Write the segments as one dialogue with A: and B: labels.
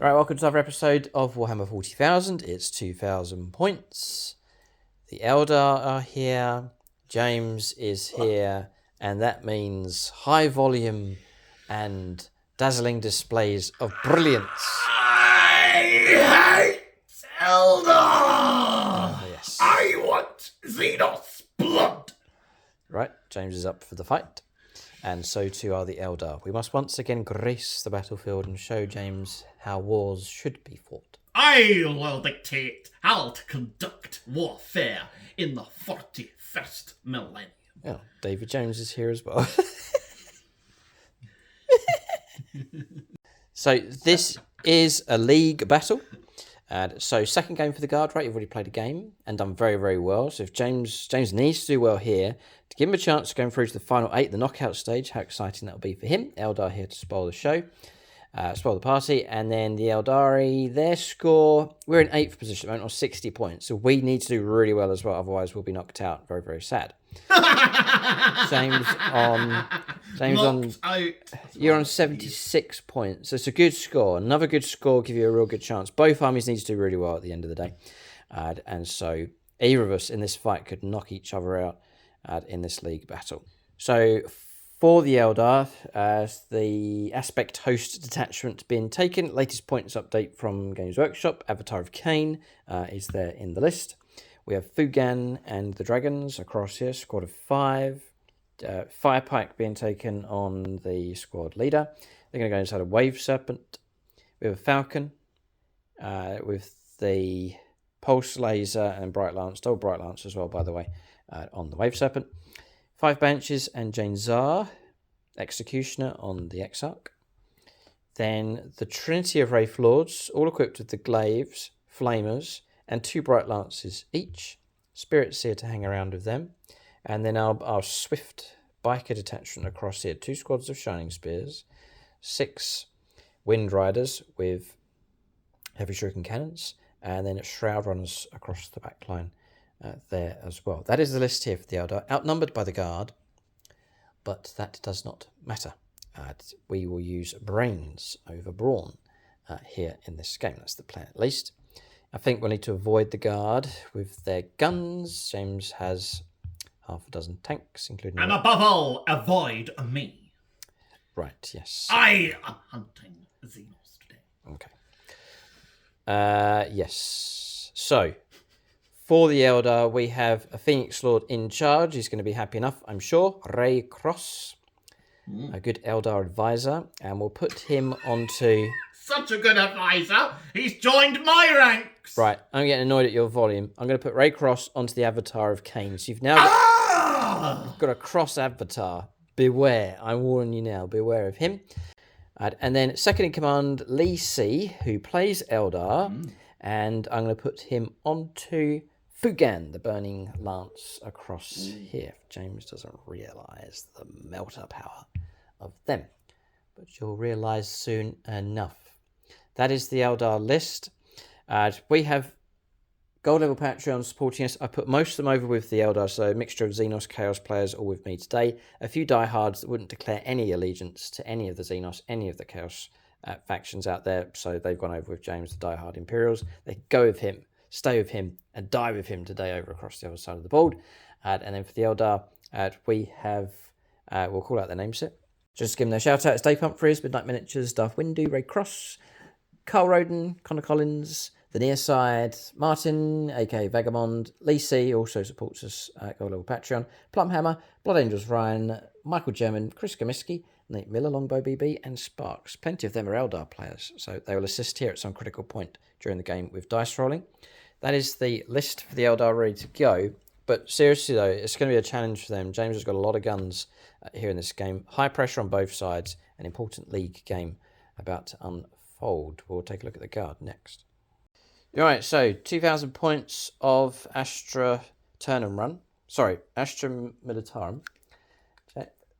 A: Right, welcome to another episode of Warhammer 40,000. It's 2,000 points. The Eldar are here. James is here. And that means high volume and dazzling displays of brilliance.
B: I hate Eldar!
A: Oh, yes.
B: I want Xenos blood!
A: Right, James is up for the fight. And so too are the Eldar. We must once again grace the battlefield and show James how wars should be fought.
B: I will dictate how to conduct warfare in the 41st millennium.
A: Oh, David Jones is here as well. So this is a league battle. So second game for the Guard, right? You've already played a game and done very, very well. So if James needs to do well here, to give him a chance of going through to the final 8, the knockout stage, how exciting that will be for him. Eldar here to spoil the show, spoil the party. And then the Aeldari, their score, we're in 8th position at the moment, on 60 points. So we need to do really well as well, otherwise we'll be knocked out. Very, very sad. James you're on 76 points. So it's a good score. Another good score give you a real good chance. Both armies need to do really well at the end of the day. And so either of us in this fight could knock each other out in this league battle. So for the Eldar, the Aspect Host detachment being taken. Latest points update from Games Workshop. Avatar of Cain is there in the list. We have Fugan and the Dragons across here, squad of 5. Firepike being taken on the squad leader. They're going to go inside a Wave Serpent. We have a Falcon with the Pulse Laser and Bright Lance, double Bright Lance as well, by the way, on the Wave Serpent. 5 Banshees and Jane Zar, Executioner on the Exarch. Then the Trinity of Wraith Lords, all equipped with the Glaives, Flamers, and 2 Bright Lances each. Spirit Seer to hang around with them. And then our Swift Biker detachment across here. 2 squads of Shining Spears. 6 Wind Riders with Heavy Shuriken Cannons. And then Shroud Runners across the back line there as well. That is the list here for the Eldar. Outnumbered by the Guard. But that does not matter. We will use Brains over Brawn here in this game. That's the plan at least. I think we'll need to avoid the Guard with their guns. James has half a dozen tanks, including...
B: And above all, avoid me.
A: Right, yes.
B: I am hunting Xenos today.
A: Okay. Yes. So, for the Eldar, we have a Phoenix Lord in charge. He's going to be happy enough, I'm sure. Ray Cross, a good Eldar advisor. And we'll put him onto...
B: Such a good advisor. He's joined my ranks.
A: Right, I'm getting annoyed at your volume. I'm going to put Ray Cross onto the Avatar of Cain. So you've now got a cross avatar. Beware. I warn you now. Beware of him. And then second in command, Lee C, who plays Eldar. And I'm going to put him onto Fugan, the Burning Lance, across here. James doesn't realise the melter power of them. But you'll realise soon enough. That is the Eldar list. We have gold level Patreon supporting us. I put most of them over with the Eldar, so a mixture of Xenos Chaos players all with me today. A few diehards that wouldn't declare any allegiance to any of the Xenos, any of the Chaos factions out there, so they've gone over with James, the diehard Imperials. They go with him, stay with him, and die with him today over across the other side of the board. And then for the Eldar, we have, we'll call out their name set. Just give them their shout out. It's Dave Humphries, Midnight Miniatures, Darth Windu, Ray Cross, Carl Roden, Connor Collins, The Near Side, Martin, aka Vagamond, Lee C, also supports us at Gold Level Patreon, Plumhammer, Blood Angels Ryan, Michael German, Chris Comiskey, Nate Miller, Longbow BB, and Sparks. Plenty of them are Eldar players, so they will assist here at some critical point during the game with dice rolling. That is the list for the Eldar ready to go. But seriously though, it's going to be a challenge for them. James has got a lot of guns here in this game. High pressure on both sides. An important league game about to unfold. We'll take a look at the Guard next. Alright, so 2,000 points of Astra Militarum.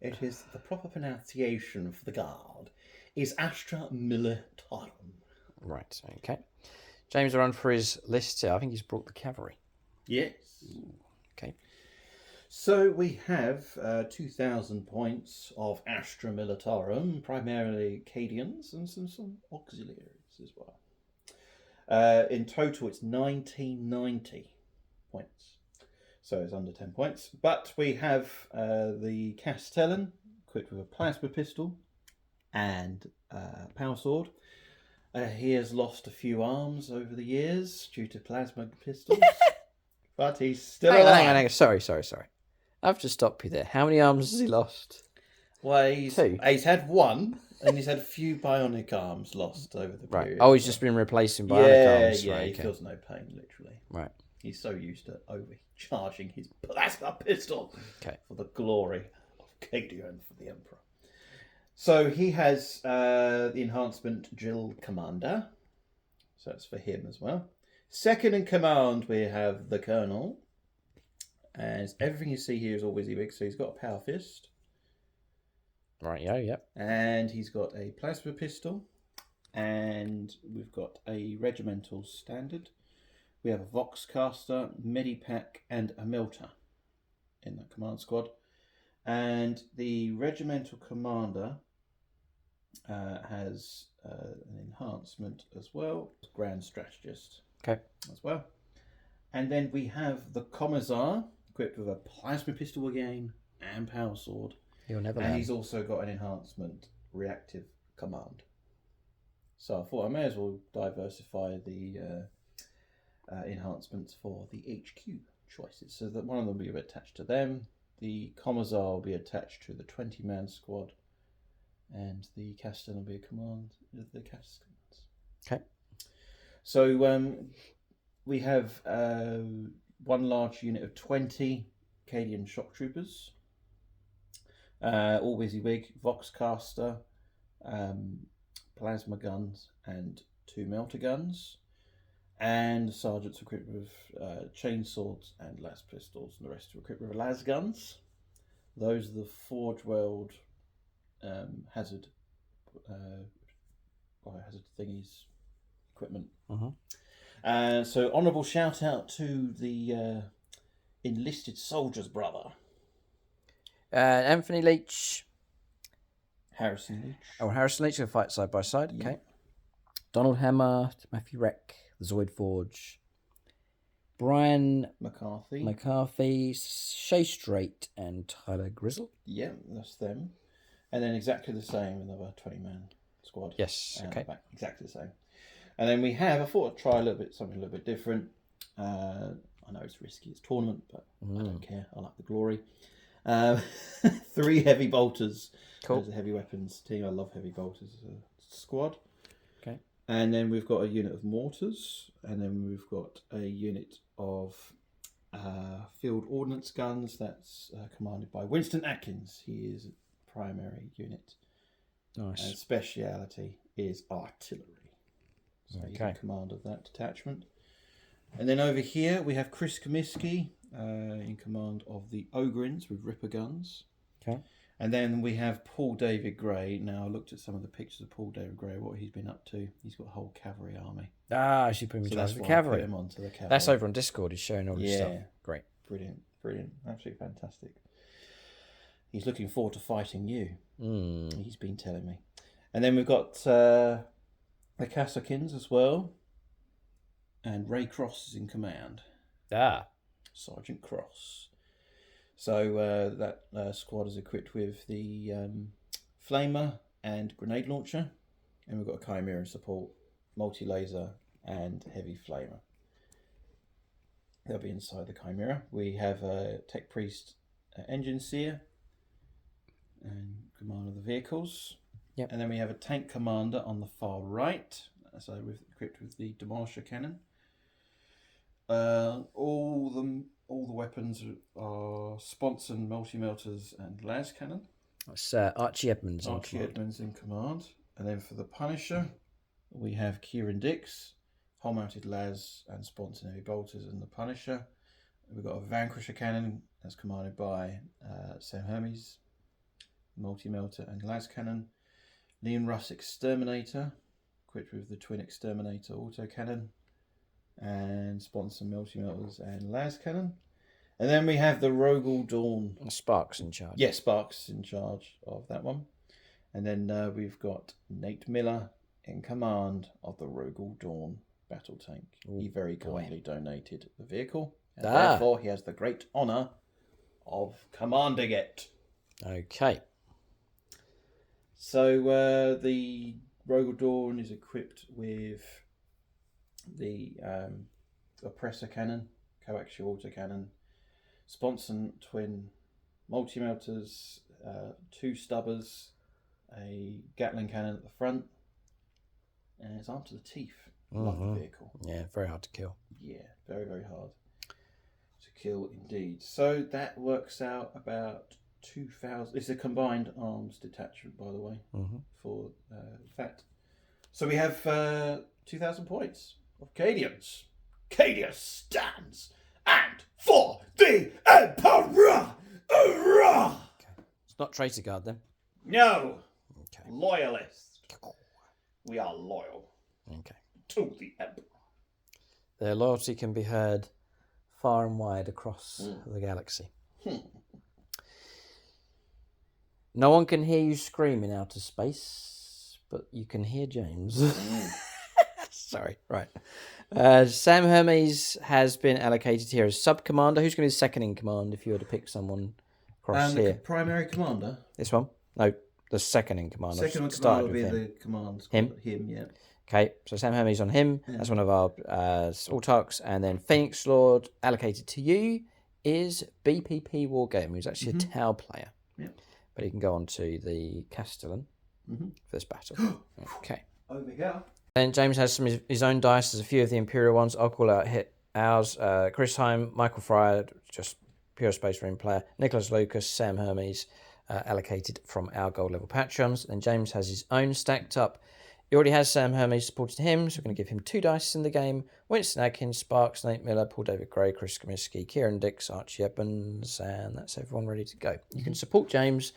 C: It is the proper pronunciation for the Guard is Astra Militarum.
A: Right, okay. James will run for his list here. I think he's brought the cavalry.
C: Yes.
A: Okay.
C: So we have 2,000 points of Astra Militarum, primarily Cadians, and some auxiliaries as well. In total, it's 1990 points. So it's under 10 points. But we have the Castellan, equipped with a plasma pistol and power sword. He has lost a few arms over the years due to plasma pistols, but he's still alive.
A: Hang on. Sorry. I've just stopped you there. How many arms has he lost?
C: Well, he's
A: 2.
C: had 1, and he's had a few bionic arms lost over the period.
A: Oh, he's just been replacing bionic arms.
C: Yeah,
A: right,
C: he
A: okay.
C: feels no pain, literally.
A: Right.
C: He's so used to overcharging his plasma pistol for the glory of Cadian for the Emperor. So he has the enhancement Drill Commander. So that's for him as well. Second in command, we have the Colonel. And everything you see here is all WYSIWYG. So he's got a power fist.
A: Right, yeah.
C: And he's got a plasma pistol. And we've got a regimental standard. We have a Voxcaster, Medipack, and a Melter in that command squad. And the regimental commander has an enhancement as well, Grand Strategist.
A: Okay.
C: As well. And then we have the Commissar, equipped with a plasma pistol again and power sword.
A: He'll never
C: And
A: learn.
C: he's also got an enhancement, Reactive Command. So I thought I may as well diversify the enhancements for the HQ choices. So that one of them will be attached to them. The Commissar will be attached to the 20-man squad. And the Castellan will be a command of the Castellans.
A: Okay.
C: So we have one large unit of 20 Cadian shock troopers. All WYSIWYG, Voxcaster, plasma guns, and 2 melter guns. And the sergeants are equipped with chainswords and las pistols, and the rest are equipped with las guns. Those are the Forge World hazard thingies equipment. So honourable shout out to the enlisted soldier's brother,
A: Anthony Leach.
C: Harrison Leach.
A: Oh, Harrison Leach will fight side by side.
C: Yeah.
A: Okay. Donald Hammer, Matthew Reck, the Zoid Forge, Brian McCarthy, Shay Strait, and Tyler Grizzle.
C: Yeah, that's them. And then exactly the same, another 20-man squad.
A: Yes, okay.
C: Exactly the same. And then we have, I thought I'd try something a little bit different. I know it's risky, it's tournament, but I don't care. I like the glory. 3 heavy bolters.
A: Cool.
C: As a heavy weapons team. I love heavy bolters as a squad.
A: Okay.
C: And then we've got a unit of mortars. And then we've got a unit of field ordnance guns. That's commanded by Winston Atkins. He is a primary unit.
A: Nice.
C: And speciality is artillery. So he's in command of that detachment. And then over here we have Chris Comiskey in command of the Ogrins with Ripper guns.
A: Okay.
C: And then we have Paul David Gray. Now I looked at some of the pictures of Paul David Gray, what he's been up to. He's got a whole cavalry army.
A: Ah, she put him in charge of the cavalry.
C: Put him onto the cavalry.
A: That's over on Discord. He's showing all his stuff. Great.
C: Brilliant. Absolutely fantastic. He's looking forward to fighting you. He's been telling me. And then we've got the Cassakins as well. And Ray Cross is in command. Sergeant Cross. So that squad is equipped with the Flamer and Grenade Launcher. And we've got a Chimera in support, Multi-Laser and Heavy Flamer. They'll be inside the Chimera. We have a Tech Priest Engine Seer and command of the vehicles.
A: Yep.
C: And then we have a Tank Commander on the far right. So we're equipped with the Demolisher Cannon. All the weapons are Sponson, Multi-Melters and Las Cannon.
A: That's Archie Edmonds.
C: Edmonds in command. And then for the Punisher, we have Kieran Dix, Hull-Mounted Las and Sponson Heavy Bolters and the Punisher. We've got a Vanquisher Cannon that's commanded by Sam Hermes, Multi-Melter and Las Cannon. Leon Russ Exterminator, equipped with the Twin Exterminator Autocannon. And Sponson Multi-Melters and Las Cannon. And then we have the Rogel Dawn.
A: Sparks in charge.
C: Yes, Sparks in charge of that one. And then we've got Nate Miller in command of the Rogel Dawn battle tank. He very kindly donated the vehicle, and therefore he has the great honour of commanding it.
A: Okay.
C: So the Rogel Dawn is equipped with the oppressor cannon, coaxial autocannon, sponson twin multi-melters, 2 stubbers, a Gatling cannon at the front, and it's armed to the teeth. Love the vehicle.
A: Yeah, very hard to kill.
C: Yeah, very, very hard to kill indeed. So that works out about 2,000. It's a combined arms detachment, by the way, for that. So we have 2,000 points of Cadians. Cadia stands, and for the Emperor! Hurrah!
A: Okay. It's not Traitor Guard then?
C: No.
A: Okay.
C: Loyalist. We are loyal.
A: Okay.
C: To the Emperor.
A: Their loyalty can be heard far and wide across the galaxy. No one can hear you scream in outer space, but you can hear James. Sorry, right. Sam Hermes has been allocated here as sub-commander. Who's going to be second in command if you were to pick someone across
C: And
A: here?
C: the primary commander.
A: This one? No, the second in command.
C: Second in command will be the command squad. Him, yeah.
A: Okay, so Sam Hermes on him. Yeah. That's one of our Autarchs. And then Phoenix Lord allocated to you is BPP Wargame, who's actually a Tau player.
C: Yeah.
A: But he can go on to the Castellan for this battle. Okay.
C: Over here.
A: Then James has some of his own dice. There's a few of the Imperial ones. I'll call out ours. Chris Heim, Michael Fryer, just pure Space Marine player. Nicholas Lucas, Sam Hermes, allocated from our gold level Patreons. Then James has his own stacked up. He already has Sam Hermes supporting him, so we're going to give him 2 dice in the game. Winston Adkins, Sparks, Nate Miller, Paul David Gray, Chris Comiskey, Kieran Dix, Archie Evans, and that's everyone ready to go. You can support James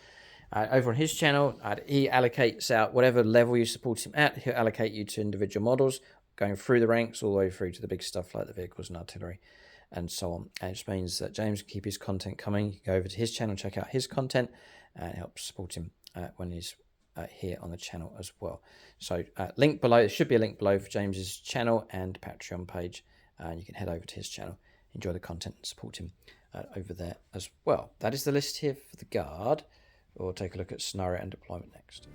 A: over on his channel. He allocates out whatever level you support him at. He'll allocate you to individual models, going through the ranks all the way through to the big stuff like the vehicles and artillery and so on. And it just means that James can keep his content coming. You can go over to his channel, check out his content, and it helps support him when he's here on the channel as well. So link below, there should be a link below for James's channel and Patreon page, and you can head over to his channel, enjoy the content and support him over there as well. That is the list here for the Guard. We'll take a look at scenario and deployment next.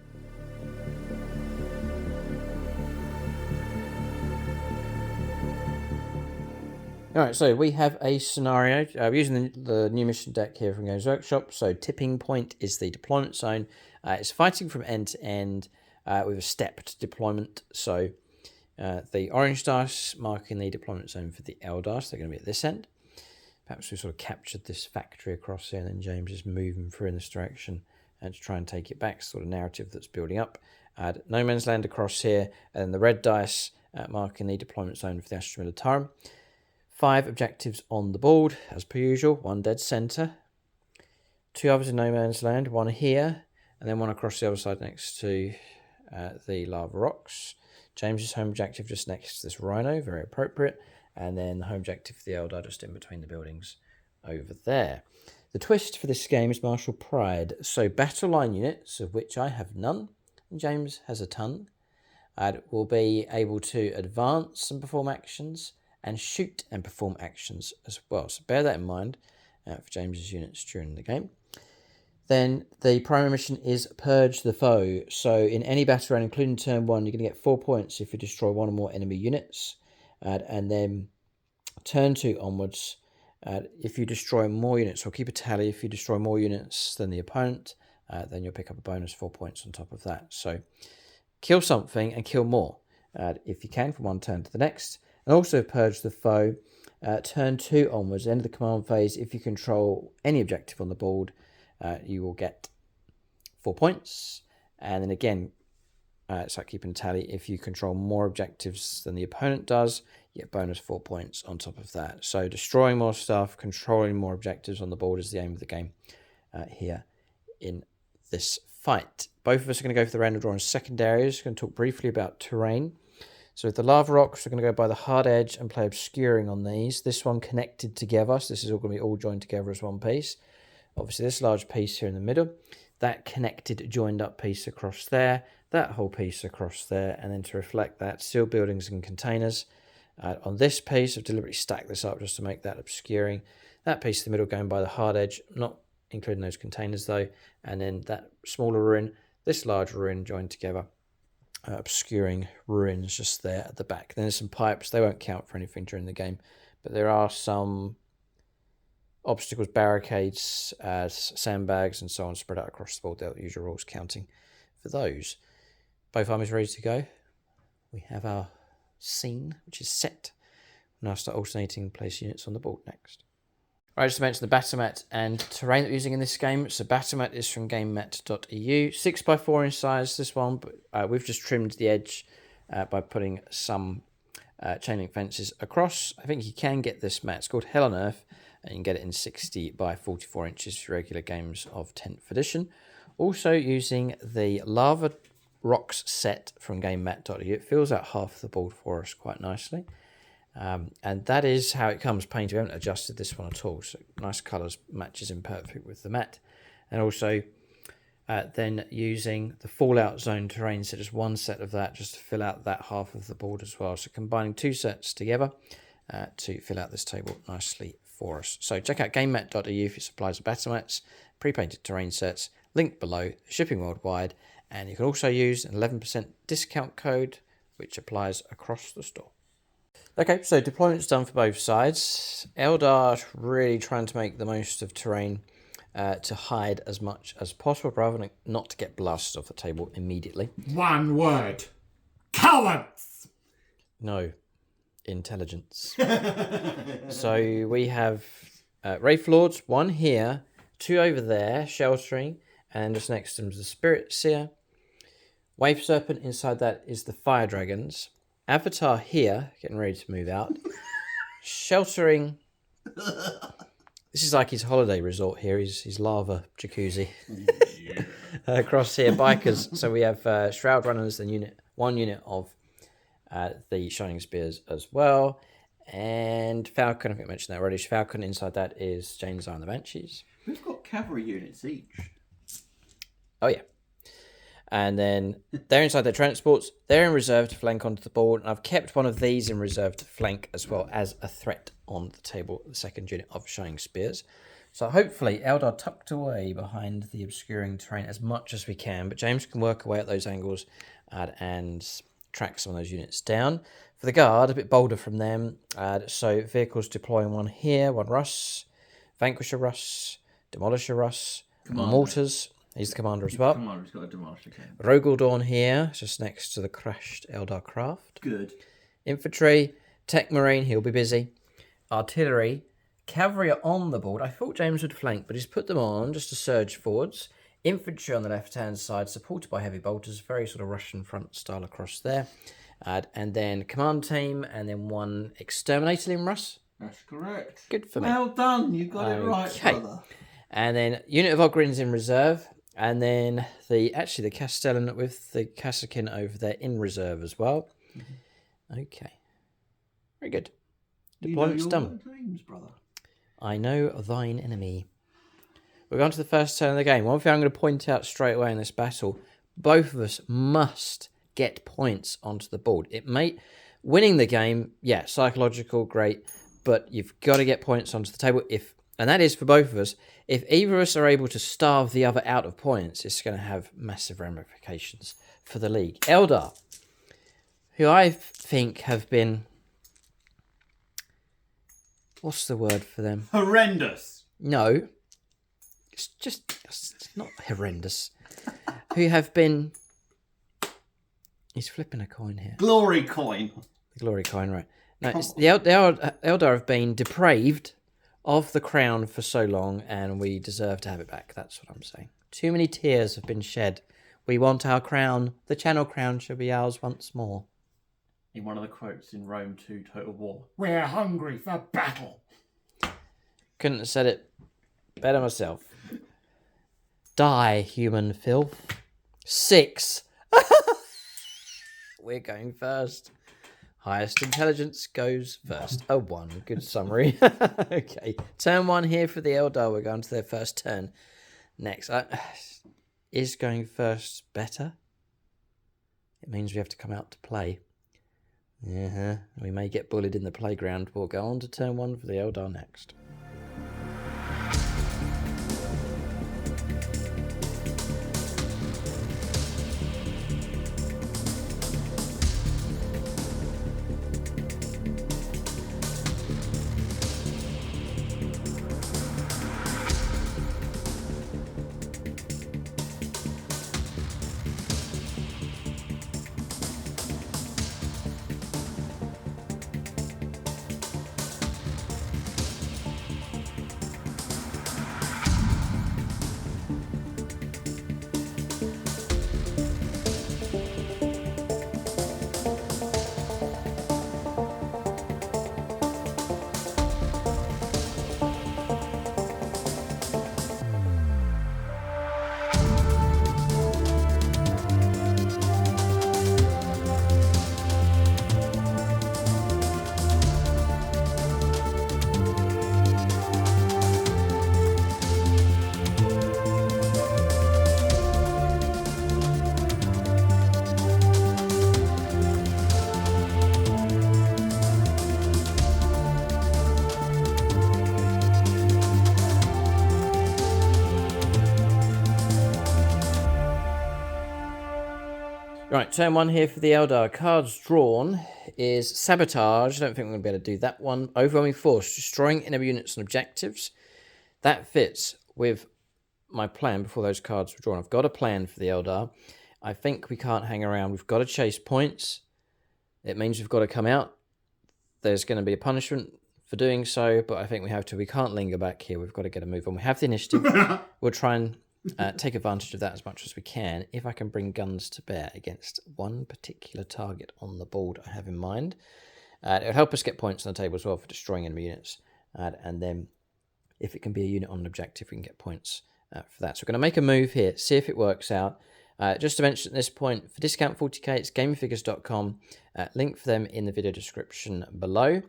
A: Alright, so we have a scenario. We're using the new mission deck here from Games Workshop. So Tipping Point is the deployment zone. It's fighting from end to end with a stepped deployment. So the orange dice marking the deployment zone for the Eldar. So they're going to be at this end. Perhaps we sort of captured this factory across here, and then James is moving through in this direction and to try and take it back, sort of narrative that's building up. Add No Man's Land across here, and the red dice marking the deployment zone for the Astra Militarum. 5 objectives on the board, as per usual. 1 dead centre. 2 others in No Man's Land. 1 here, and then 1 across the other side next to the lava rocks. James's home objective just next to this rhino, very appropriate. And then the home objective for the Eldar just in between the buildings over there. The twist for this game is martial pride. So battle line units, of which I have none, and James has a ton, will be able to advance and perform actions, and shoot and perform actions as well. So bear that in mind for James's units during the game. Then the primary mission is Purge the Foe. So in any battle round, including turn 1, you're going to get 4 points if you destroy 1 or more enemy units. And then turn 2 onwards, if you destroy more units, or keep a tally, if you destroy more units than the opponent, then you'll pick up a bonus 4 points on top of that. So kill something and kill more if you can from one turn to the next. And also Purge the Foe, turn 2 onwards, end of the command phase, if you control any objective on the board, you will get 4 points. And then again, it's like keeping a tally. If you control more objectives than the opponent does, you get bonus 4 points on top of that. So destroying more stuff, controlling more objectives on the board is the aim of the game here in this fight. Both of us are going to go for the random draw on secondaries. We're going to talk briefly about terrain. So with the lava rocks, we're going to go by the hard edge and play obscuring on these. This one connected together, so this is all going to be all joined together as one piece. Obviously this large piece here in the middle, that connected joined up piece across there, that whole piece across there, and then to reflect that, sealed buildings and containers. On this piece, I've deliberately stacked this up just to make that obscuring. That piece in the middle going by the hard edge, not including those containers though, and then that smaller ruin, this large ruin joined together. Obscuring ruins just there at the back. Then there's some pipes. They won't count for anything during the game, but there are some obstacles, barricades, sandbags, and so on spread out across the board. They'll use your rules counting for those. Both armies ready to go. We have our scene, which is set. Now start alternating place units on the board next. Right, just to mention the battle mat and terrain that we're using in this game. So battle mat is from gamemat.eu, 6x4 in size, this one, but we've just trimmed the edge by putting some chain link fences across. I think you can get this mat. It's called Hell on Earth, and you can get it in 60 by 44 inches for regular games of 10th edition. Also using the lava rocks set from gamemat.eu. It fills out half the board for us quite nicely. And that is how it comes painted. We haven't adjusted this one at all, so nice colours, matches in perfect with the mat. And also then using the fallout zone terrain, so just one set of that just to fill out that half of the board as well. So combining two sets together to fill out this table nicely for us. So check out gamemat.eu for supplies of battle mats, pre-painted terrain sets, linked below, shipping worldwide, and you can also use an 11% discount code which applies across the store. Okay, so deployment's done for both sides. Eldar really trying to make the most of terrain to hide as much as possible, rather than not to get blasted off the table immediately.
B: One word. Cowards!
A: No. Intelligence. So we have Wraith Lords, one here, two over there, sheltering, and just next to them is the Spirit Seer. Wave Serpent, inside that is the Fire Dragons. Avatar here, getting ready to move out. Sheltering. This is like his holiday resort here, his lava jacuzzi. Yeah. Across here, bikers. So we have Shroud Runners, and one unit of the Shining Spears as well. And Falcon, I think I mentioned that already. Falcon, inside that is Jane's Eye and the Banshees.
C: We've got cavalry units each.
A: Oh, yeah. And then they're inside their transports. They're in reserve to flank onto the board. And I've kept one of these in reserve to flank as well as a threat on the table, the second unit of Shining Spears. So hopefully Eldar tucked away behind the obscuring terrain as much as we can. But James can work away at those angles and track some of those units down. For the guard, a bit bolder from them. So vehicles deploying one here, one Russ, Vanquisher Russ, Demolisher Russ, Mortars. He's the commander as well.
C: Commander's got a demolisher. Okay.
A: Rogaldorn here, just next to the crashed Eldar craft.
C: Good.
A: Infantry, Tech Marine, he'll be busy. Artillery, cavalry are on the board. I thought James would flank, but he's put them on just to surge forwards. Infantry on the left-hand side, supported by heavy bolters, very sort of Russian front style across there. And then command team, and then one exterminator in Russ.
C: That's correct.
A: Good for me.
C: Well done, you got it right, brother.
A: And then unit of Ogrins in reserve. And then the Castellan with the Kassakin over there in reserve as well. Mm-hmm. Okay. Very good. Deployment's done.
C: Names, brother.
A: I know thine enemy. We're on to the first turn of the game. One thing I'm going to point out straight away in this battle, both of us must get points onto the board. Winning the game, yeah, psychological, great, but you've got to get points onto the table. And that is for both of us. If either of us are able to starve the other out of points, it's going to have massive ramifications for the league. Eldar, who I think have been... What's the word for them?
B: Horrendous.
A: No. It's not horrendous. Who have been... He's flipping a coin here.
B: Glory coin.
A: The glory coin, right. No, the Eldar have been depraved of the crown for so long, and we deserve to have it back. That's what I'm saying. Too many tears have been shed. We want our crown. The channel crown shall be ours once more.
C: In one of the quotes in Rome 2 Total War.
B: We're hungry for battle.
A: Couldn't have said it better myself. Die, human filth. 6. We're going first. Highest intelligence goes first. A 1. Good summary. Okay. Turn 1 here for the Eldar. We're going to their first turn. Next. Is going first better? It means we have to come out to play. We may get bullied in the playground. We'll go on to turn 1 for the Eldar next. Right, turn 1 here for the Eldar. Cards drawn is Sabotage. I don't think we're going to be able to do that one. Overwhelming Force, destroying enemy units and objectives. That fits with my plan before those cards were drawn. I've got a plan for the Eldar. I think we can't hang around. We've got to chase points. It means we've got to come out. There's going to be a punishment for doing so, but I think we have to. We can't linger back here. We've got to get a move on. We have the initiative. We'll try and take advantage of that as much as we can. If I can bring guns to bear against one particular target on the board I have in mind, it'll help us get points on the table as well for destroying enemy units. And then if it can be a unit on an objective, we can get points for that. So we're going to make a move here, see if it works out. Just to mention at this point, for discount 40k, it's gamingfigures.com. Link for them in the video description below.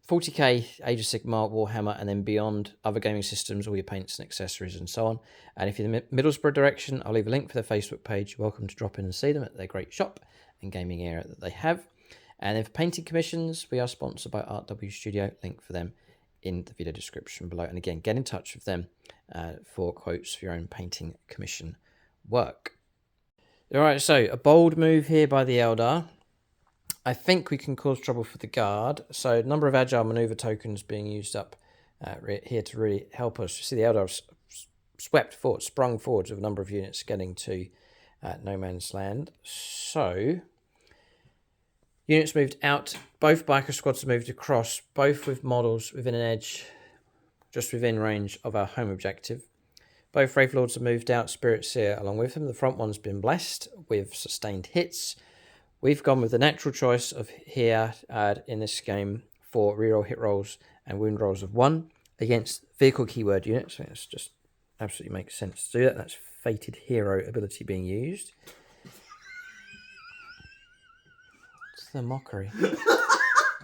A: 40k, Age of Sigmar, Warhammer, and then beyond, other gaming systems, all your paints and accessories and so on. And if you're in the Middlesbrough direction, I'll leave a link for their Facebook page. You're welcome to drop in and see them at their great shop and gaming area that they have. And then for painting commissions, we are sponsored by Art W Studio. Link for them in the video description below. And again, get in touch with them for quotes for your own painting commission work. All right, so a bold move here by the Eldar. I think we can cause trouble for the guard. So number of agile maneuver tokens being used up here to really help us. You see the Eldar sprung forwards with a number of units getting to no man's land. So units moved out. Both biker squads moved across, both with models within an edge, just within range of our home objective. Both Wraith Lords have moved out, Spirit Seer along with them. The front one's been blessed with sustained hits. We've gone with the natural choice of here in this game for reroll hit rolls and wound rolls of 1 against vehicle keyword units. So it's just absolutely makes sense to do that. That's Fated Hero ability being used. What's the mockery?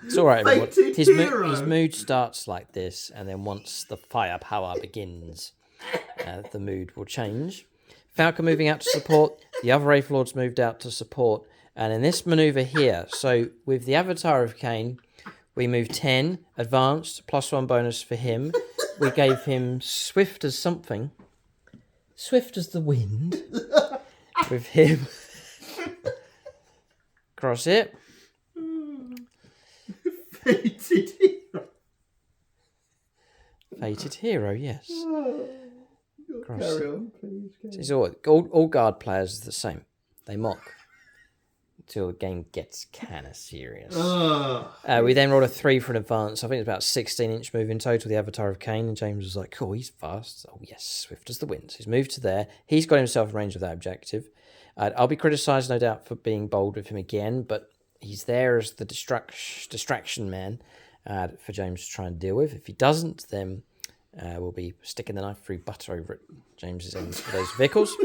A: It's all right, everyone. His mood starts like this, and then once the firepower begins, the mood will change. Falcon moving out to support. The other Wraith Lords moved out to support. And in this maneuver here, so with the Avatar of Cain, we moved 10, advanced, +1 bonus for him. We gave him swift as something. Swift as the wind. With him. Cross it.
B: Fated hero.
A: Fated hero, yes. Cross
C: Carry
A: it.
C: on, please.
A: It's all guard players are the same. They mock. Until the game gets kind of serious. We then rolled a 3 for an advance. I think it's about 16-inch move in total, the Avatar of Cain. And James was like, oh, he's fast. Oh, yes, swift as the wind. So he's moved to there. He's got himself in range of that objective. I'll be criticised, no doubt, for being bold with him again, but he's there as the distraction man for James to try and deal with. If he doesn't, then we'll be sticking the knife through butter over at James's end for those vehicles.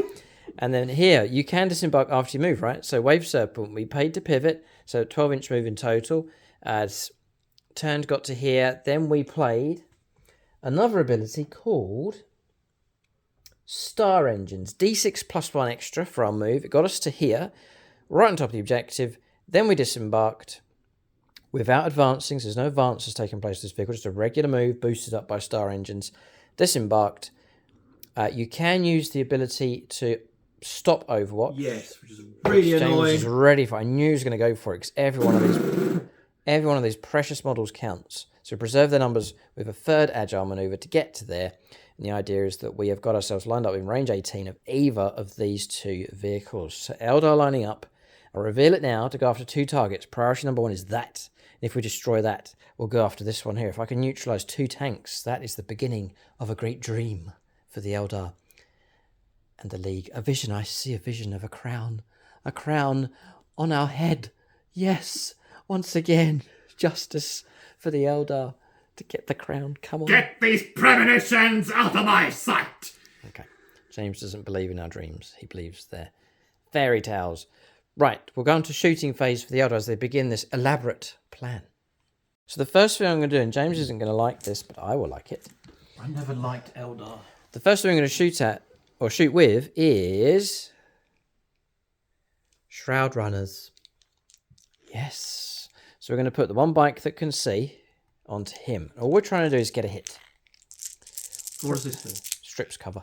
A: And then here, you can disembark after you move, right? So Wave Serpent, we paid to pivot, so 12-inch move in total. As turned, got to here. Then we played another ability called Star Engines. D6 plus 1 extra for our move. It got us to here, right on top of the objective. Then we disembarked without advancing, so there's no advances taking place with this vehicle, just a regular move boosted up by Star Engines. Disembarked. You can use the ability to stop Overwatch.
C: Yes, which is really
A: James
C: annoying.
A: was ready for. I knew he was going to go for it because every one of these precious models counts. So preserve their numbers with a third agile maneuver to get to there. And the idea is that we have got ourselves lined up in range 18 of either of these two vehicles. So Eldar lining up. I'll reveal it now to go after 2 targets. Priority number 1 is that. And if we destroy that, we'll go after this one here. If I can neutralise 2 tanks, that is the beginning of a great dream for the Eldar and the League. A vision, I see a vision of a crown on our head. Yes, once again, justice for the Eldar to get the crown. Come on.
B: Get these premonitions out of my sight!
A: Okay, James doesn't believe in our dreams. He believes they're fairy tales. Right, we'll go on to shooting phase for the Eldar as they begin this elaborate plan. So the first thing I'm going to do, and James isn't going to like this, but I will like it.
C: I never liked Eldar.
A: The first thing I'm going to shoot at, or shoot with, is Shroud Runners. Yes. So we're going to put the one bike that can see onto him. All we're trying to do is get a hit.
C: What does this do?
A: Strips cover.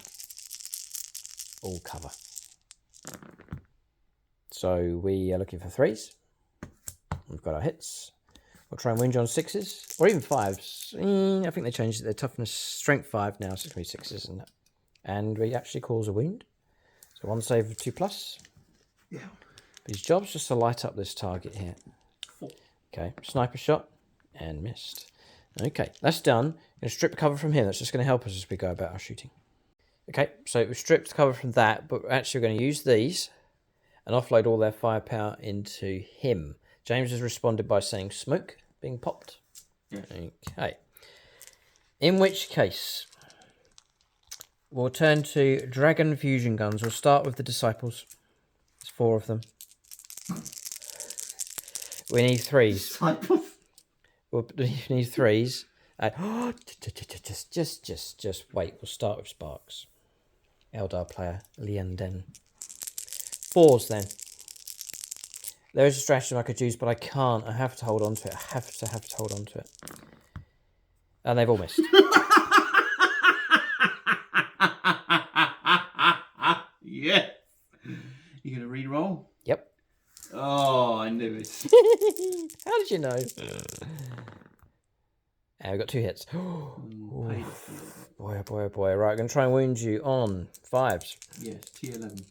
A: All cover. So we are looking for 3s. We've got our hits. We'll try and wound you on 6s, or even 5s. I think they changed their toughness, strength 5 now, so it's going to be 6s, isn't it? And we actually cause a wound. So 1 save of 2+.
C: Yeah.
A: His job's just to light up this target here.
C: 4.
A: Okay, sniper shot, and missed. Okay, that's done. I'm going to strip cover from him. That's just going to help us as we go about our shooting. Okay, so we've stripped cover from that, but we're actually going to use these and offload all their firepower into him. James has responded by saying smoke being popped.
C: Yes.
A: Okay. In which case, we'll turn to Dragon Fusion Guns. We'll start with the Disciples. There's 4 of them. We need 3s. We need 3s. Just wait. We'll start with Sparks. Eldar player, Lian Den. 4s then. There is a stratagem I could use, but I can't. I have to hold on to it. I have to hold on to it. And they've all missed.
C: Yeah. You going to re-roll?
A: Yep.
C: Oh, I knew it.
A: How did you know? We've got 2 hits. Boy, oh boy, oh boy. Right, I'm going to try and wound you on 5s.
C: Yes, T11.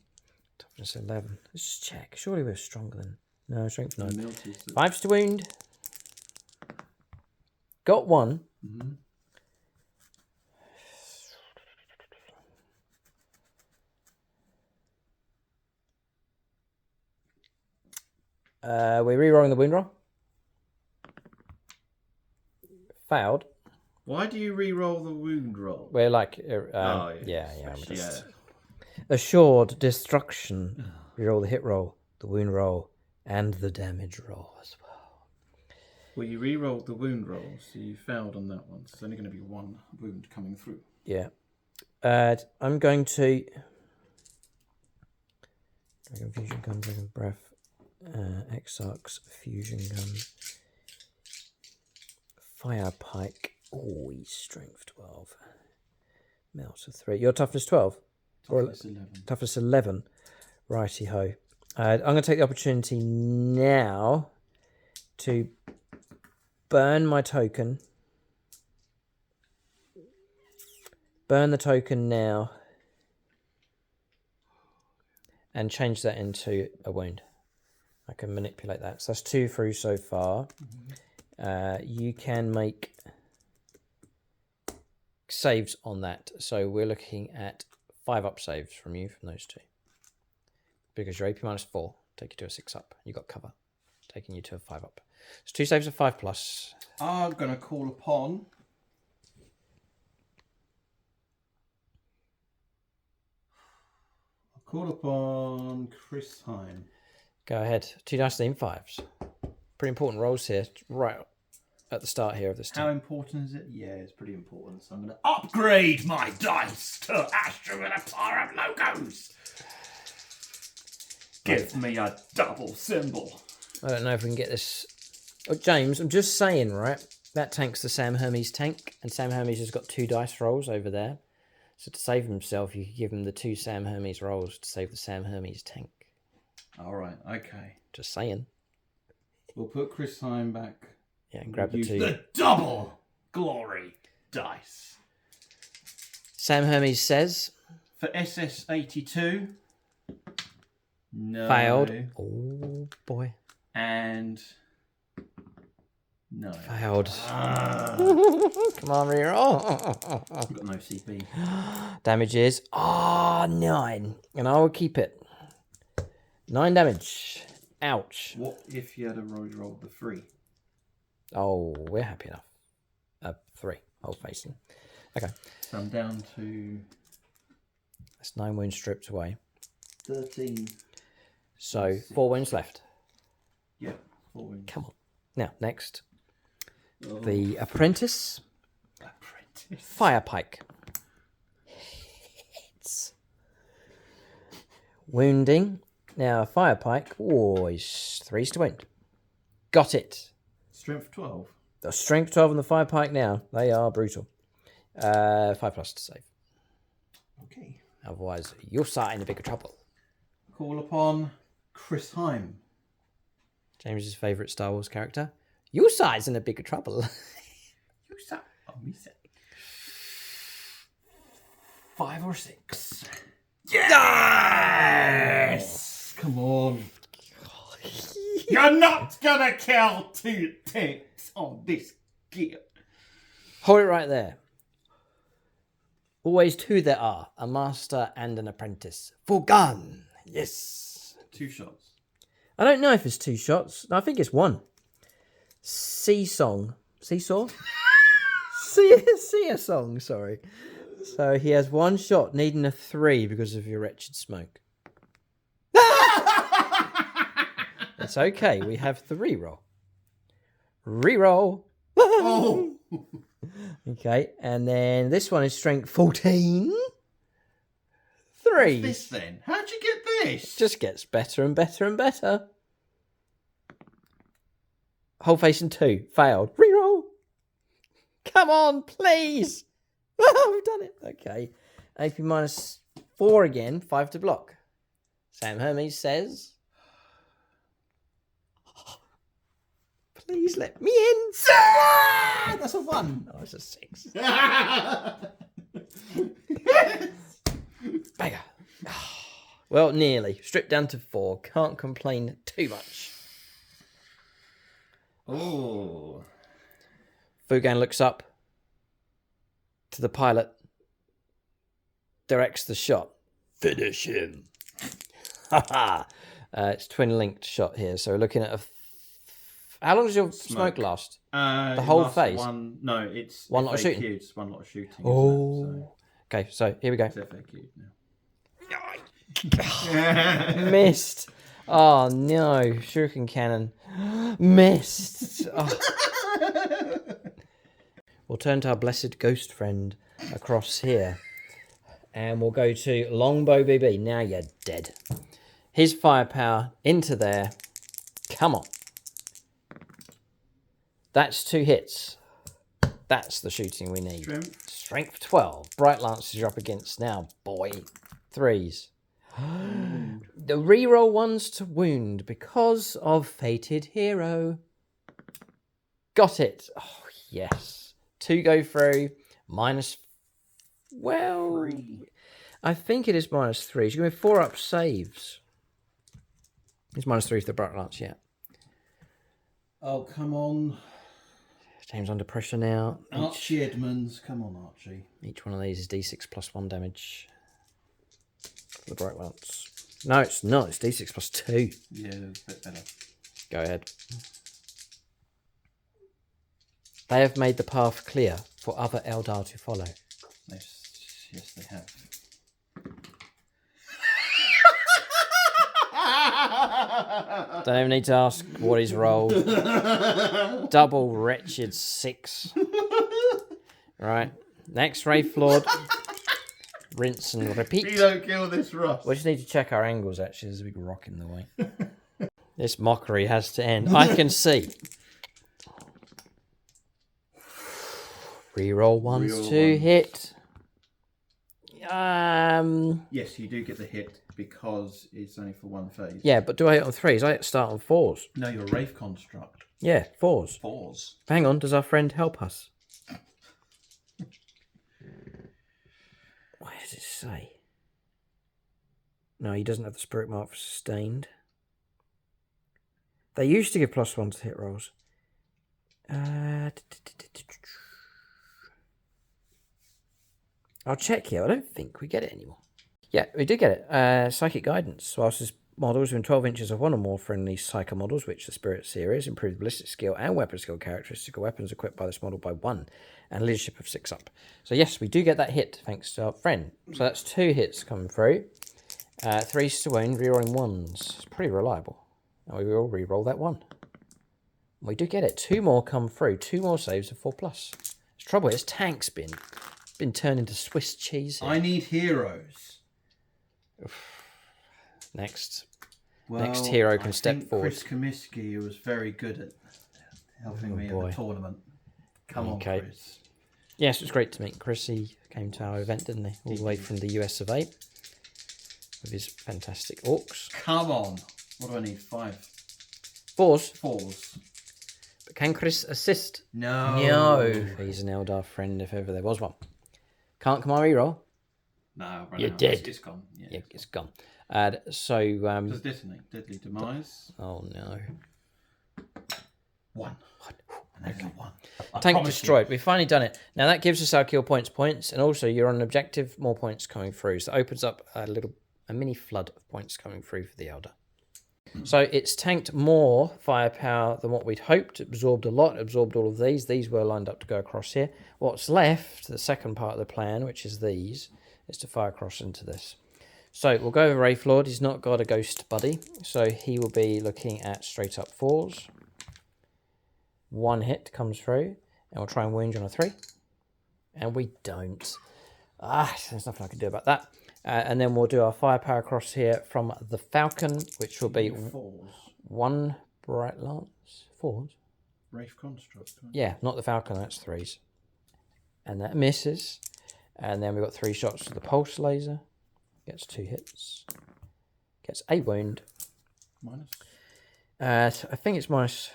A: Toughness 11. Let's just check. Surely we're stronger than... No, strength 9.
C: 5s
A: 5s to wound. Got 1.
C: Mm-hmm.
A: We're re-rolling the wound roll. Failed.
C: Why do you re-roll the wound roll?
A: We're like... Assured destruction. Reroll the hit roll, the wound roll, and the damage roll as well.
C: Well, you re-rolled the wound roll, so you failed on that one. So there's only going to be 1 wound coming through.
A: Yeah. I'm going to... Dragon Fusion Gun, Dragon Breath, Exarch's Fusion Gun, Fire Pike. Oh, he's strength 12. Melt of 3. Your toughness 12?
C: Toughness 11.
A: Toughness 11. Righty ho. I'm going to take the opportunity now to burn my token. Burn the token now. And change that into a wound. I can manipulate that. So that's 2 through so far. Mm-hmm. You can make saves on that. So we're looking at 5 up saves from you from those 2. Because you're AP minus 4, take you to a 6 up. You got cover, taking you to a 5 up. It's 2 saves of 5+.
C: I'm going to call upon... Call upon Chris Heim.
A: Go ahead. 2 dice theme 5s. Pretty important rolls here, right at the start here of this
C: How
A: turn.
C: important is it? Yeah, it's pretty important. So I'm going to
B: Upgrade my dice to Astra Militarum logos. Give me a double symbol.
A: I don't know if we can get this. Oh, James, I'm just saying, right? That tank's the Sam Hermes tank, and Sam Hermes has got 2 dice rolls over there. So to save himself, you could give him the 2 Sam Hermes rolls to save the Sam Hermes tank.
C: All right, okay.
A: Just saying.
C: We'll put Chris Heim back.
A: Yeah, and grab the
C: Use
A: 2.
B: The double glory dice.
A: Sam Hermes says...
C: For SS82. No.
A: Failed. Oh, boy.
C: And... No.
A: Failed. Come on, reroll.
C: I've got no CP.
A: Damage is 9. And I will keep it. 9 damage. Ouch.
C: What if you had a rolled the 3?
A: Oh, we're happy enough. 3. Hold facing. Okay.
C: So I'm down to
A: That's 9 wounds stripped away.
C: 13.
A: So 4 wounds left.
C: Yeah, 4 wins.
A: Come on. Now, next.
C: Oh.
A: The apprentice.
C: Apprentice.
A: Fire pike. Hits. Wounding. Now, fire pike. Oh, he's 3s to wound. Got it.
C: Strength 12.
A: The strength 12 on the fire pike now. They are brutal. 5+ to save.
C: Okay.
A: Otherwise, you'll start in a bigger trouble.
C: Call upon Chris Heim.
A: James's favourite Star Wars character. Your side's in a bigger trouble.
C: You said. Oh, me said. 5 or 6. Yes! Come on.
B: You're not gonna kill 2 tanks on this gear.
A: Hold it right there. Always 2 there are. A master and an apprentice. For gun. Yes.
C: 2 shots.
A: I don't know if it's 2 shots. I think it's 1. Seesaw? See a song, sorry. So he has 1 shot, needing a 3 because of your wretched smoke. It's okay, we have the reroll. Reroll.
C: Oh!
A: Okay, and then this one is strength 14. 3.
C: This then? How'd you get this?
A: Just gets better and better and better. Whole face and 2. Failed. Reroll. Come on, please. Oh, we've done it. Okay. AP minus 4 again. 5 to block. Sam Hermes says... Please let me in.
C: That's a 1.
A: Oh, it's a 6. Bagger. Well, nearly. Stripped down to 4. Can't complain too much.
C: Oh.
A: Fugan looks up to the pilot, directs the shot. Finish him. It's twin linked shot here, so we're looking at a. How long does your smoke last? The whole phase?
C: No, it's
A: one lot of shooting.
C: It's 1 lot of shooting.
A: Oh. Okay, so here we go.
C: It's FAQ now.
A: Missed. Oh no, shuriken cannon. Missed. Oh. We'll turn to our blessed ghost friend across here. And we'll go to Longbow BB. Now you're dead. His firepower into there. Come on. That's 2 hits. That's the shooting we need. Strength 12. Bright Lances you're up against now, boy. 3s. The reroll 1s to wound because of Fated Hero. Got it. Oh, yes. 2 go through. Minus... Well...
C: 3.
A: I think it is -3. She's going to 4 up saves. It's -3 for the Bright Lance, yeah.
C: Oh, come on.
A: James under pressure now.
C: Archie Edmonds. Come on, Archie.
A: Each one of these is D6 +1 damage. For the Bright Lance. No, it's not. It's D6 +2.
C: Yeah, it's a bit better.
A: Go ahead. They have made the path clear for other Eldar to follow.
C: Yes, they have.
A: Don't even need to ask what he's rolled. Double wretched 6. Right. Next, Wraith Lord. Rinse and repeat.
C: You don't kill this Ross.
A: We just need to check our angles, actually. There's a big rock in the way. This mockery has to end. I can see. Reroll ones
C: Reroll
A: to
C: ones.
A: hit.
C: Yes, you do get the hit because it's only for one phase.
A: Yeah, but do I hit on 3s? I start on 4s.
C: No, you're a Wraith Construct.
A: Yeah, 4s.
C: 4s.
A: Hang on, does our friend help us? What does it say? No, he doesn't have the spirit mark for sustained. They used to give +1 to hit rolls. I'll check here. I don't think we get it anymore. Yeah, we do get it. Psychic Guidance. Whilst this model is within 12 inches of one or more friendly Psycho models, which the Spirit series improves ballistic skill and weapon skill characteristics of weapons equipped by this model by 1, and leadership of 6 up. So yes, we do get that hit thanks to our friend. So that's 2 hits coming through. 3s to wound, rerolling 1s. It's pretty reliable. And we will reroll that 1. We do get it. 2 more come through. 2 more saves of 4+. The trouble is, tank's been turned into Swiss cheese here.
C: I need heroes.
A: Next.
C: Well,
A: Next hero can step forward.
C: Chris Comiskey, who was very good at helping me in the tournament. Come on, Chris.
A: Yes, it was great to meet Chris. He came to our event, didn't he? All the way from the US of A. With his fantastic orcs.
C: Come on. What do I need? 5?
A: 4s.
C: 4s.
A: But can Chris assist?
C: No.
A: No. He's an Eldar friend if ever there was one. Can't come on reroll.
C: No,
A: You're dead.
C: It's gone.
A: Yeah, it's gone. So
C: Does detonate. Deadly demise.
A: oh no.
C: 1. Okay. 1.
A: Tank destroyed. We've finally done it. Now that gives us our kill points, and also you're on an objective, more points coming through. So that opens up a mini flood of points coming through for the Eldar. So it's tanked more firepower than what we'd hoped. It absorbed a lot, absorbed all of these. These were lined up to go across here. What's left, the second part of the plan, which is these, is to fire across into this. So we'll go over Wraith Lord. He's not got a ghost buddy, so he will be looking at straight up 4s. 1 hit comes through, and we'll try and wound you on a 3. And we don't. There's nothing I can do about that. And then we'll do our firepower across here from the Falcon, which will be
C: 4s.
A: 1 Bright Lance. 4s?
C: Wraith Construct. Right?
A: Yeah, not the Falcon, that's 3s. And that misses. And then we've got 3 shots with the Pulse Laser. Gets 2 hits. Gets a wound.
C: Minus?
A: I think it's -3.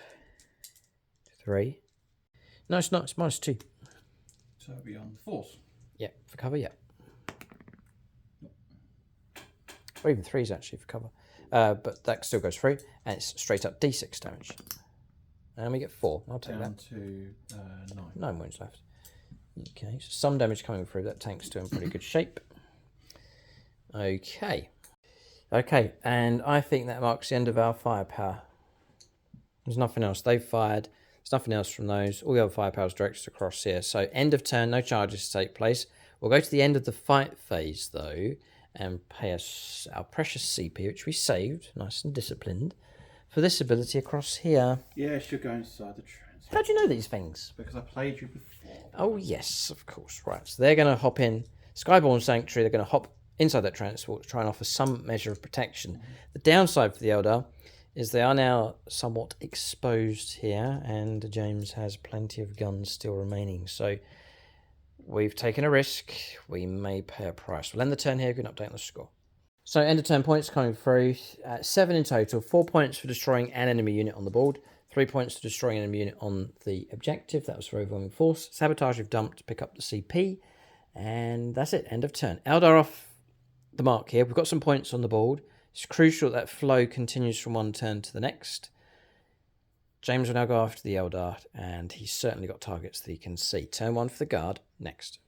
A: No, it's not. It's -2.
C: So it'll be on 4s.
A: Yeah, for cover, yeah. Or even 3s actually for cover. But that still goes through. And it's straight up D6 damage. And we get 4. I'll take
C: Down
A: that.
C: to 9.
A: 9 wounds left. Okay, so some damage coming through. That tank's still in pretty good shape. Okay. Okay, and I think that marks the end of our firepower. There's nothing else. They've fired. There's nothing else from those. All the other firepower is directed across here. So end of turn, no charges to take place. We'll go to the end of the fight phase, though, and pay us our precious CP, which we saved, nice and disciplined, for this ability across here.
C: Yes, you're going inside the trans.
A: How do you know these things?
C: Because I played you before.
A: Oh, yes, of course. Right, so they're going to hop in. Skyborn Sanctuary, they're going to hop inside that transport to try and offer some measure of protection. The downside for the Eldar is they are now somewhat exposed here, and James has plenty of guns still remaining. So we've taken a risk. We may pay a price. We'll end the turn here. Good update on the score. So end of turn points coming through. 7 in total. 4 points for destroying an enemy unit on the board. 3 points to destroying an enemy unit on the objective. That was for overwhelming force. Sabotage we've dumped to pick up the CP. And that's it. End of turn. Eldar off the mark here. We've got some points on the board. It's crucial that flow continues from one turn to the next. James will now go after the Eldar, and he's certainly got targets that he can see. Turn 1 for the guard. Next.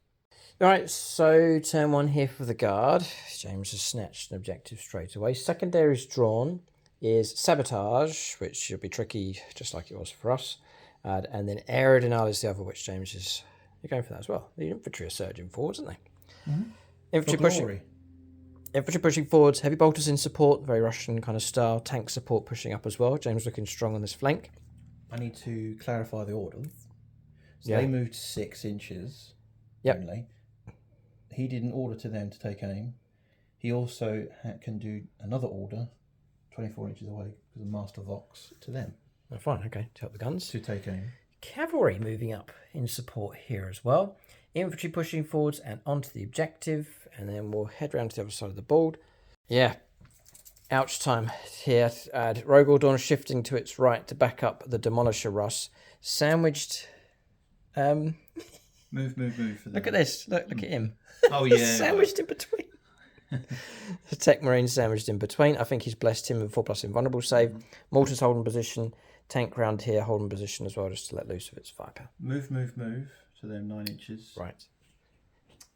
A: Alright, so turn 1 here for the guard. James has snatched an objective straight away. Secondaries drawn is Sabotage, which should be tricky, just like it was for us. And then Aerodinal is the other, which James is... You're going for that as well. The infantry are surging forwards, aren't they? Mm-hmm. Infantry pushing. Infantry pushing forwards, heavy bolters in support, very Russian kind of style. Tank support pushing up as well. James looking strong on this flank.
C: I need to clarify the order. So
A: Yeah.
C: they moved 6 inches only. He didn't order to them to take aim. He also can do another order 24 inches away because of Master Vox to them.
A: Oh, fine, okay, to help the guns.
C: To take aim.
A: Cavalry moving up in support here as well. Infantry pushing forwards and onto the objective. And then we'll head round to the other side of the board. Yeah. Ouch time here. Rogaldorn shifting to its right to back up the Demolisher Russ. Sandwiched...
C: Move for them.
A: Look at this. Look at him.
C: Oh, yeah.
A: Sandwiched in between. The Tech Marine sandwiched in between. I think he's blessed him with 4+ invulnerable save. Mortars holding position. Tank round here holding position as well, just to let loose of its firepower.
C: Move to them 9 inches.
A: Right.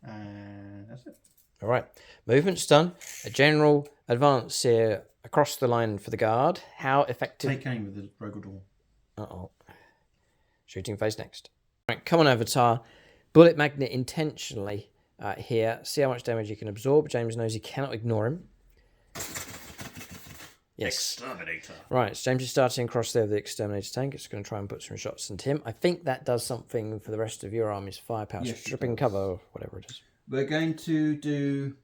C: And that's it.
A: All right. Movement's done. A general advance here across the line for the guard. How effective?
C: Take aim with the Rogaldorn.
A: Uh-oh. Shooting phase next. Right, come on, Avatar. Bullet magnet intentionally here. See how much damage you can absorb. James knows he cannot ignore him. Yes.
B: Exterminator.
A: Right, so James is starting across there with the Exterminator tank. It's going to try and put some shots into him. I think that does something for the rest of your army's firepower.
C: Yes,
A: Stripping cover, or whatever it is.
C: We're going to do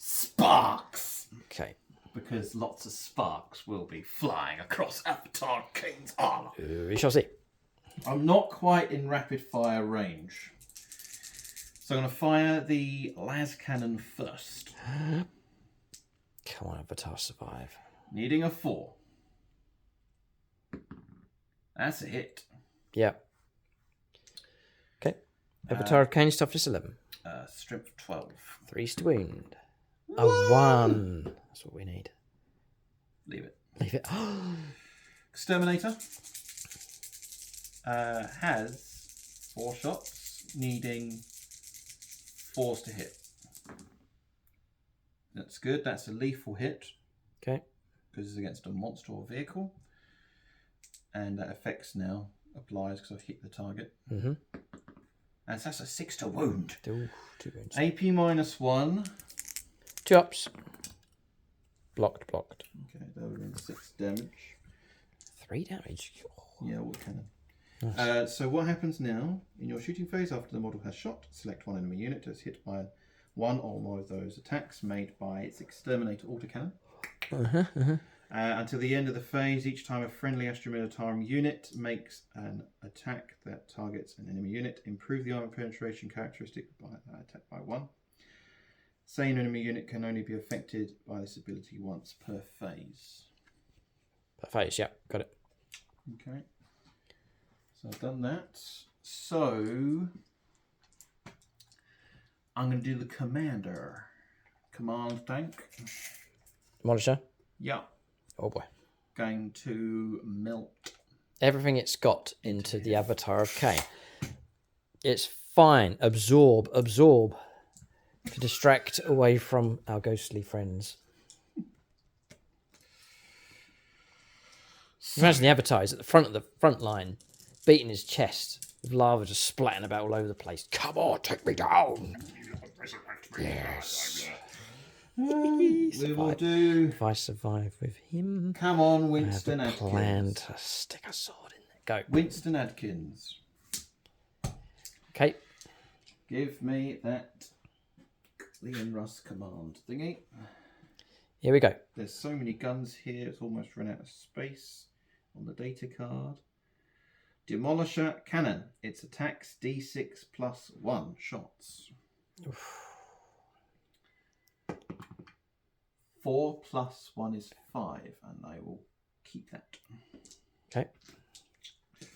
B: Sparks.
A: Okay.
B: Because lots of sparks will be flying across Avatar Kane's armor.
A: We shall see.
C: I'm not quite in rapid fire range. So I'm going to fire the las cannon first.
A: Come on, Avatar, survive.
C: Needing a 4. That's a hit.
A: Yeah. Okay. Avatar of Kane's toughness 11.
C: Strength 12.
A: 3 to wound. A 1. That's what we need.
C: Leave it.
A: Leave it.
C: Exterminator has 4 shots, needing 4s to hit. That's good. That's a lethal hit.
A: Okay.
C: Because it's against a monster or vehicle. And that effects now applies because I've hit the target.
A: Mm-hmm.
C: And so that's a 6 to wound.
A: Ooh, 2 wounds.
C: AP -1.
A: 2 ups. Blocked.
C: Okay, that would have been 6 damage.
A: 3 damage.
C: Yeah, what cannon.
A: Nice.
C: So what happens now, in your shooting phase, after the model has shot, select one enemy unit that's hit by one or more of those attacks made by its Exterminator autocannon. Until the end of the phase, each time a friendly Astra Militarum unit makes an attack that targets an enemy unit, improve the armor penetration characteristic by attack by 1. Same enemy unit can only be affected by this ability once per phase.
A: Per phase, yeah, got it.
C: Okay. So I've done that. So I'm going to do the commander. Command tank.
A: Demolisher.
C: Yeah.
A: Oh boy.
C: Going to melt.
A: Everything it's got into the Avatar of Kane. It's fine. Absorb. To distract away from our ghostly friends. Imagine the Avatar is at the front of the front line, beating his chest with lava just splatting about all over the place. Come on, take me down. Yes.
C: We will do.
A: If I survive with him,
C: Come on,
A: I have
C: Winston
A: a
C: Adkins.
A: plan to stick a sword in there. Go.
C: Winston Adkins.
A: Okay.
C: Give me that Leon Russ command thingy.
A: Here we go.
C: There's so many guns here, it's almost run out of space on the data card. Demolisher cannon. Its attacks D6 +1 shots.
A: Oof.
C: 4 + 1 is 5, and I will keep that.
A: Okay.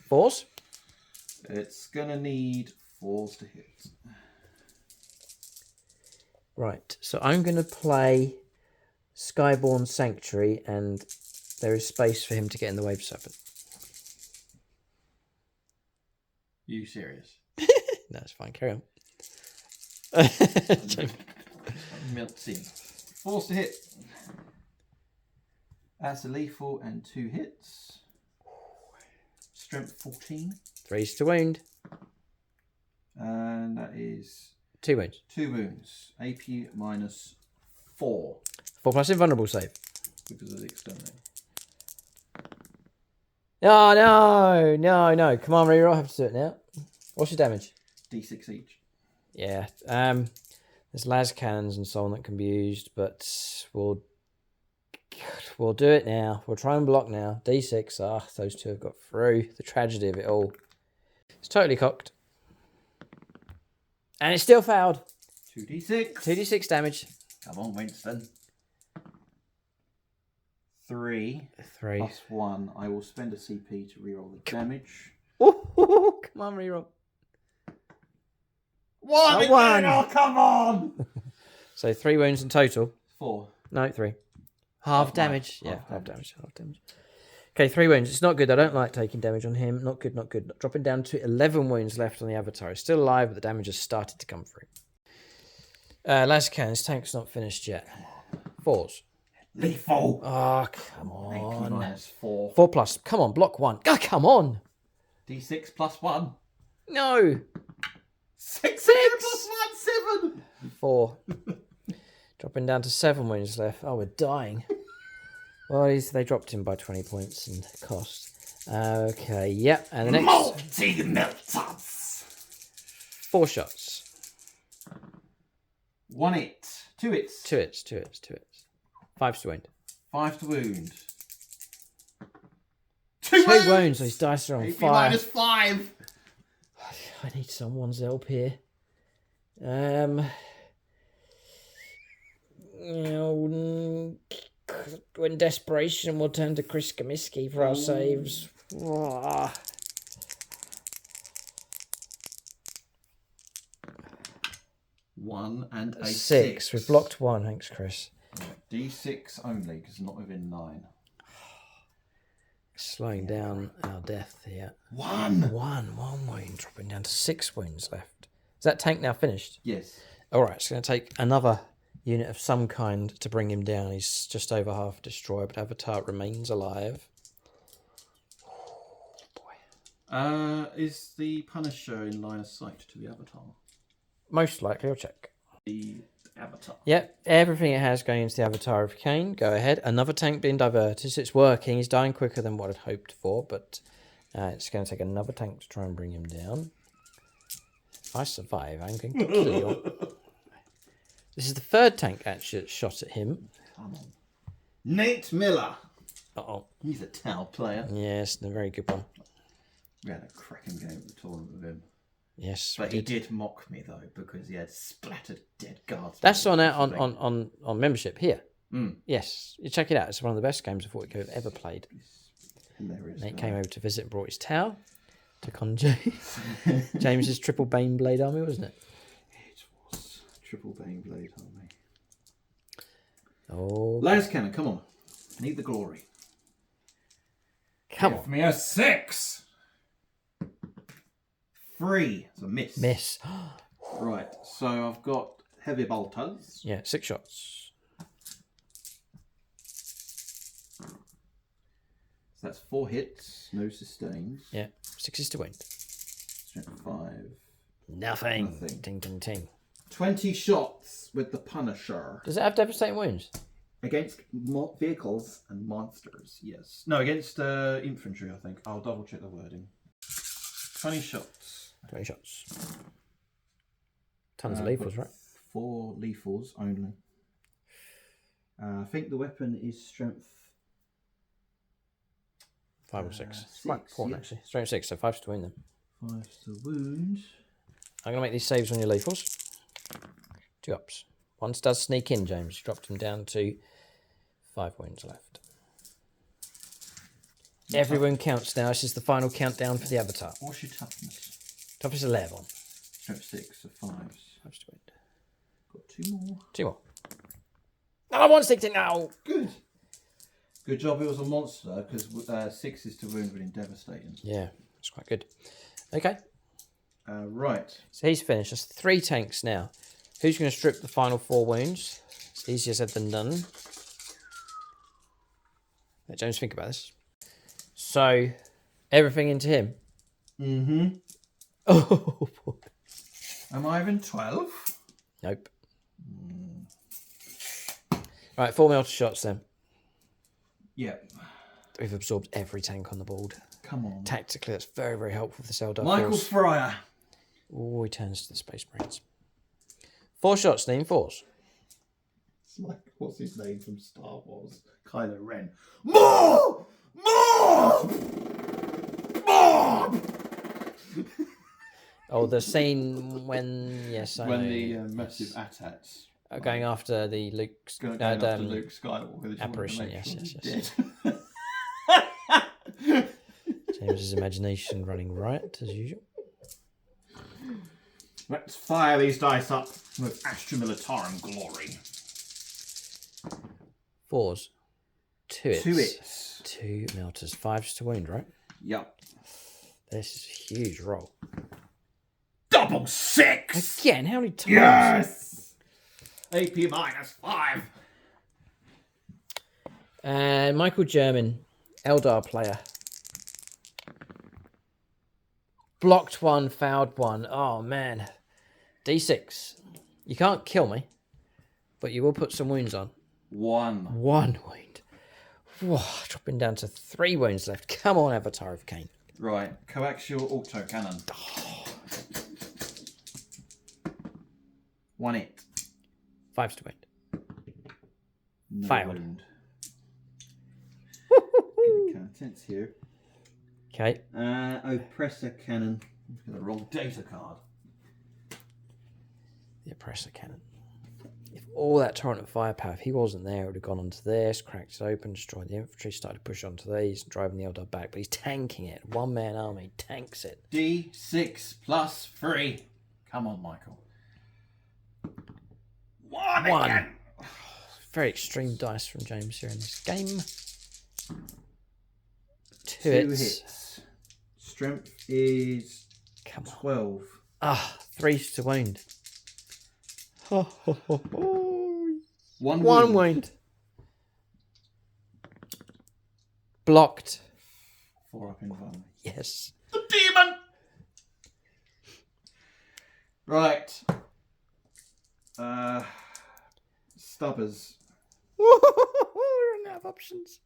A: 4s.
C: It's going to need 4s to hit.
A: Right. So I'm going to play Skyborn Sanctuary, and there is space for him to get in the wave serpent.
C: You serious?
A: No, it's fine. Carry on.
C: Melts in. 4s to hit. That's a lethal and 2 hits. Strength 14.
A: 3s to wound.
C: And that is
A: 2 wounds.
C: 2 wounds. AP 4.
A: 4+ invulnerable save.
C: Because of the exterminate.
A: Oh, no. Come on, reroll. I have to do it now. What's your damage?
C: D6 each.
A: Yeah. There's las cannons and so on that can be used, but we'll do it now. We'll try and block now. D6. Those two have got through. The tragedy of it all. It's totally cocked. And it's still failed.
C: 2d6.
A: 2d6 damage.
C: Come on, Winston. 3.
A: 3.
C: Plus 1. I will spend a CP to reroll the damage.
A: Ooh, come on, reroll.
C: 1 again!
A: 1.
C: Oh, come on!
A: So 3 wounds in total.
C: 4.
A: No, 3. Half damage.
C: Half
A: Yeah, half
C: damage.
A: damage. Okay, 3 wounds. It's not good. I don't like taking damage on him. Not good. Dropping down to 11 wounds left on the avatar. He's still alive, but the damage has started to come through. Lazakan, his tank's not finished yet. 4s.
C: Lethal!
A: Oh, come
C: AP
A: on.
C: -4.
A: 4+. Come on, block 1. Oh, come on.
C: D6 plus 1.
A: No.
C: 6 plus 1, 7!
A: 4. Dropping down to 7 wounds left. Oh, we're dying. Well, they dropped him by 20 points in cost. Okay, yep. And the next...
C: Multi-meltdowns!
A: 4 shots.
C: 1 hit. 2 hits.
A: 2 hits. 5 to wound.
C: 5 to wound.
B: 2
A: 2 wounds. These dice are on
B: AP
A: fire.
B: -5.
A: I need someone's help here. When desperation, we'll turn to Chris Comiskey for our saves.
C: 1 and a
A: 6. We've blocked 1. Thanks, Chris.
C: D6 only, because not within 9.
A: Slowing down our death here.
C: 1!
A: 1 wound, dropping down to 6 wounds left. Is that tank now finished?
C: Yes.
A: All right, it's going to take another unit of some kind to bring him down. He's just over half destroyed, but Avatar remains alive. Oh, boy.
C: Is the Punisher in line of sight to the Avatar?
A: Most likely, I'll check.
C: The Avatar.
A: Yep, everything it has going into the Avatar of Cain. Go ahead. Another tank being diverted. So it's working. He's dying quicker than what I'd hoped for, but it's going to take another tank to try and bring him down. If I survive, I'm going to kill you. This is the 3rd tank actually that shot at him.
C: Come on. Nate Miller.
A: Uh-oh.
C: He's a Tau player.
A: Yes, a very good one.
C: We had a cracking game at the tournament with him.
A: Yes,
C: But he did mock me, though, because he had splattered dead guards.
A: That's on membership here.
C: Mm.
A: Yes, you check it out. It's one of the best games of 40K I've ever played.
C: Hilarious.
A: Nate came over to visit and brought his tower. Took on James's triple Bane Blade army, wasn't it?
C: It was triple Bane Blade army.
A: Oh,
C: Las Cannon, come on. Need the glory.
A: come
B: Give
A: on.
B: me a 6.
C: 3. It's a miss.
A: Miss.
C: Right, so I've got heavy bolters.
A: Yeah, 6 shots.
C: So that's 4 hits, no sustains.
A: Yeah, 6 to win.
C: Strength 5.
A: Nothing.
C: Nothing.
A: Ting, ting, ting.
C: 20 shots with the Punisher.
A: Does it have devastating wounds?
C: Against vehicles and monsters, yes. No, against infantry, I think. I'll double check the wording. 20 shots.
A: 20 shots. Tons of lethals, right?
C: 4 lethals only. I think the weapon is strength
A: 5 or 6.
C: 6,
A: Quite important,
C: yeah.
A: actually. Strength 6, so 5 to win them.
C: 5 to wound.
A: I'm going to make these saves on your lethals. 2 ups. Once does sneak in, James. You dropped him down to 5 wounds left. Every wound counts now. This is the final countdown for the Avatar.
C: What's your toughness?
A: Toughness 11.
C: Strength 6, so 5s.
A: 5 to win.
C: Got 2 more.
A: 2 more. No, I want 16 now.
C: Good. Good job it was a monster, because 6 is to wound within devastating.
A: Yeah, it's quite good. Okay,
C: Right.
A: so he's finished. There's 3 tanks now. Who's going to strip the final 4 wounds? It's easier said than done. Let James think about this. So, everything into him.
C: Mm-hmm.
A: Oh, boy.
C: Am I even 12?
A: Nope. Right, 4 melter shots then.
C: Yeah.
A: We've absorbed every tank on the board.
C: Come on.
A: Tactically, that's very, very helpful for the Eldar
C: Michael
A: force.
C: Fryer.
A: Oh, he turns to the Space Marines. 4 shots, Dean. 4s.
C: It's like, what's his name from Star Wars? Kylo Ren. More! More! More!
A: Oh, the scene when... Yes, I know.
C: When the massive AT-ATs
A: are going after the Luke...
C: going after Luke Skywalker.
A: Apparition, yes.
C: Dead.
A: James's imagination running riot, as usual.
B: Let's fire these dice up with Astra Militarum glory.
A: 4s. 2 hits.
C: 2 hits.
A: 2 melters. 5s to wound, right?
C: Yep.
A: This is a huge roll.
B: Double 6!
A: Again, how many times?
B: Yes! AP -5.
A: Michael German, Eldar player. Blocked 1, fouled 1. Oh, man. D6. You can't kill me, but you will put some wounds on.
C: 1.
A: 1 wound. Whoa, dropping down to 3 wounds left. Come on, Avatar of Cain.
C: Right. Coaxial autocannon. 1 hit.
A: 5s to wound.
C: No
A: Failed.
C: wound. Contents here.
A: Okay.
C: Oppressor cannon. The wrong data card.
A: The Oppressor Cannon. If all that torrent of firepower, if he wasn't there, it would have gone onto this, cracked it open, destroyed the infantry, started to push onto these, driving the Eldar back. But he's tanking it. 1-man army tanks it.
C: D6 plus 3. Come on, Michael.
B: 1
A: 1.
B: again!
A: Very extreme dice from James here in this game. 2
C: 2
A: hits.
C: hits. Strength is
A: Come on.
C: 12.
A: 3s to wound.
C: 1
A: 1
C: wound.
A: wound. Blocked.
C: 4 up in value.
A: Yes.
B: The demon!
C: Right. Stubbers.
A: We don't have options.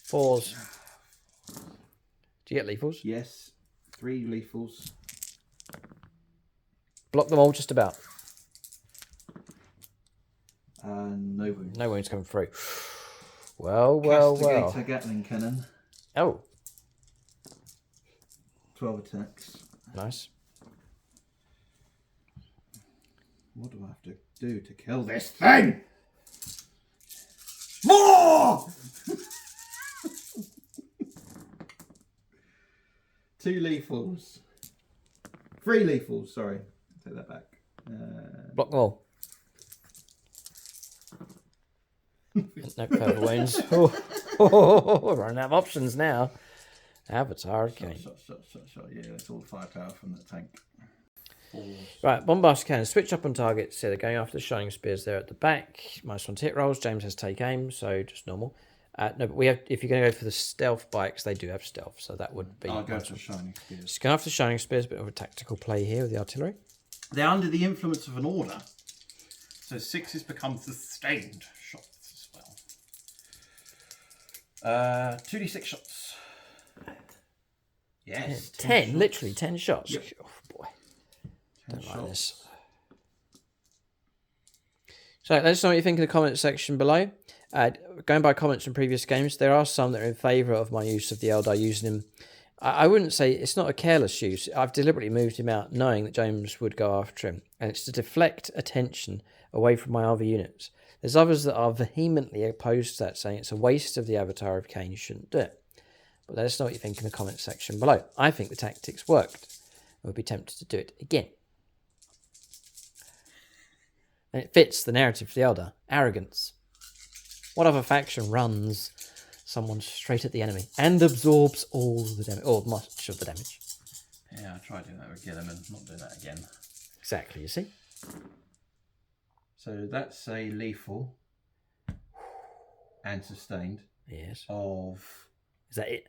A: 4s. Do you get lethals?
C: Yes. 3 lethals.
A: Block them all just about.
C: No wounds.
A: No wounds coming through. Well.
C: Castigator Gatling cannon.
A: Oh,
C: 12 attacks.
A: nice.
C: What do I have to do to kill this thing? More! 2 lethals. 3 lethals, sorry. Take that back.
A: Block them all. No further wounds. We're running out of options now. Avatar, okay.
C: Shot. Yeah, that's all the firepower from that tank. 4.
A: Right, bombast cannon. Switch up on targets. So they're going after the shining spears there at the back. -1 to hit rolls. James has take aim, so just normal. No, but we have. If you're going to go for the stealth bikes, they do have stealth, so that would be.
C: I'll go for shining spears.
A: Just going after the shining spears. Bit of a tactical play here with the artillery.
B: They're under the influence of an order. So 6s become sustained shots as well. 2d6 shots. Yes.
A: 10, literally 10 shots.
C: Yep.
A: Oh boy,
C: 10
A: don't like this.
C: shots.
A: So let us know what you think in the comments section below. Going by comments from previous games, there are some that are in favour of my use of the Eldar, using him. I wouldn't say it's not a careless use. I've deliberately moved him out knowing that James would go after him, and it's to deflect attention away from my other units. There's others that are vehemently opposed to that, saying it's a waste of the Avatar of Cain, you shouldn't do it. But let us know what you think in the comments section below. I think the tactics worked. I would be tempted to do it again. And it fits the narrative for the Eldar. Arrogance. What other faction runs someone straight at the enemy and absorbs all the damage, or much of the damage?
B: Yeah, I tried doing that with Gilliman. Not doing that again.
A: Exactly, you see?
C: So that's a lethal and sustained
A: Yes.
C: of
A: Is that it?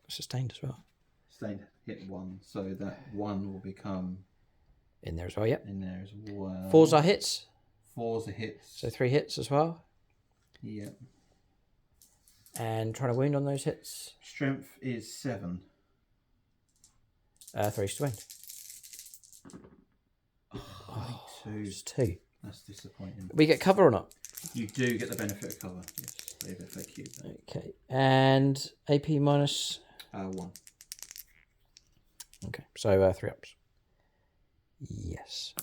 A: Sustained as well.
C: sustained hit 1, so that 1 will become
A: In there as well, yep.
C: in there as well.
A: 4s are hits.
C: 4's a hit.
A: So 3 hits as well.
C: Yep.
A: And trying to wound on those hits.
C: Strength is 7.
A: 3's to wound.
C: Oh, 2.
A: It's 2.
C: That's disappointing.
A: We get cover or not?
C: You do get the benefit of cover. Yes, they've FAQ'd that.
A: Okay. And AP minus...
C: 1.
A: Okay, so 3 ups. Yes.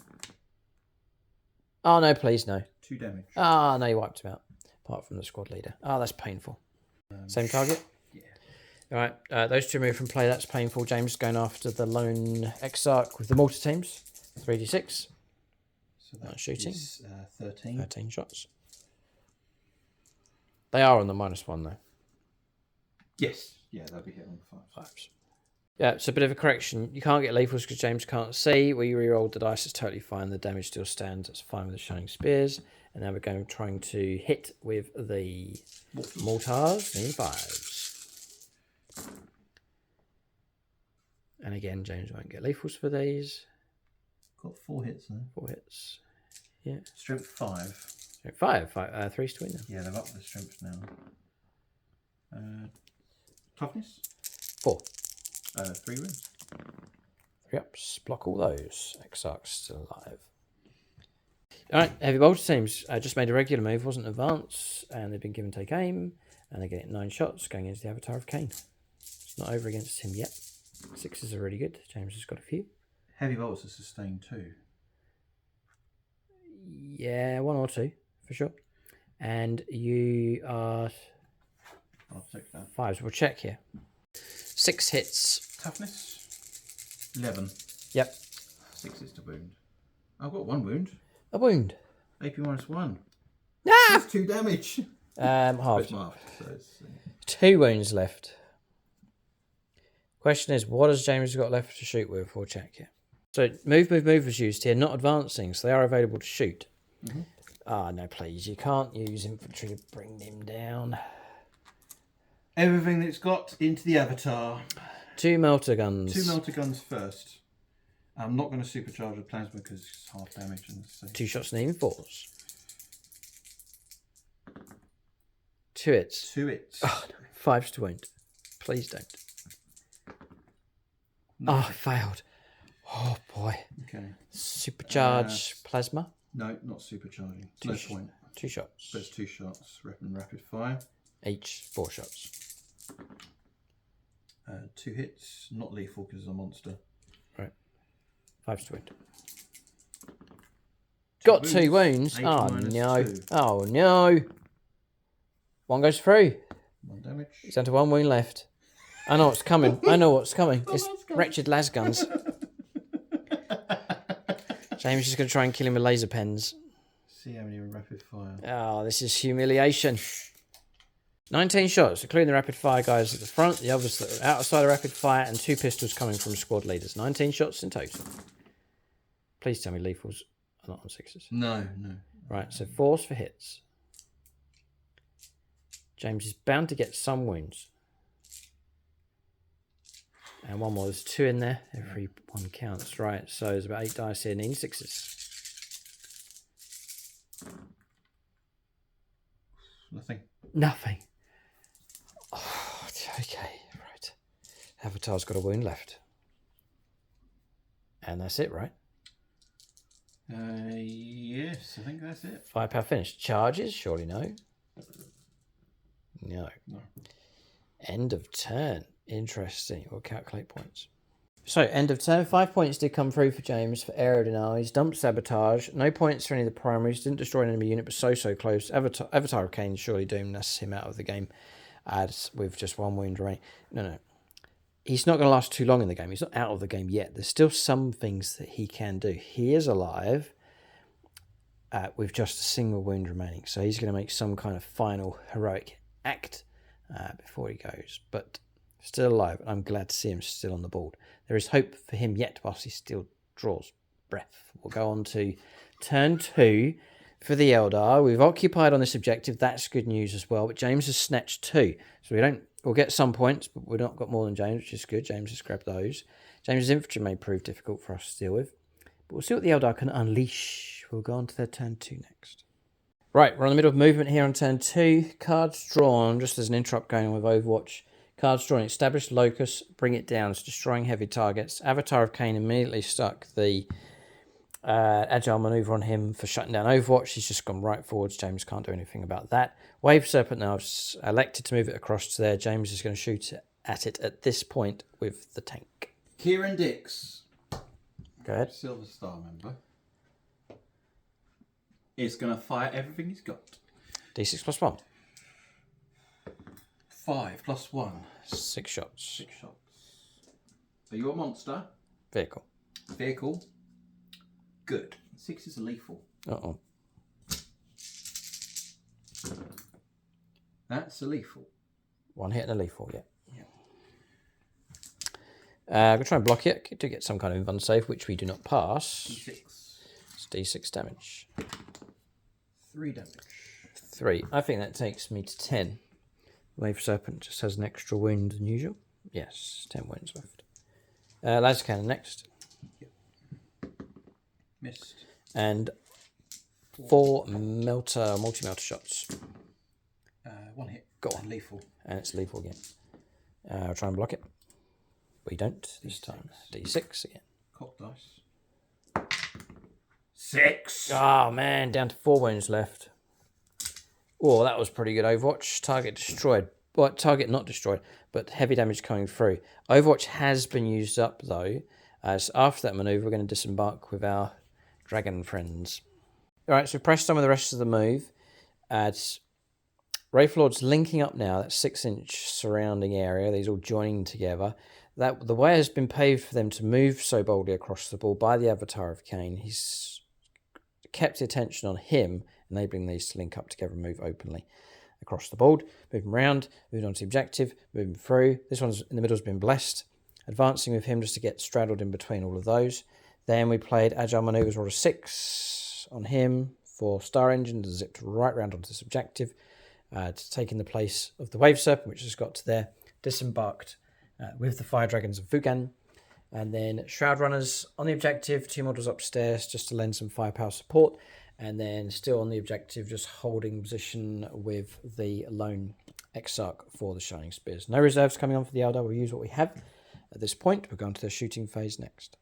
A: Oh, no, please, no.
C: 2 damage.
A: Ah, no, you wiped him out. Apart from the squad leader. Oh, that's painful. Same target?
C: Yeah.
A: All right, those 2 move from play. That's painful. James going after the lone Exarch with the mortar teams. 3d6.
C: So that's
A: shooting.
C: 13.
A: 13 shots. They are on the -1, though.
C: Yes. Yeah, they'll be hit on the 5.
A: 5s. Yeah, it's a bit of a correction. You can't get lethals because James can't see. We re-rolled the dice. It's totally fine. The damage still stands. It's fine with the shining spears. And now we're going trying to hit with the mortars in 5s. And again, James won't get lethals for these.
C: Got 4 hits now.
A: 4 hits. Yeah.
C: Strength 5.
A: 5. 3's to win them.
C: Yeah, they've upped the strength now. Toughness?
A: 4.
C: 3 wounds.
A: 3 ups. Block all those. Exarch's still alive. Alright, heavy bolter teams. Just made a regular move, wasn't advance, and they've been given take aim, and they're getting 9 shots going into the Avatar of Cain. It's not over against him yet. 6s are really good. James has got a few.
C: Heavy bolts are sustained too.
A: Yeah, 1 or 2, for sure. And you are
C: I'll take that.
A: 5s. We'll check here. 6 hits.
C: Toughness? 11.
A: Yep.
C: 6 is to wound. I've got 1 wound.
A: A wound.
C: AP -1.
A: Ah!
C: That's 2 damage.
A: Halved.
C: It's marked, so it's,
A: 2 wounds left. Question is, what has James got left to shoot with? We'll check here. So move was used here, not advancing, so they are available to shoot. Ah, no, please. You can't use infantry to bring them down.
C: everything that's got into the Avatar.
A: 2 melter guns.
C: 2 melter guns first. I'm not going to supercharge the plasma because it's half damage. And so.
A: 2 shots and even 4s. 2 hits.
C: 2 hits.
A: Oh, no. 5s to wound. Please don't.
C: No.
A: Oh, I failed. Oh, boy.
C: Okay.
A: Supercharge plasma.
C: No, not supercharging.
A: Two
C: No
A: sh-
C: point.
A: 2 shots.
C: But it's 2 shots. Rapid fire.
A: Each 4 shots.
C: 2 hits. Not lethal because it's a monster.
A: Right. 5s to wound. Got 2 wounds.
C: 8
A: Oh,
C: minus
A: no.
C: 2.
A: Oh, no. 1 goes through.
C: 1 damage.
A: He's down to 1 wound left. I know what's coming. I know what's coming. It's wretched las guns. James is going to try and kill him with laser pens.
C: See how many rapid fire.
A: Oh, this is humiliation. 19 shots, including the rapid fire guys at the front, the others that are outside of rapid fire, and 2 pistols coming from squad leaders. 19 shots in total. Please tell me lethals are not on 6s.
C: No.
A: Right, so 4s for hits. James is bound to get some wounds. And 1 more. There's 2 in there. Every 1 counts. Right, so there's about 8 dice here. Needing 6s. Nothing. Oh, okay, right. Avatar's got a wound left. And that's it, right?
C: Yes, I think that's it.
A: Firepower finished. Charges? Surely no. No. End of turn. Interesting. We'll calculate points. So, end of turn. 5 points did come through for James for aerodynamics. Dumped sabotage. No points for any of the primaries. Didn't destroy an enemy unit, but so close. Avatar of Cain, surely doomed. That's him out of the game. With just 1 wound remaining. No. He's not going to last too long in the game. He's not out of the game yet. There's still some things that he can do. He is alive with just a single wound remaining. So he's going to make some kind of final heroic act before he goes. But still alive. I'm glad to see him still on the board. There is hope for him yet whilst he still draws breath. We'll go on to turn 2 for the Eldar. We've occupied on this objective. That's good news as well. But James has snatched 2. So we don't We'll get some points, but we've not got more than James, which is good. James has grabbed those. James's infantry may prove difficult for us to deal with. But we'll see what the Eldar can unleash. We'll go on to their turn 2 next. Right, we're on the middle of movement here on turn 2. Cards drawn, just as an interrupt going on with Overwatch. Cards drawn, establish locus, bring it down. It's destroying heavy targets. Avatar of Cain immediately stuck the agile maneuver on him for shutting down Overwatch. He's just gone right forwards. James can't do anything about that. Wave Serpent now has elected to move it across to there. James is going to shoot at it at this point with the tank.
C: Kieran Dix,
A: Go ahead.
C: Silver Star member, is going to fire everything he's got.
A: D6 plus 1.
C: 5 plus 1.
A: 6 shots.
C: 6 shots. So you're a monster.
A: Vehicle.
C: Vehicle. Good. 6 is a lethal.
A: Uh-oh.
C: That's a lethal.
A: 1 hit and a lethal, yeah. I'm going to try and block it to get some kind of invuln save, which we do not pass.
C: D6.
A: It's D6 damage.
C: 3 damage.
A: 3. I think that takes me to 10. Wave Serpent just has an extra wound than usual. Yes, 10 wounds left. Laser Cannon next.
C: Yep. Missed.
A: And 4 multi-melter shots.
C: 1 hit.
A: Go on.
C: Lethal.
A: And it's lethal again. I'll try and block it. We don't this time. D6 again.
C: Cock dice. 6.
A: Oh man, down to 4 wounds left. Oh, that was pretty good Overwatch. Target destroyed. Well, target not destroyed, but heavy damage coming through. Overwatch has been used up though. As after that manoeuvre, we're going to disembark with our dragon friends. Alright, so press some of the rest of the move. As Wraithlord's linking up now, that 6-inch surrounding area, these all joining together. That the way has been paved for them to move so boldly across the board by the Avatar of Cain. He's kept the attention on him, enabling these to link up together and move openly across the board. Moving around, moving on to the objective, moving through. This one's in the middle has been blessed. Advancing with him just to get straddled in between all of those. Then we played Agile Maneuvers Order 6 on him for Star Engine, zipped right round onto this objective, taking the place of the Wave Serpent, which has got to there, disembarked with the Fire Dragons of Vugan, and then Shroud Runners on the objective, 2 models upstairs just to lend some firepower support, and then still on the objective just holding position with the lone Exarch for the Shining Spears. No reserves coming on for the Eldar, we'll use what we have at this point. We're going to the shooting phase next.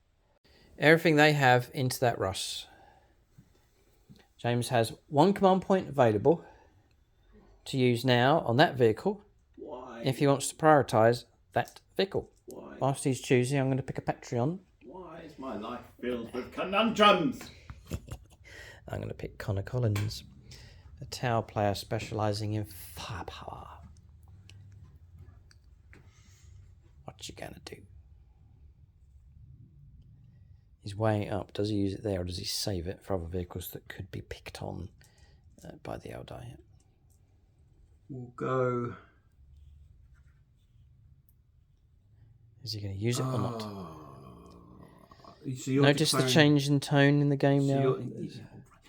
A: Everything they have into that Russ. James has 1 command point available to use now on that vehicle.
C: Why?
A: If he wants to prioritise that vehicle.
C: Why?
A: Whilst he's choosing, I'm going to pick a Patreon.
C: Why is my life filled with conundrums?
A: I'm going to pick Connor Collins, a Tau player specialising in firepower. What you going to do? He's weighing up. Does he use it there or does he save it for other vehicles that could be picked on by the Eldar?
C: We'll go...
A: Is he going to use it or not?
C: So you're
A: Notice the change in tone in the game now?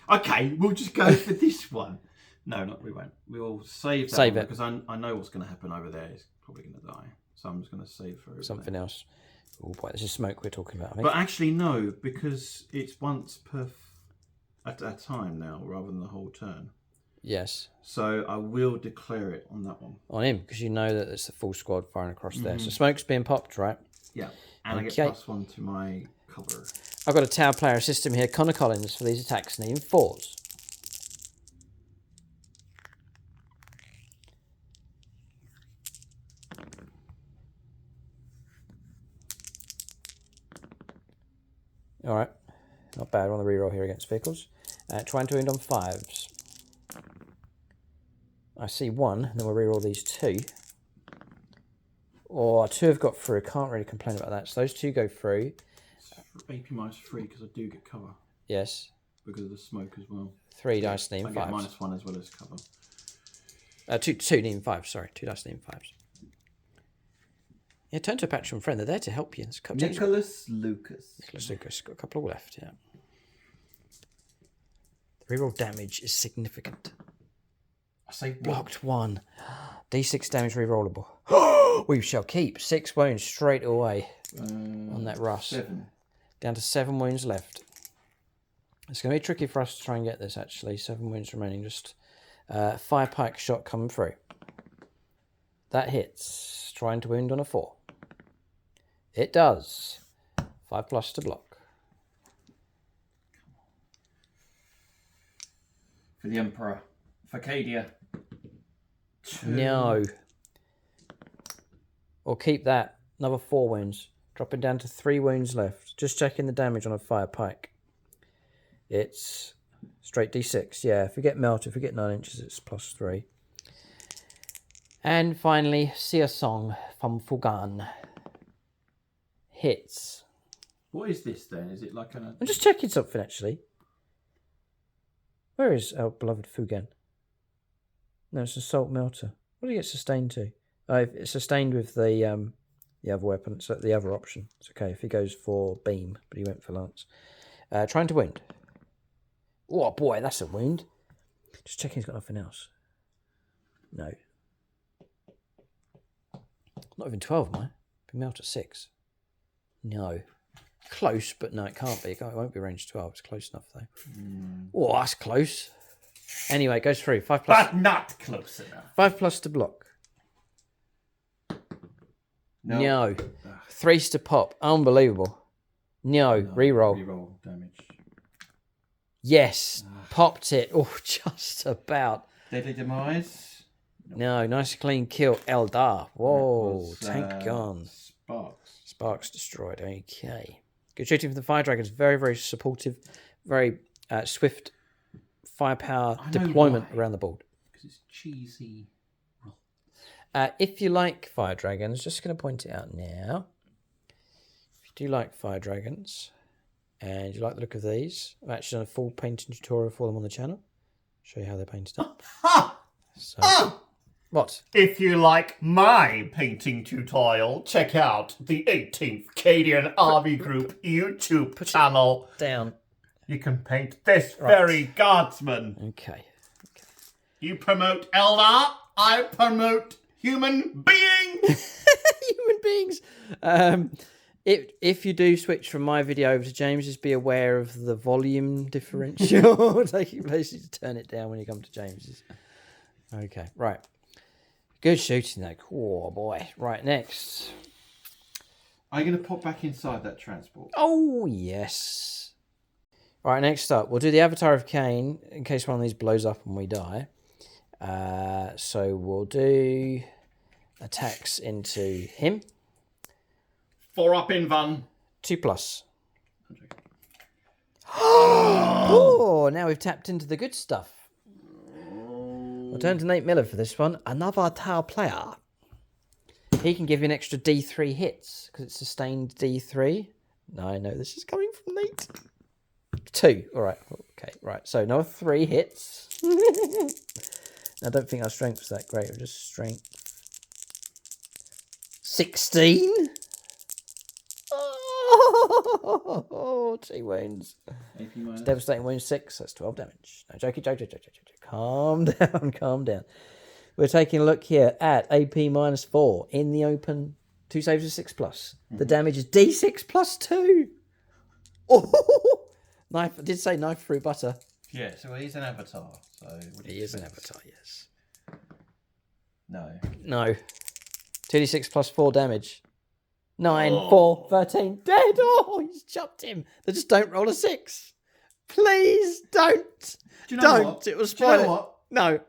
C: Okay, we'll just go for this one. No, we won't. We'll save that one because I know what's going to happen over there. It's probably going to die. So I'm just going to save for
A: something else. Oh boy, this is smoke we're talking about, I think.
C: But actually, no, because it's once per at a time now rather than the whole turn.
A: Yes.
C: So I will declare it on that one.
A: On him, because you know that it's the full squad firing across there. So smoke's being popped, right?
C: Yeah. And I get +1 to my cover.
A: I've got a Tau player system here. Connor Collins for these attacks needing 4s. Alright. Not bad. We're on the reroll here against vehicles. Trying to end on 5s. I see 1, and then we'll reroll these 2. Or 2 have got through. Can't really complain about that. So those 2 go through.
C: AP -3 because I do get cover.
A: Yes.
C: Because of the smoke as well.
A: 3 dice needing 5s.
C: I get -1 as well as cover.
A: 2 needing 5s, sorry. 2 dice needing 5s. Yeah, turn to a Patreon friend. They're there to help you.
C: Nicholas Lucas.
A: Nicholas Lucas. Got a couple left, yeah. The reroll damage is significant.
C: I say
A: blocked 1. D6 damage rerollable. We shall keep 6 wounds straight away on that Russ.
C: 7.
A: Down to 7 wounds left. It's going to be tricky for us to try and get this, actually. 7 wounds remaining. Just fire pike shot coming through. That hits. Trying to wound on a 4. It does. 5+ to block.
C: For the Emperor. For Cadia. 2.
A: No. Or keep that. Another 4 wounds. Dropping down to 3 wounds left. Just checking the damage on a fire pike. It's straight D6. Yeah, if we get melted, if we get 9 inches, it's +3. And finally, Sia Song from Fugan. Hits.
C: What is this then? Is it like an...
A: I'm just checking something, actually. Where is our beloved Fugan? No, it's Assault Melter. What do you get sustained to? Oh, it's sustained with the other weapon, so the other option. It's okay if he goes for beam, but he went for lance. Trying to wound. Oh boy, that's a wound. Just checking he's got nothing else. No. Not even 12, am I? Be melt at 6. No. Close, but no, it can't be. It won't be range 12. It's close enough, though. Oh, that's close. Anyway, it goes through. 5+.
B: But not close enough.
A: 5+ to block. No. 3's to pop. Unbelievable. No. Reroll.
C: Reroll damage.
A: Yes. Popped it. Oh, just about.
C: Deadly Demise.
A: No. Nice clean kill. Eldar. Whoa. Tank gone. Sparks destroyed. Okay. Good shooting from the Fire Dragons. Very, very supportive. Very swift firepower deployment around the board.
C: Because it's cheesy.
A: If you like Fire Dragons, just going to point it out now. If you do like Fire Dragons, and you like the look of these, I've actually done a full painting tutorial for them on the channel. Show you how they're painted up. So, what?
B: If you like my painting tutorial, check out the 18th Cadian Army Group YouTube channel.
A: Down.
B: You can paint this very guardsman.
A: Okay.
B: You promote Eldar, I promote human beings.
A: Human beings. If you do switch from my video over to James's, be aware of the volume differential taking place. You need to turn it down when you come to James's. Okay, right. Good shooting though. Oh boy. Right, next.
C: Are you going to pop back inside that transport?
A: Oh yes. Right, next up, we'll do the Avatar of Cain in case one of these blows up and we die. So we'll do attacks into him.
B: 4 up in van.
A: 2+. Oh, now we've tapped into the good stuff. I'll turn to Nate Miller for this one. Another Tau player. He can give you an extra D3 hits because it's sustained D3. No, I know this is coming from Nate. 2. All right. Okay. Right. So another 3 hits. I don't think our strength's that great. We're just strength 16. Oh, 2 wounds. It's devastating wound 6. That's 12 damage. No, joke. Calm down. We're taking a look here at AP -4 in the open. 2 saves of 6+. The damage is D6 +2. Oh, knife. I did say knife through butter.
C: Yeah, so he's an avatar. So
A: He is an avatar, yes.
C: No.
A: 2d6 +4 damage. 9, 4, 13. Dead! Oh, he's chopped him. They just don't roll a 6. Please don't.
C: Do you know what?
A: It will spoil
C: Do you know
A: it.
C: what?
A: No.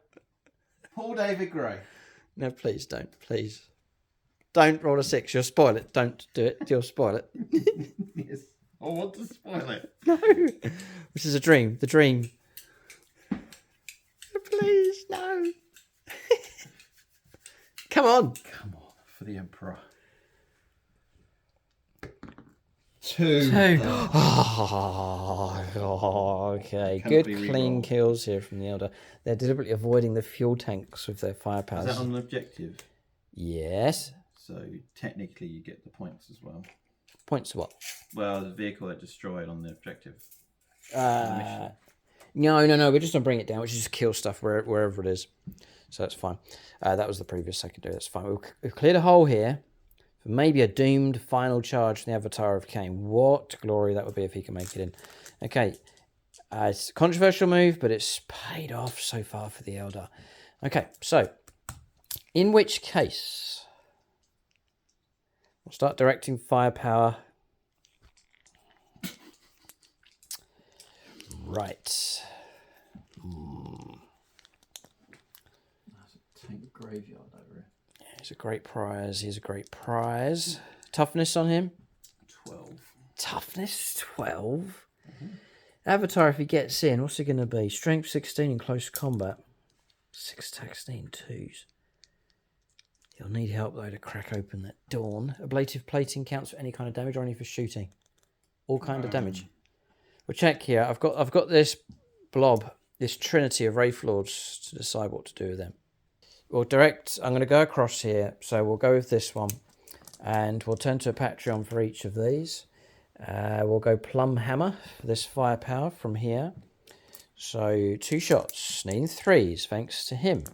C: Paul David Gray.
A: No, please don't. Please. Don't roll a 6. You'll spoil it. Don't do it. You'll spoil it.
C: Yes. I want to spoil it.
A: No. Which is a dream. The dream. Please, no. Come on.
C: Come on, for the Emperor. 2.
A: Oh, okay. Good clean kills here from the Elder. They're deliberately avoiding the fuel tanks with their firepower.
C: Is that on an objective?
A: Yes.
C: So technically you get the points as well.
A: Points to what?
C: Well, the vehicle that destroyed on the objective.
A: No. We're just going to bring it down. We should just kill stuff wherever it is. So that's fine. That was the previous secondary. That's fine. We've cleared a hole here for maybe a doomed final charge from the Avatar of Cain. What glory that would be if he can make it in. Okay. It's a controversial move, but it's paid off so far for the Eldar. Okay, so in which case we'll start directing firepower. Right.
C: That's a tank graveyard over here.
A: Yeah, he's a great prize. He's a great prize. Toughness on him?
C: 12.
A: Toughness 12? Avatar, if he gets in, what's he going to be? Strength 16 in close combat. 6 16 twos. He'll need help, though, to crack open that Dawn. Ablative plating counts for any kind of damage or only for shooting? All kind of damage. We'll check here. I've got this blob, this trinity of Wraith Lords to decide what to do with them. We'll direct... I'm going to go across here, so we'll go with this one. And we'll turn to a Patreon for each of these. We'll go Plum Hammer for this firepower from here. So 2 shots, needing 3s, thanks to him.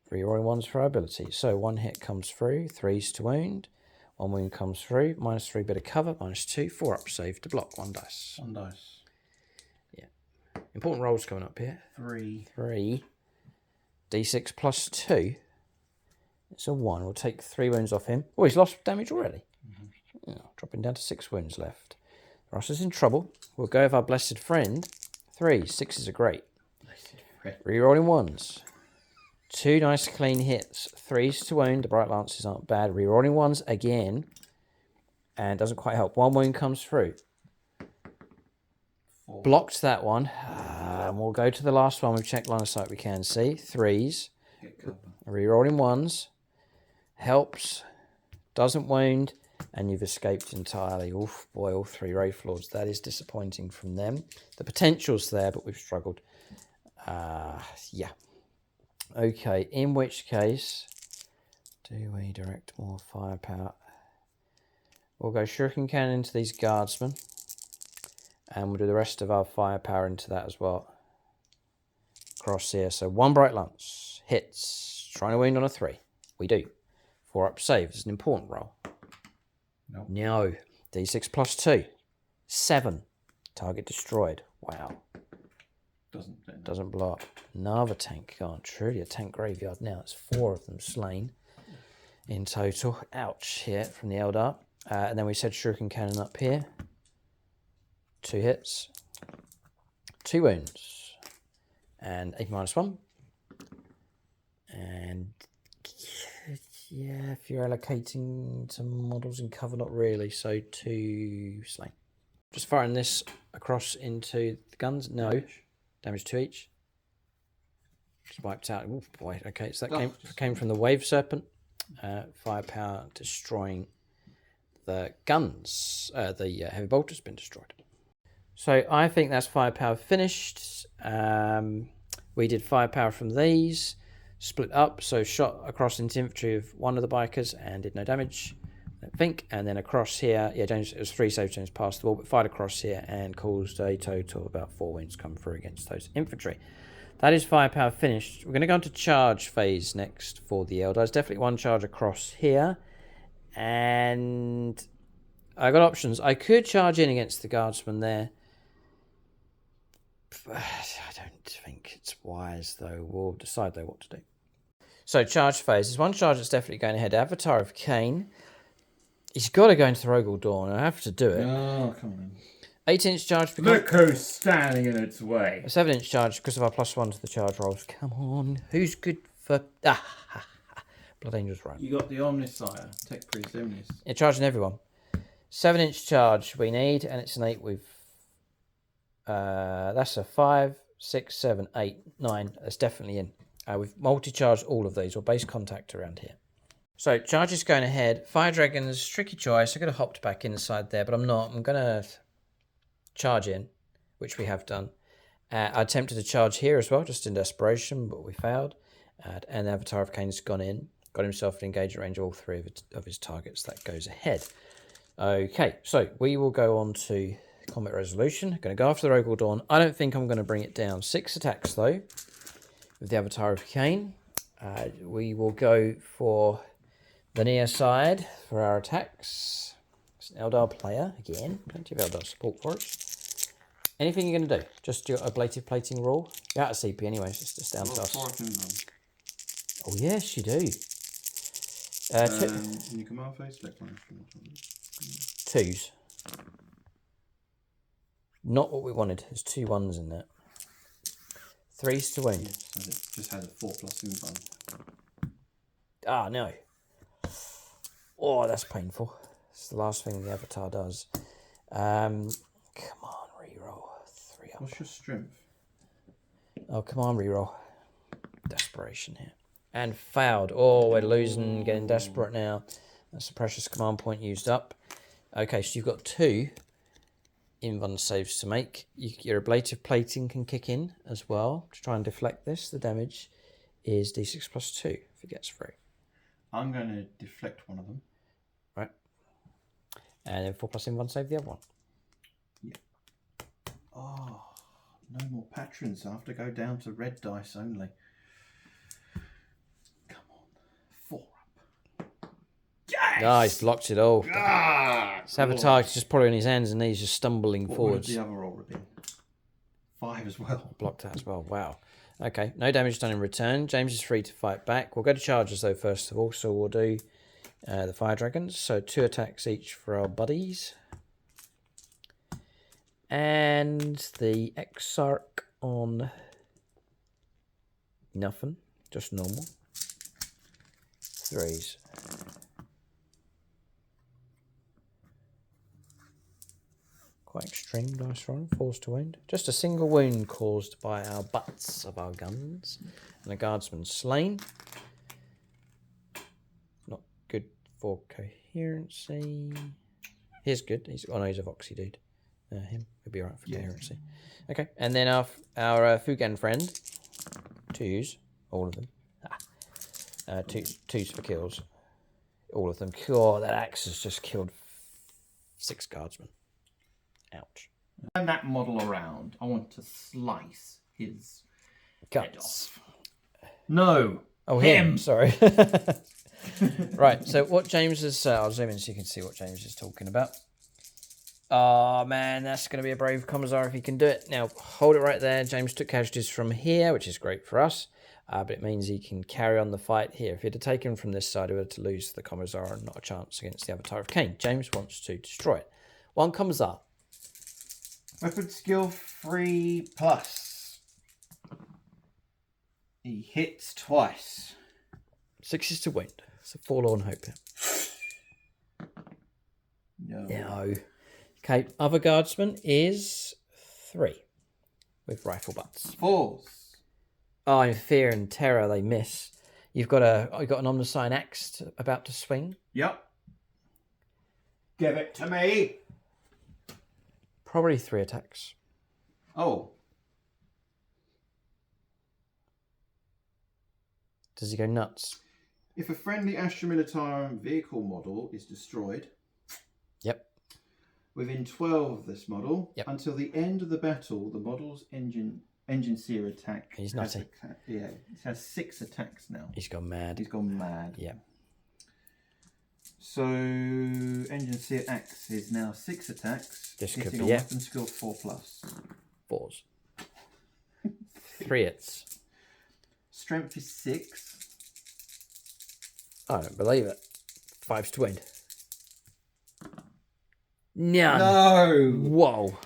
A: Rerolling 1s for our ability. So 1 hit comes through, 3s to wound. 1 wound comes through, -3 bit of cover, -2, 4 up save to block, 1 dice.
C: 1 dice.
A: Yeah. Important rolls coming up here.
C: 3.
A: 3. D6 plus 2. It's a 1. We'll take 3 wounds off him. Oh, he's lost damage already. Yeah, dropping down to 6 wounds left. Ross is in trouble. We'll go with our blessed friend. 3. 6s are great. Rerolling 1s. 2 nice clean hits. 3s to wound. The Bright Lances aren't bad. Rerolling 1s again. And doesn't quite help. 1 wound comes through.
C: 4.
A: Blocked that one. And we'll go to the last one. We've checked line of sight we can see. 3s. Rerolling 1s. Helps. Doesn't wound. And you've escaped entirely. Oof, boy, all 3 Wraith Lords. That is disappointing from them. The potential's there, but we've struggled. Yeah. Okay, in which case, do we direct more firepower? We'll go Shuriken Cannon into these Guardsmen. And we'll do the rest of our firepower into that as well. Cross here. So 1 Bright Lance. Hits. Trying to wound on a 3. We do. 4 up save. It's an important roll.
C: Nope.
A: No. D6 plus 2. 7. Target destroyed. Wow. Doesn't blow up. Another tank gone. Truly a tank graveyard now. It's 4 of them slain in total. Ouch. Here from the Eldar. And then we said Shuriken Cannon up here. 2 hits. 2 wounds. And 8 -1. And... yeah, if you're allocating to models in cover, not really. So 2 slain. Just firing this across into the guns. No. Damage 2 each. Just wiped out. Oh boy. Okay, so that came from the Wave Serpent. Firepower destroying the guns. The heavy bolt has been destroyed. So I think that's firepower finished. We did firepower from these. Split up, so shot across into infantry of 1 of the bikers and did no damage, I think. And then across here, yeah, it was 3 save zones past the wall, but fired across here and caused a total of about 4 wounds come through against those infantry. That is firepower finished. We're going to go into charge phase next for the Eldar. There's definitely 1 charge across here. And I got options. I could charge in against the Guardsman there. I don't think it's wise, though. We'll decide, though, what to do. So, charge phase. There's 1 charge that's definitely going ahead. Avatar of Cain. He's got to go into the Rogel Dawn. I have to do it.
C: Oh, come on.
A: 8-inch charge.
B: Look who's standing in its way.
A: A 7-inch charge because of our +1 to the charge rolls. Come on. Who's good for... Blood Angel's right.
C: You got the Omnisire. Tech Priest Omnis.
A: Yeah, charging everyone. 7-inch charge we need, and it's an 8 with... that's a 5, 6, 7, 8, 9. That's definitely in. We've multi-charged all of these, or base contact around here. So, charge is going ahead. Fire Dragons, tricky choice. I could have hopped back inside there, but I'm not. I'm going to charge in, which we have done. I attempted to charge here as well, just in desperation, but we failed. And the Avatar of Cain has gone in, got himself an engagement range of all 3 of his targets. That goes ahead. Okay, so we will go on to combat resolution. Going to go after the Rogel Dawn. I don't think I'm going to bring it down. 6 attacks, though. with the Avatar of Cain. We will go for the near side for our attacks. It's an Eldar player again. Plenty of Eldar support for us. Anything you're going to do? Just your ablative plating rule? You're out of CP anyway, so it's just down to us. Oh, yes, you do.
C: In your command phase, select one.
A: 2s. Not what we wanted. There's 2 1s in there. 3s to wound.
C: So it just has a 4+ invuln.
A: Ah, no. Oh, that's painful. It's the last thing the Avatar does. Come on, reroll. 3 up.
C: What's your strength?
A: Oh, come on, reroll. Desperation here. And failed. Oh, we're losing, getting desperate now. That's a precious command point used up. Okay, so you've got 2 invuln saves to make. Your ablative plating can kick in as well to try and deflect this. The damage is d6 plus 2 if it gets through.
C: I'm going to deflect one of them.
A: Right. And then 4+ invuln save the other one.
C: Yeah. Oh, no more patrons. I have to go down to red dice only. Come on. 4 up. Yes!
A: Nice, blocked it all.
C: Ah,
A: Sabotage just probably on his hands and knees, just stumbling forwards.
C: What would the other roll have been? 5 as well.
A: Blocked that as well. Wow. Okay, no damage done in return. James is free to fight back. We'll go to charges though first of all. So we'll do the fire dragons. So 2 attacks each for our buddies. And the Exarch on nothing, just normal. 3s. Quite extreme dice roll. 4s to wound. Just a single wound caused by our butts of our guns. And a guardsman slain. Not good for coherency. He's good. He's no, he's a Voxy dude. Him would be alright for coherency. Okay, and then our Fugan friend. 2s, all of them. Twos for kills. All of them. Oh, that axe has just killed 6 guardsmen. Ouch.
C: Turn that model around. I want to slice his head off. No.
A: Oh, him. Sorry. Right. So what James is, I'll zoom in so you can see what James is talking about. Oh man, that's going to be a brave Commissar if he can do it. Now hold it right there. James took casualties from here, which is great for us, but it means he can carry on the fight here. If he'd have taken from this side, he would have to lose the Commissar and not a chance against the Avatar of Cain. James wants to destroy it. 1 comes up.
C: Weapon skill 3+. He hits twice.
A: 6 to wound. It's a forlorn hope here.
C: No.
A: Okay, other guardsman is 3 with rifle butts.
C: 4s.
A: Oh, in fear and terror they miss. You've got an Omnicine axe about to swing.
C: Yep. Give it to me.
A: Probably 3 attacks.
C: Oh.
A: Does he go nuts?
C: If a friendly Astra Militarum vehicle model is destroyed.
A: Yep.
C: Within 12 of this model,
A: yep.
C: Until the end of the battle, the model's engine seer attack.
A: He's nutty.
C: Yeah, it has 6 attacks now.
A: He's gone mad.
C: He's gone mad.
A: Yeah.
C: So engine seer axe is now 6 attacks.
A: This could be
C: weapon skill 4+.
A: 4s. 3 hits.
C: Strength is 6.
A: I don't believe it. 5s to wound. None.
C: No.
A: Whoa.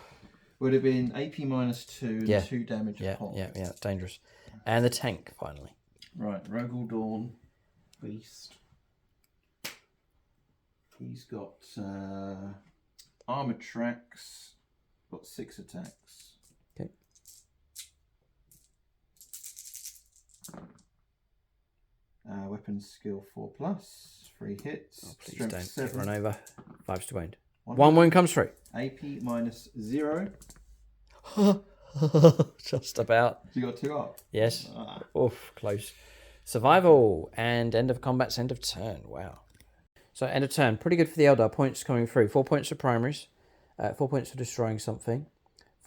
C: Would have been AP -2 and 2 damage a pop.
A: Yeah, it's dangerous. And the tank, finally.
C: Right, Rogel Dawn, Beast. He's got armor tracks, got 6 attacks.
A: Okay.
C: Weapon skill 4+, 3 hits.
A: Oh, please
C: Strength
A: don't
C: 7.
A: get run over. 5s to wound. 1 wound comes through.
C: AP -0.
A: Just about.
C: So you got 2 up?
A: Yes. Oof, close. Survival and end of combat's end of turn. Wow. So end of turn. Pretty good for the Eldar. Points coming through. 4 points for primaries. 4 points for destroying something.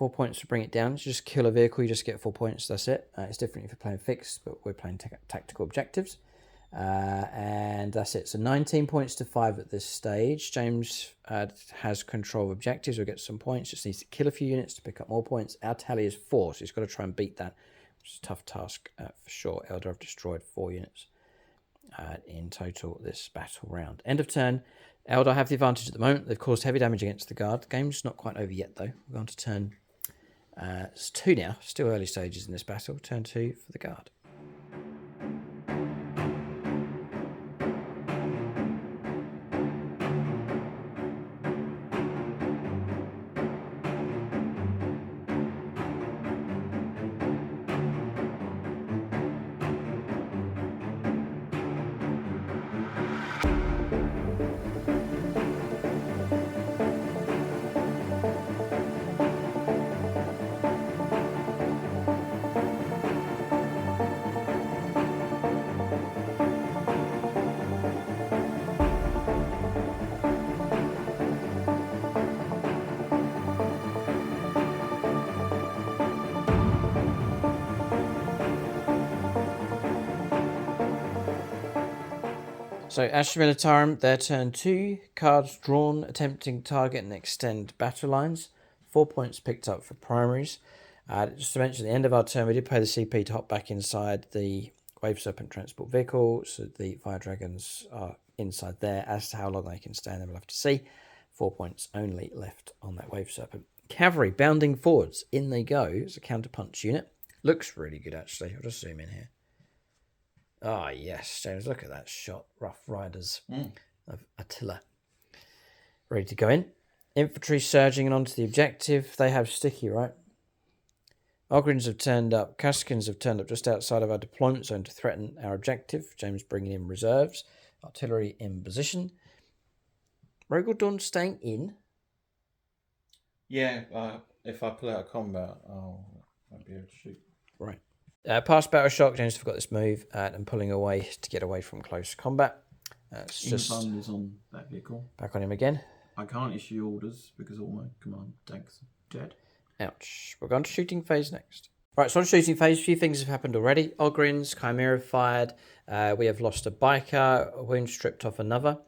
A: 4 points to bring it down. Just kill a vehicle, you just get 4 points. That's it. It's different if you're playing fixed, but we're playing tactical objectives. And that's it. So 19 points to 5 at this stage. James has control of objectives. We'll get some points. Just needs to kill a few units to pick up more points. Our tally is 4, so he's got to try and beat that, which is a tough task for sure. Eldar have destroyed 4 units in total this battle round. End of turn. Eldar have the advantage at the moment. They've caused heavy damage against the guard. The game's not quite over yet, though. We're on to turn 2 now. Still early stages in this battle. Turn 2 for the guard. So Astra Militarum, their turn 2. Cards drawn, attempting to target and extend battle lines. 4 points picked up for primaries. Just to mention, at the end of our turn, we did pay the CP to hop back inside the Wave Serpent transport vehicle. So the Fire Dragons are inside there. As to how long they can stay, we'll have to see. 4 points only left on that Wave Serpent. Cavalry bounding forwards. In they go. It's a counterpunch unit. Looks really good, actually. I'll just zoom in here. Ah, yes, James, look at that shot. Rough Riders of Attila. Ready to go in. Infantry surging in onto the objective. They have sticky, right? Ogrins have turned up. Caskins have turned up just outside of our deployment zone to threaten our objective. James bringing in reserves. Artillery in position. Rogaldorn staying in.
C: Yeah, if I pull out of combat, I'll be able to shoot.
A: Right. Past battle shock, James forgot this move and pulling away to get away from close combat. It's just
C: Infund is on that vehicle.
A: back on him again.
C: I can't issue orders because all my command tanks are dead.
A: Ouch. We're going to shooting phase next. Right, so on shooting phase, a few things have happened already. Ogrins, Chimera fired. We have lost a biker, a wound stripped off another.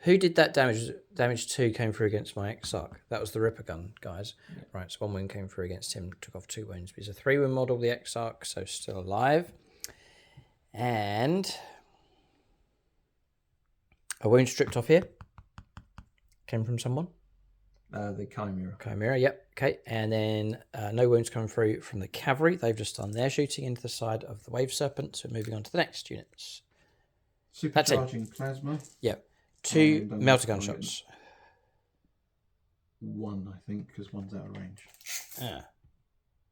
A: Who did that damage? Damage 2 came through against my Exarch. That was the Ripper gun, guys. Yeah. Right, so 1 wound came through against him, took off 2 wounds. He's a 3-wound model, the Exarch, so still alive. And a wound stripped off here. Came from someone.
C: The Chimera.
A: Chimera, yep. Okay, and then no wounds coming through from the cavalry. They've just done their shooting into the side of the Wave Serpent. So moving on to the next units.
C: Supercharging plasma.
A: Yep. 2 melter gun shots.
C: 1, I think, because 1's out of range.
A: Ah.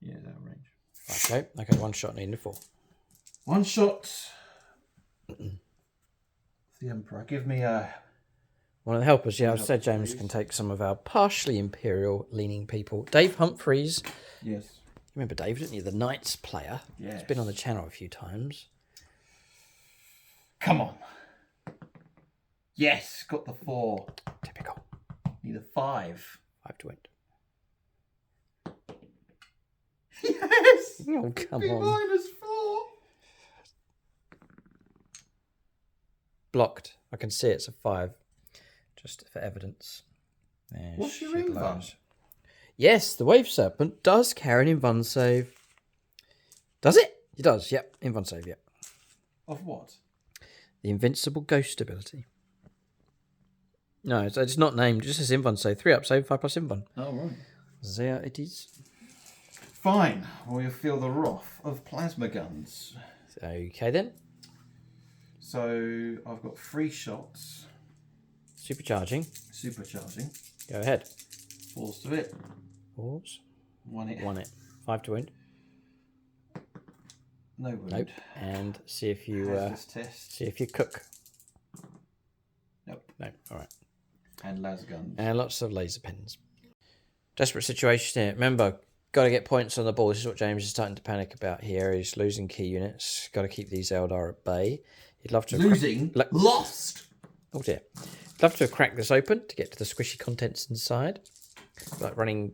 C: Yeah, out of range.
A: Okay, 1 shot needed 4.
C: 1 shot. The Emperor. Give me a...
A: One of the helpers, yeah. I said James can take some of our partially Imperial leaning people. Dave Humphreys.
C: Yes.
A: You remember Dave, didn't you? The Knights player.
C: Yes.
A: He's been on the channel a few times.
C: Come on. Yes, got the 4.
A: Typical.
C: Need a 5.
A: 5 to win.
C: Yes!
A: Oh, come on.
C: -4.
A: Blocked. I can see it's a 5. Just for evidence. There
C: What's your invuln?
A: Yes, the Wave Serpent does carry an invuln save. Does it? It does, yep. Invuln save, yep.
C: Of what?
A: The Invincible Ghost ability. No, it's not named. It just says invuln save. 3 up save, 5 plus invuln.
C: Oh, right.
A: There it is.
C: Fine. We'll feel the wrath of plasma guns.
A: Okay then.
C: So I've got 3 shots.
A: Supercharging.
C: Supercharging.
A: Go ahead.
C: 4's to it.
A: 4s.
C: 1 hit.
A: 1 hit. 5 to wound.
C: No wound.
A: Nope. And see if you
C: Hazardous test.
A: see if you cook.
C: Nope.
A: No. All right.
C: And laser guns.
A: And lots of laser pens. Desperate situation here. Remember, got to get points on the ball. This is what James is starting to panic about here. He's losing key units. Got to keep these Eldar at bay. He'd love to
C: Lost.
A: Oh dear. He'd love to crack this open to get to the squishy contents inside. Like running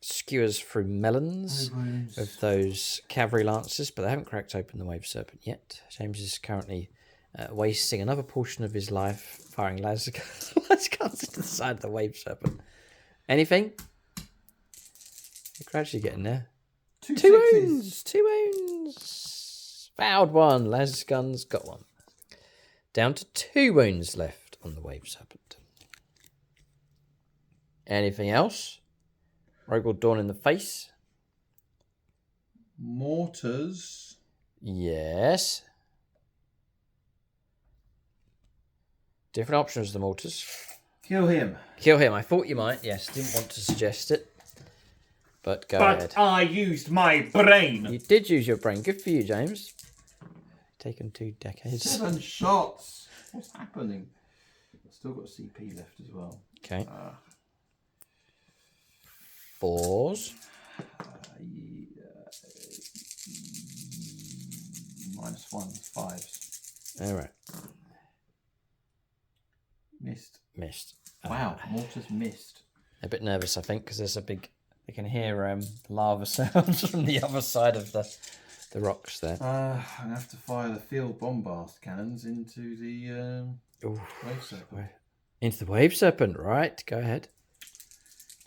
A: skewers through melons of those cavalry lancers, but they haven't cracked open the Wave Serpent yet. James is currently wasting another portion of his life firing laser guns into the side of the Wave Serpent. Anything? You're gradually getting there. Two wounds! 2 wounds! Fouled one. Laser guns got one. Down to 2 wounds left on the Wave Serpent. Anything else? Rogel Dawn in the face.
C: Mortars.
A: Yes. Different options, the mortars.
C: Kill him.
A: Kill him. I thought you might. Yes, didn't want to suggest it. But go ahead.
B: But I used my brain.
A: You did use your brain. Good for you, James. Taken 2 decades.
C: 7 shots. What's happening? I've still got CP left as well.
A: Okay. 4s.
C: -1. 5s.
A: All right.
C: Missed. Wow, mortars missed.
A: A bit nervous, I think, because there's a big... You can hear lava sounds from the other side of the rocks there.
C: I'm going to have to fire the field bombast cannons into the Wave Serpent.
A: Into the Wave Serpent, right. Go ahead.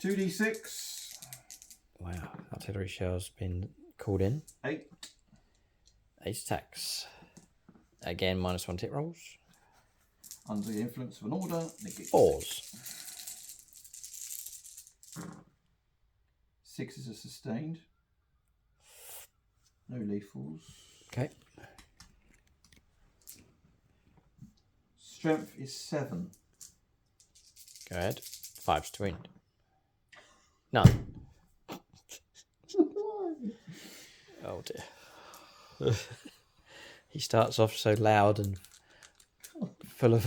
C: 2d6.
A: Wow, artillery shells been called in.
C: 8.
A: 8 attacks. Again, -1 hit rolls.
C: Under the influence of an order, negate.
A: 4s.
C: 6 are sustained. No lethals.
A: Okay.
C: Strength is 7.
A: Go ahead. 5s to wound. None. Oh dear. He starts off so loud and full of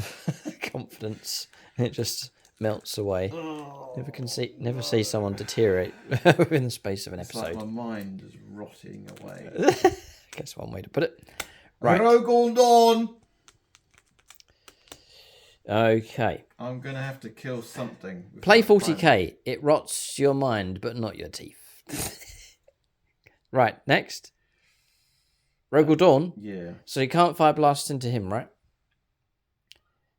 A: confidence, and it just melts away. Never see someone deteriorate within the space of an
C: It's
A: episode.
C: like my mind is rotting away.
A: Guess one way to put it. Right.
C: Rogel Dawn!
A: Okay.
C: I'm going to have to kill something. with
A: Play
C: my
A: 40k. It rots your mind, but not your teeth. Right, next. Rogel Dawn.
C: Yeah.
A: So you can't fire blasts into him, right?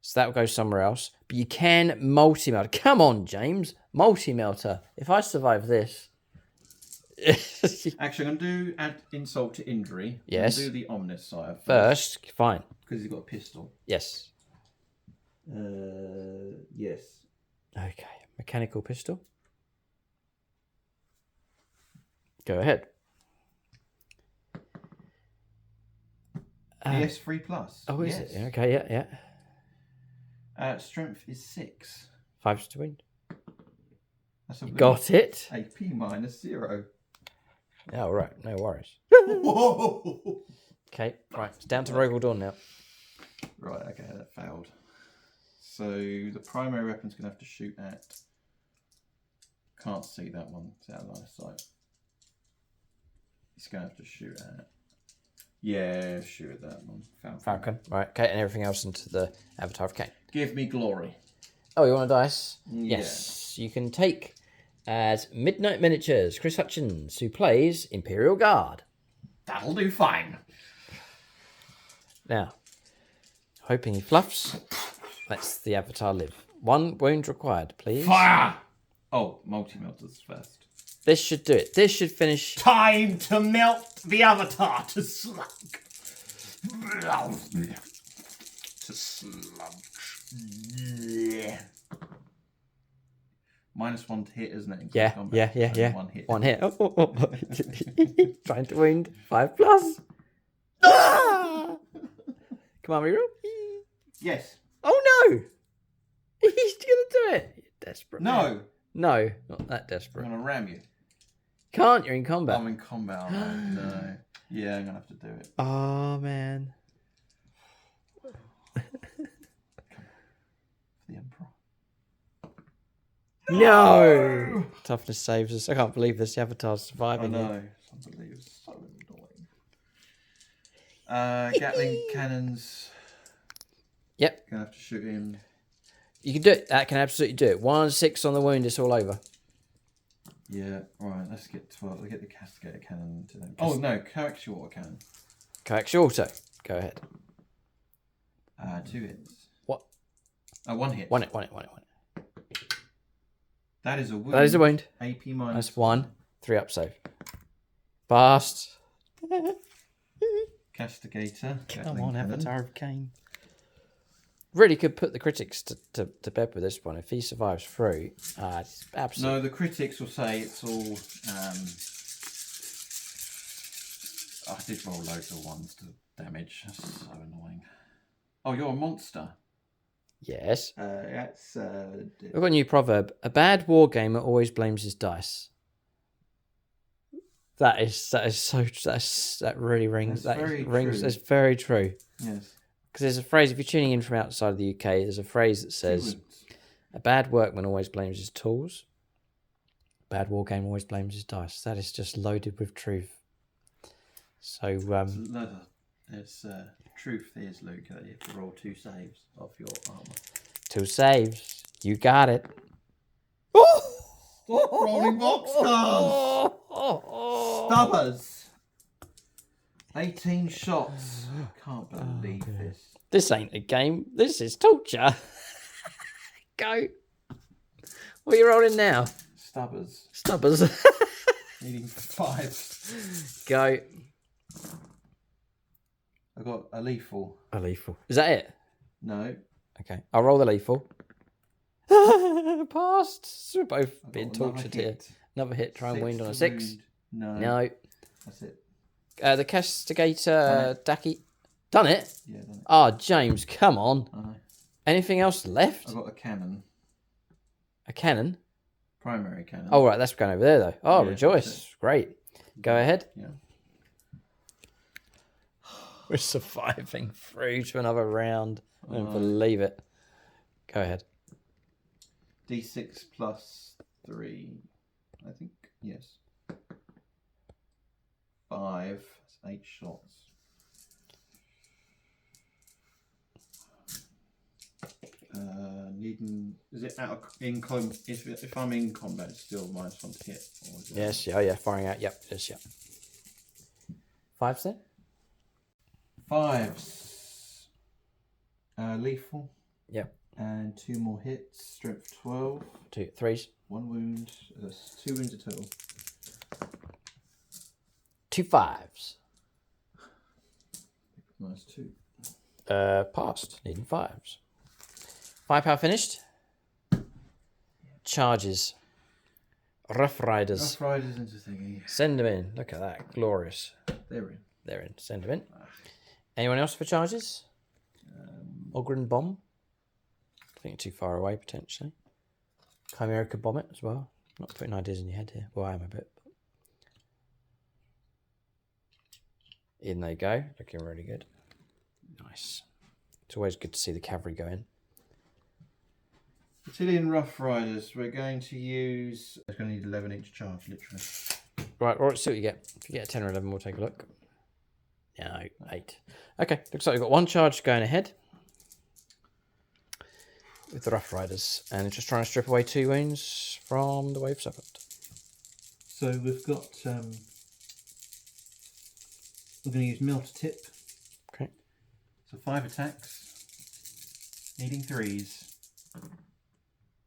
A: So that will go somewhere else. But you can multi-melter. Come on, James. Multi-melter. If I survive this...
C: Actually, I'm going to do add insult to injury.
A: Yes.
C: I'm going to do the ominous sire
A: First, fine.
C: because he's got a pistol.
A: Yes.
C: Yes.
A: Okay. Mechanical pistol. Go ahead.
C: PS3 plus.
A: Oh, is
C: yes.
A: it? Okay, yeah.
C: Strength is 6.
A: 5s to wound.
C: That's a
A: Got it.
C: AP -0.
A: Oh, right. No worries.
C: Whoa!
A: Okay, right. It's down to Rogel Dawn now.
C: Right, okay, that failed. So the primary weapon's going to have to shoot at... Can't see that one. It's out of line of sight. It's going to have to shoot at... Yeah, shoot at that one.
A: Falcon. Right, okay, and everything else into the Avatar of Cain.
C: Give me glory.
A: Oh, you want a dice?
C: Yeah.
A: Yes. You can take as Midnight Miniatures, Chris Hutchins, who plays Imperial Guard.
B: That'll do fine.
A: Now, hoping he fluffs, lets the Avatar live. 1 wound required, please.
B: Fire!
C: Oh, multi-melters first.
A: This should do it. This should finish.
B: Time to melt the avatar to slug. To sludge. Yeah.
C: -1 to hit, isn't it? in close
A: Yeah.
C: combat? Only 1 hit.
A: 1 hit. Oh. Trying to wound. 5+. Ah! Come on, reroll.
C: Yes.
A: Oh no! He's gonna do it. You're desperate.
C: No.
A: Man. No, not that
C: I'm
A: desperate.
C: going to ram you.
A: Can't. You're in combat.
C: I'm in combat. aren't I? No. Yeah, I'm going to have to do it.
A: Oh man.
C: The Emperor.
A: No! Toughness saves us. I can't believe this. The Avatar's
C: I
A: surviving.
C: know. Unbelievable. So annoying. Gatling cannons.
A: Yep.
C: Gonna have to shoot him.
A: You can do it. That can absolutely do it. 1 6 on the wound. It's all over.
C: Yeah, right, let's get 12. Let's get the castigator cannon to them. Oh, no, coax your water cannon.
A: Coax your auto. Go ahead.
C: 2 hits.
A: What?
C: 1 hit.
A: One hit.
C: That is a wound.
A: That is a wound.
C: AP minus
A: That's 1. 3 up save. Fast.
C: Castigator.
A: Come on, Avatar of Cain. Really could put the critics to bed with this one. If he survives through, it's absolutely...
C: No, the critics will say it's all... I did roll loads of 1s to damage. That's so annoying. Oh, you're a monster.
A: Yes.
C: That's...
A: We've got a new proverb. A bad wargamer always blames his dice. That really rings.
C: That's very
A: rings.
C: true.
A: That's very true.
C: Yes.
A: Because there's a phrase, if you're tuning in from outside of the UK, there's a phrase that says, a bad workman always blames his tools. A bad wargamer always blames his dice. That is just loaded with truth. So,
C: there's truth is, Luke, that you have to roll 2 saves off your armor.
A: 2 saves. You got it.
C: Stop rolling boxcars! Stubbers! 18 shots. Can't believe this.
A: This ain't a game. This is torture. Go. What are you rolling now?
C: Stubbers.
A: Needing
C: 5.
A: Go.
C: I got a lethal.
A: A lethal. Is that it?
C: No.
A: Okay. I'll roll the lethal. Passed. So we're both being tortured here. Another hit. Try and wound on a 6. No.
C: That's it.
A: The castigator Daki. Done it?
C: Yeah, done it.
A: Oh, James, come on.
C: I know.
A: Anything else left?
C: I got a cannon.
A: A cannon?
C: Primary cannon.
A: Oh, right. That's going over there, though. Oh,
C: Yeah,
A: rejoice. Great. Go ahead.
C: Yeah.
A: We're surviving through to another round. I don't believe it. Go ahead.
C: D6 plus 3. I think. Yes. 5. That's 8 shots. Needing... Is it out of... If I'm in combat, it's still -1 to hit? Or is it...
A: Yes, yeah. Firing out. Yep. Yes, yep. 5 then?
C: 5s. Lethal.
A: Yep.
C: And 2 more hits. Strength 12.
A: 2 3s.
C: 1 wound. That's 2 wounds in total.
A: 2 5s.
C: -2.
A: Passed. Needing 5s. 5-power finished. Charges. Rough Riders.
C: Rough Riders into thingy.
A: Send them in. Look at that. Glorious.
C: They're in.
A: They're in. Send them in. Anyone else for charges? Ogren Bomb. I think too far away, potentially. Chimera could bomb it as well. Not putting ideas in your head here. Well, I am a bit. But... In they go. Looking really good. Nice. It's always good to see the cavalry go in.
C: Cadian Rough Riders, we're going to use... It's going to need 11 each charge, literally.
A: Right, let's see what you get. If you get a 10 or 11, we'll take a look. No, 8. Okay, looks like we've got 1 charge going ahead with the Rough Riders, and just trying to strip away 2 wounds from the Wave Serpent.
C: So we've got... we're going to use Mill to Tip.
A: Okay.
C: So 5 attacks, needing 3s.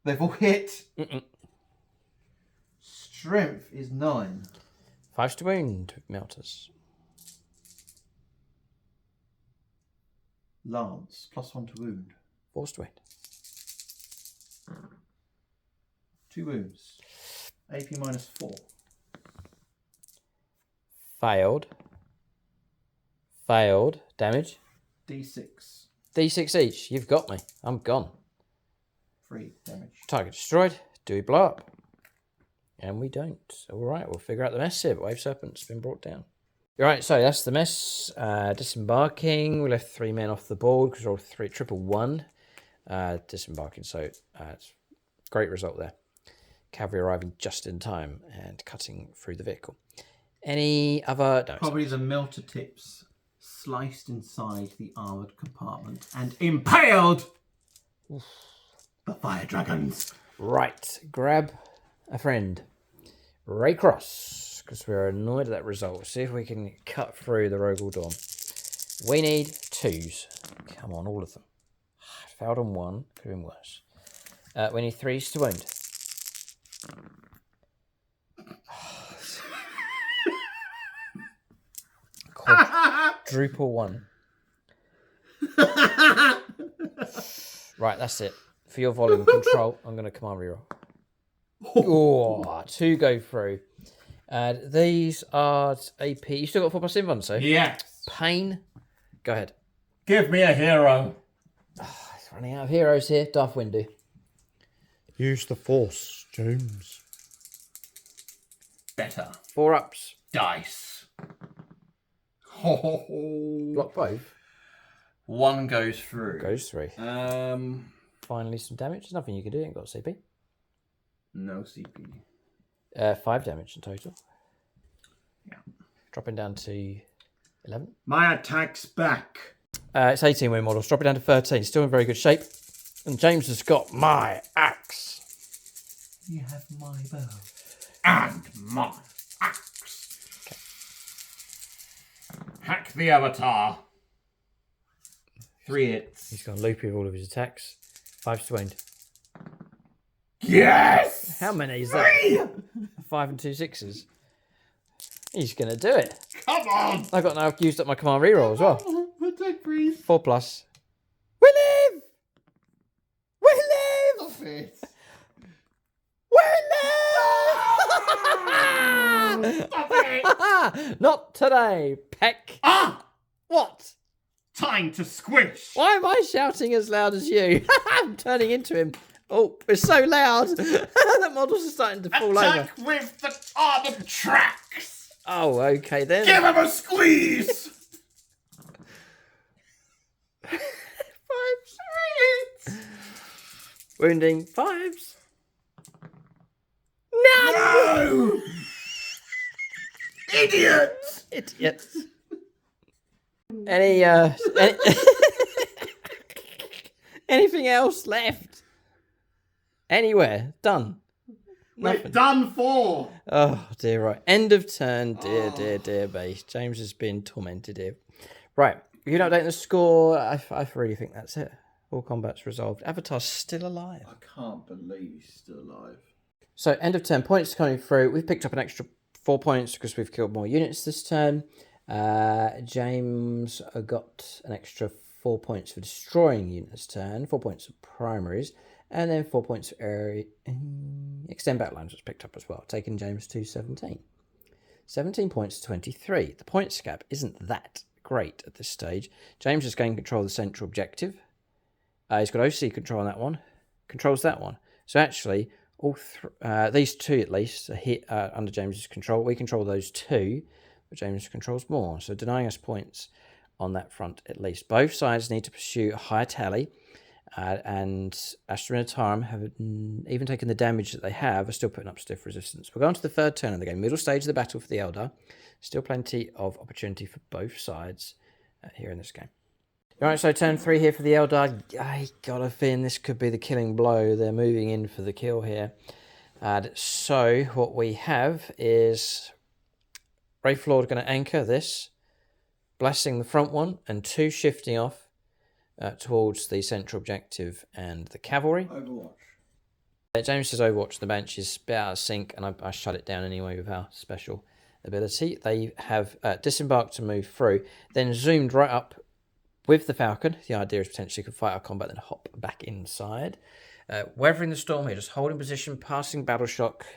C: They've all hit. Strength is 9.
A: 5s to wound, Melters.
C: Lance, +1 to wound.
A: 4s to wound.
C: 2 wounds. AP -4.
A: Failed. Failed. Damage.
C: D6.
A: D6 each. You've got me. I'm gone.
C: 3 damage.
A: Target destroyed. Do we blow up? And we don't. All right, we'll figure out the mess here. But Wave Serpent's been brought down. All right, so that's the mess. Disembarking. We left 3 men off the board because we're all 3 triple 1. Disembarking. So it's great result there. Cavalry arriving just in time and cutting through the vehicle. Any other? No,
C: probably the melter tips sliced inside the armoured compartment and impaled the fire dragons.
A: Right, grab a friend. Raycross, because we're annoyed at that result. See if we can cut through the Rogel Dawn. We need 2s. Come on, all of them. Failed on 1. Could have been worse. We need 3s to wound. Quadruple 1. Right, that's it. For your volume control, I'm going to command reroll. Oh, 2 go through. These are AP. You still got 4+ invuln, so?
B: Yes.
A: Pain. Go ahead.
B: Give me a hero.
A: It's running out of heroes here. Darth Windu.
D: Use the Force, James.
B: Better.
A: 4 ups.
B: Dice.
A: Block both.
B: 1 goes through.
A: Goes through. Finally, some damage. There's nothing you can do. Ain't got CP.
B: No CP.
A: 5 damage in total.
B: Yeah.
A: Dropping down to 11.
B: My attack's back.
A: It's 18 win models. Drop it down to 13. Still in very good shape. And James has got my axe.
B: You have my bow. And my axe. Okay. Hack the avatar. 3 hits.
A: He's gone loopy with all of his attacks. 5 to wound.
B: Yes!
A: How many is that? 5 and 2 6s. He's going to do it.
B: Come on!
A: I got now used up my command reroll as well.
B: Protect, breathe.
A: 4+. We live! We live!
B: Stop it.
A: We live!
B: Stop it!
A: Not today, Peck.
B: Ah!
A: What?
B: Time to squish!
A: Why am I shouting as loud as you? I'm turning into him. Oh, it's so loud. That models are starting to fall over.
B: Attack with the armored tracks!
A: Oh, okay then.
B: Give him a squeeze!
A: 5s. Wounding 5s.
B: No! Idiots!
A: Idiots. Any anything else left? Anywhere? Done.
B: We're
A: Nothing.
B: done for!
A: Oh dear, right. End of turn, dear base. James has been tormented here. Right, you can update the score. I really think that's it. All combat's resolved. Avatar's still alive.
C: I can't believe he's still alive.
A: So end of turn, points coming through. We've picked up an extra 4 points because we've killed more units this turn. James got an extra 4 points for destroying units this turn, 4 points of primaries, and then 4 points for area. Extend battle lines was picked up as well, taking James to 17. 17 points to 23. The points gap isn't that great at this stage. James has gained control of the central objective. He's got OC control on that one. Controls that one. So actually, all these 2 at least are hit under James's control. We control those 2, but James controls more. So denying us points on that front at least. Both sides need to pursue a higher tally. And Astra Militarum have even taken the damage that they have, are still putting up stiff resistance. We're going to the 3rd turn of the game. Middle stage of the battle for the Eldar. Still plenty of opportunity for both sides here in this game. Alright, so turn 3 here for the Eldar. I got a feeling this could be the killing blow. They're moving in for the kill here. So what we have is Wraithlord going to anchor this, blessing the front one, and 2 shifting off towards the central objective and the cavalry.
C: Overwatch.
A: James says Overwatch. The bench is a bit out of sync, and I shut it down anyway with our special ability. They have disembarked to move through, then zoomed right up with the Falcon. The idea is potentially could fight our combat, then hop back inside. Weathering the storm here, just holding position, passing battle shock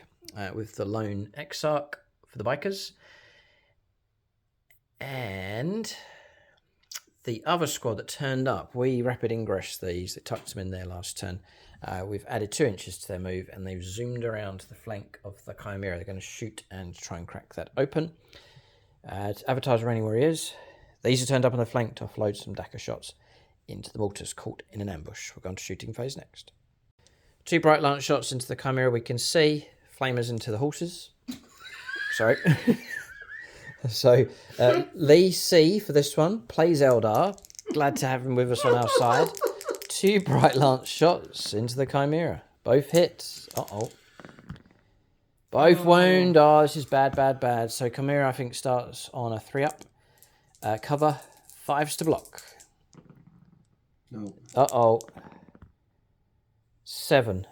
A: with the lone Exarch for the bikers. And the other squad that turned up, we rapid ingress these. They tucked them in there last turn. We've added 2 inches to their move, and they've zoomed around to the flank of the Chimera. They're going to shoot and try and crack that open. Avatar's running where he is. These are turned up on the flank to offload some Daka shots into the mortars caught in an ambush. We're going to shooting phase next. 2 bright lance shots into the Chimera we can see. Flamers into the horses. Sorry. So, Lee C for this one, plays Eldar. Glad to have him with us on our side. 2 bright lance shots into the Chimera. Both hits. Uh-oh. Both wound. Oh, this is bad, bad, bad. So Chimera, I think, starts on a 3-up. Cover, 5s to block.
C: No.
A: Uh-oh. 7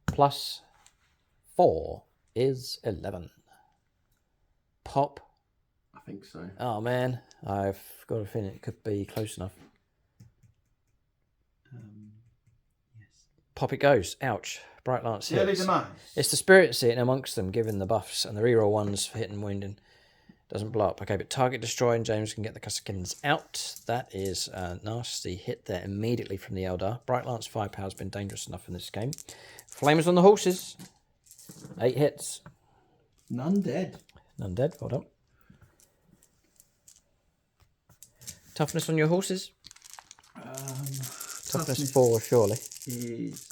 A: plus 4 is 11. Pop.
C: I think so.
A: Oh, man. I've got a feeling it could be close enough.
C: Yes.
A: Pop it goes. Ouch. Bright Lance
C: Early
A: hits.
C: demise.
A: It's the spirit sitting amongst them, giving the buffs, and the reroll ones for hitting wounding. Doesn't blow up. Okay, but target destroy, and James can get the Casakins out. That is a nasty hit there immediately from the Eldar. Bright Lance firepower has been dangerous enough in this game. Flamers on the horses. 8 hits.
C: None dead.
A: None dead. Well done. Toughness on your horses. Toughness 4, surely.
C: Is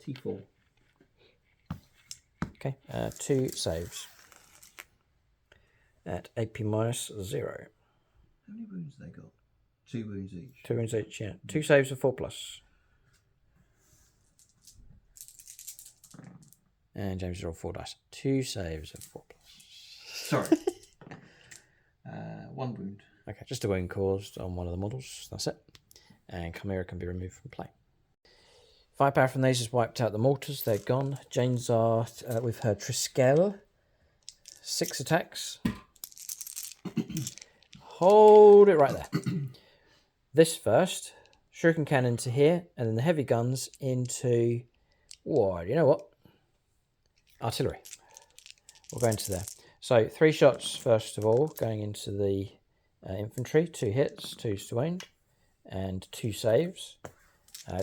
C: T4.
A: Okay, 2 saves. At AP minus 0.
C: How many wounds they got? 2 wounds each.
A: 2 wounds each, yeah. 2 saves of 4 plus. And James rolled 4 dice. 2 saves of 4 plus.
C: Sorry. 1 wound.
A: Okay, just a wound caused on one of the models. That's it. And Chimera can be removed from play. Firepower from these has wiped out the mortars. They're gone. Jane's are with her Triskel. 6 attacks. Hold it right there. This first. Shuriken cannon to here. And then the heavy guns into... Whoa, you know what? Artillery. We'll go into there. So 3 shots first of all, going into the infantry. 2 hits, 2s to wound, and 2 saves.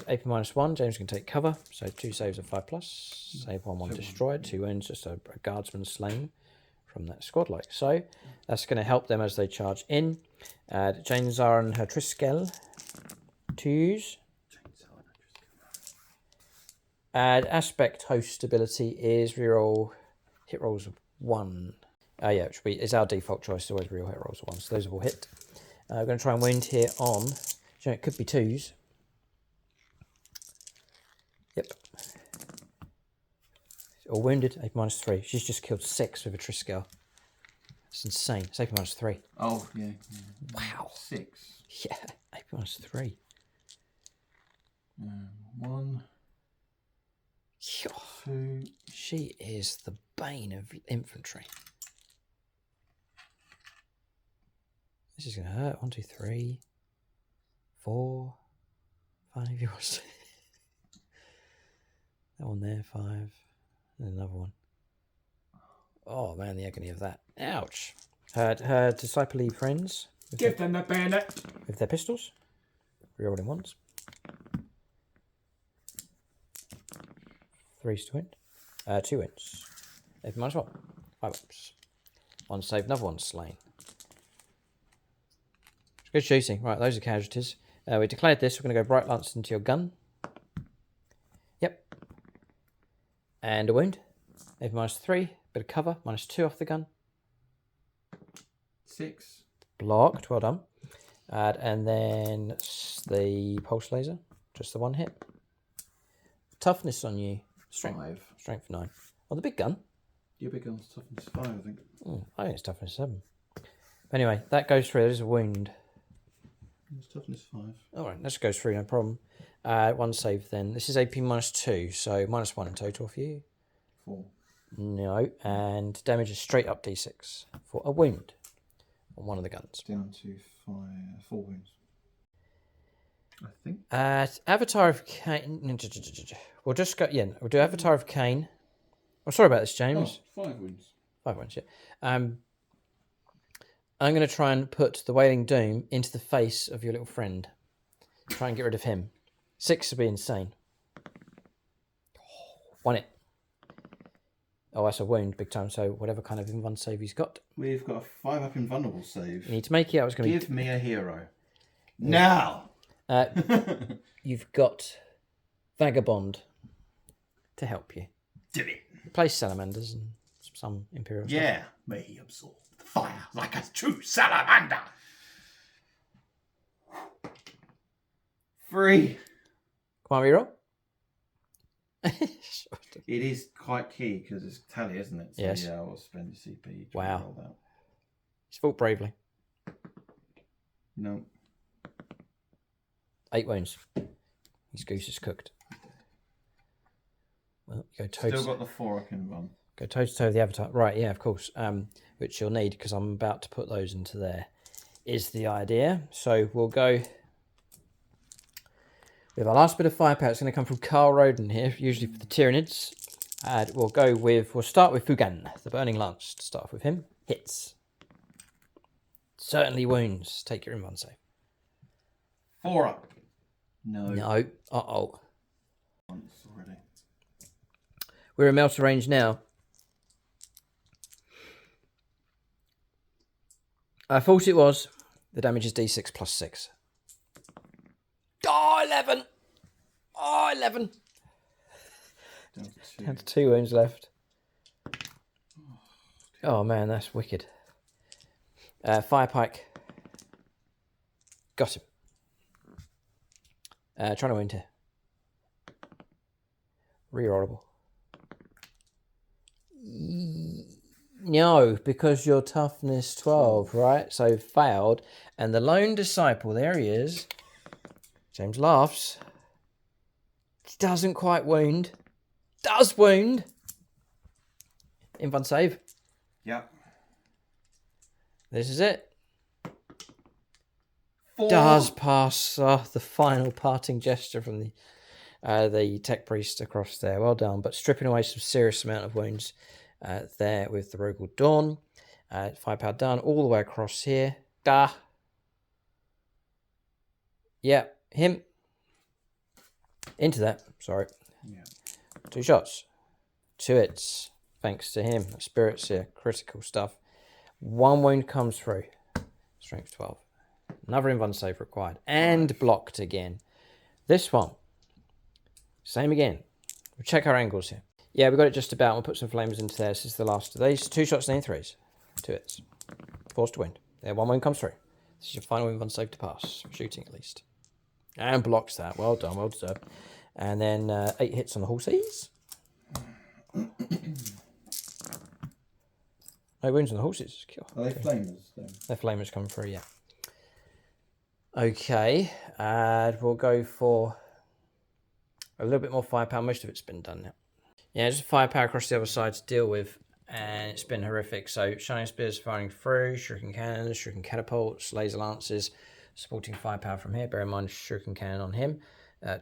A: AP minus 1, James can take cover. So 2 saves of 5 plus. Save 1 destroyed. 2 wounds, just a guardsman slain from that squad. Like so. That's going to help them as they charge in. Jane's are on her Triskel. 2s. Aspect host ability is reroll hit rolls of 1. Yeah, which is our default choice. Always reroll hit rolls of 1. So those have all hit. We're going to try and wound here on. It could be 2s. Yep. All wounded. AP minus 3. She's just killed 6 with a Triskel. It's insane. It's AP minus 3.
C: Oh, yeah.
A: Wow.
C: 6.
A: Yeah, AP minus 3.
C: 1. 2.
A: She is the bane of infantry. This is going to hurt. 1, 2, 3, 4, 5. Yours. That one there, 5. And another one. Oh man, the agony of that. Ouch. Her disciple friends.
C: Give them the bayonet.
A: With their pistols. Rerolling ones. 3s to win. 2 wins. AP minus 1. 5 ups. 1 save, another 1 slain. Good shooting. Right, those are casualties. We declared this. We're going to go Bright Lance into your gun. Yep. And a wound. AP minus 3. Bit of cover. Minus 2 off the gun.
C: 6.
A: Blocked. Well done. And then the pulse laser. Just the 1 hit. Toughness on you. Strength.
C: 5.
A: Strength 9. Oh, the big gun.
C: Your big gun's toughness 5, I think.
A: I think it's toughness 7. Anyway, that goes through. There's a wound.
C: It's toughness 5.
A: All right, that goes through, no problem. 1 save then. This is AP minus 2, so minus 1 in total for you.
C: 4.
A: No, and damage is straight up d6 for a wound on one of the guns.
C: Down to 4 wounds. I think.
A: Avatar of Cain. We'll just go. Yeah, we'll do Avatar of Cain. Oh, sorry about this, James.
C: Oh, 5 wounds.
A: 5 wounds. Yeah. I'm going to try and put the Wailing Doom into the face of your little friend. Try and get rid of him. 6 would be insane. 1 hit. Oh, that's a wound, big time. So whatever kind of invuln save he's got.
C: We've got a 5 up invulnerable save.
A: You need to make it. I was going to
C: Give me a hero. Now!
A: You've got Vagabond to help you.
C: Do it.
A: Replace Salamanders and some Imperial stuff.
B: Yeah, may he absorb the fire like a true salamander.
C: 3.
A: Come on, reroll.
C: It is quite key because it's tally, isn't it? So,
A: Yes.
C: yeah, I'll spend a CP. To
A: Wow.
C: roll that.
A: He's fought bravely.
C: No.
A: 8 wounds. His goose is cooked. Well, you go toe
C: Still got the 4 I can run.
A: Go toe to toe with the Avatar. Right, yeah, of course. Which you'll need because I'm about to put those into there. Is the idea. So we'll go with our last bit of firepower. It's going to come from Carl Roden here, usually for the Tyranids. And we'll start with Fugan, the Burning Lance, to start off with him. Hits. Certainly wounds. Take your invuln save.
C: 4 up. No.
A: No. Uh-oh.
C: Once already.
A: We're in melter range now. I thought it was. The damage is D6 plus 6. Oh, 11! Oh, 11! Down to 2 wounds left. Oh, man, that's wicked. Firepike. Got him. Trying to wound here. Rerollable. No, because you're toughness 12, right? So failed. And the lone disciple, there he is. James laughs. Doesn't quite wound. Does wound. Invuln save.
C: Yep.
A: This is it.
C: 4.
A: Does pass. The final parting gesture from the tech priest across there. Well done. But stripping away some serious amount of wounds there with the Rogal Dawn. Firepower done all the way across here. Yeah, him. Into that. Sorry.
C: Yeah.
A: 2 shots. 2 hits. Thanks to him. Spirits here. Critical stuff. 1 wound comes through. Strength 12. Another invuln save required. And blocked again. This one. Same again. We'll check our angles here. Yeah, we got it just about. We'll put some flames into there. This is the last of these. 2 shots, 9 threes. 2 hits. Forced to wound. There, 1 wound comes through. This is your final invuln save to pass. Shooting at least. And blocks that. Well done, well deserved. And then 8 hits on the horses. No wounds on the horses. Cool.
C: Are they flamers then?
A: They're flamers coming through, yeah. Okay, and we'll go for a little bit more firepower. Most of it's been done now. Yeah, just firepower across the other side to deal with, and it's been horrific. So, shining spears firing through, shuriken cannons, shuriken catapults, laser lances, supporting firepower from here. Bear in mind, shuriken cannon on him.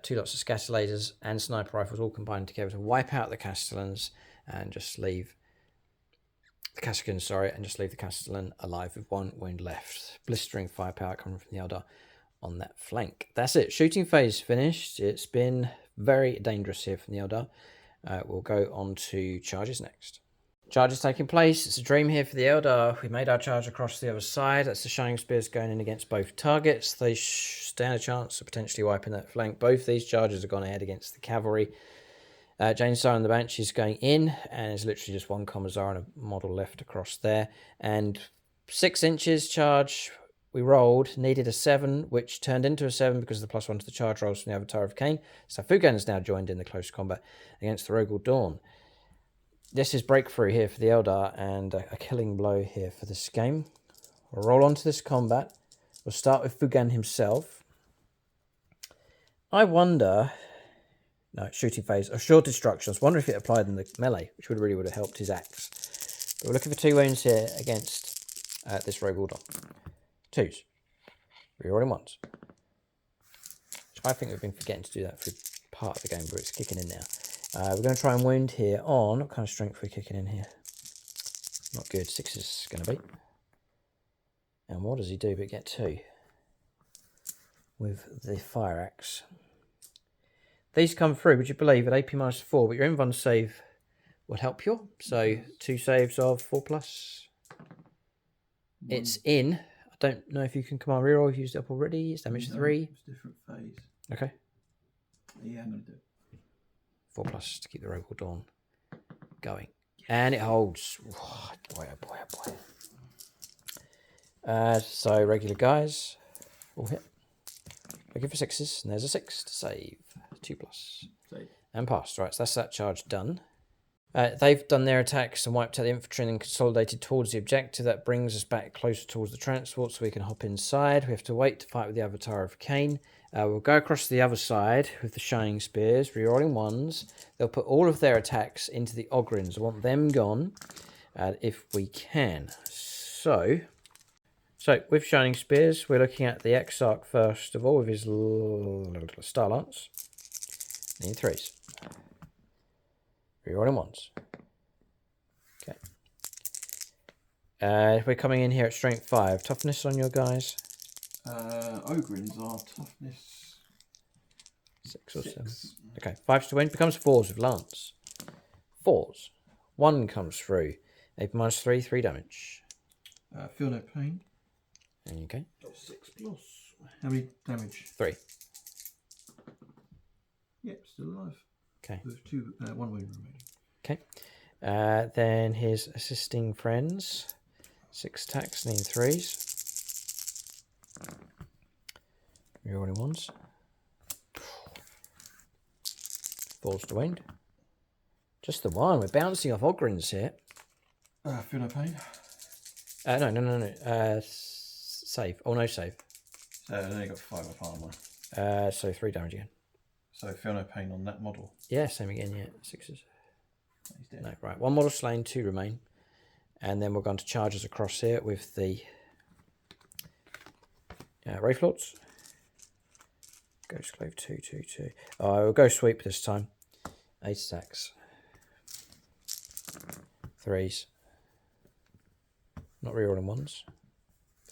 A: 2 lots of scatter lasers and sniper rifles all combined together to wipe out the Castellans and just leave the Cassicans, and just leave the Castellan alive with 1 wound left. Blistering firepower coming from the Eldar on that flank. That's it. Shooting phase finished. It's been very dangerous here from the Eldar. We'll go on to charges next. Charges taking place. It's a dream here for the Eldar. We made our charge across the other side. That's the Shining Spears going in against both targets. They stand a chance of potentially wiping that flank. Both these charges have gone ahead against the cavalry. Janesar and the Banshee is going in, and there's literally just 1 Commissar and a model left across there. And 6 inches charge we rolled, needed a 7, which turned into a 7 because of the +1 to the charge rolls from the Avatar of Cain. So Fugan has now joined in the close combat against the Rogal Dawn. This is breakthrough here for the Eldar and a killing blow here for this game. We'll roll on to this combat. We'll start with Fugan himself. I wonder... No, shooting phase. Assured destruction. I was wondering if it applied in the melee, which would have helped his axe. But we're looking for 2 wounds here against this Rogal Dawn. 2s. Rerolling 1s. Which I think we've been forgetting to do that for part of the game, but it's kicking in now. We're going to try and wound here on... What kind of strength are we kicking in here? Not good. 6 is going to be. And what does he do but get 2? With the fire axe. These come through, would you believe, at AP -4, but your invuln save would help you. So 2 saves of 4+. It's in. I don't know if you can command reroll. You've used it up already. It's damage 3.
C: It's different phase.
A: Okay.
C: Yeah, I'm going to do it.
A: 4+ to keep the Rogal Dawn going. And it holds. Oh, boy, oh boy, oh boy. So regular guys. All hit. Looking for 6s, and there's a 6 to save. 2+.
C: Save.
A: And passed. Right, so that's that charge done. They've done their attacks and wiped out the infantry and then consolidated towards the objective. That brings us back closer towards the transport so we can hop inside. We have to wait to fight with the Avatar of Cain. We'll go across to the other side with the Shining Spears, rerolling ones. They'll put all of their attacks into the Ogrins. I want them gone if we can. So with Shining Spears, we're looking at the Exarch first of all with his Star Lance. Need 3s. Rerolling 1s. Okay. We're coming in here at strength 5. Toughness on your guys?
C: Ogrins are toughness
A: 6 or 7. Okay, 5 to win. Becomes 4s with Lance. 4s. 1 comes through. A -3, 3 damage.
C: Feel no pain.
A: There you go.
C: 6 plus. How many damage?
A: 3.
C: Yep, still alive.
A: Okay.
C: With 1 wound remaining.
A: Okay. Then his assisting friends. 6 attacks, need 3s. Rerolling 1s. 4s to wound. Just the 1. We're bouncing off Ogrins here.
C: Feel no pain.
A: No. Save. Oh, no save.
C: So I only got 5 off armor.
A: So 3 damage again.
C: So feel no pain on that model.
A: Yeah, same again, yeah. 6s.
C: He's dead.
A: No, right. 1 model slain, 2 remain. And then we're going to charge us across here with the Wraith Lords. Ghost Glaive 2, 2, 2. We'll go sweep this time. 8 attacks. 3s. Not rerolling 1s.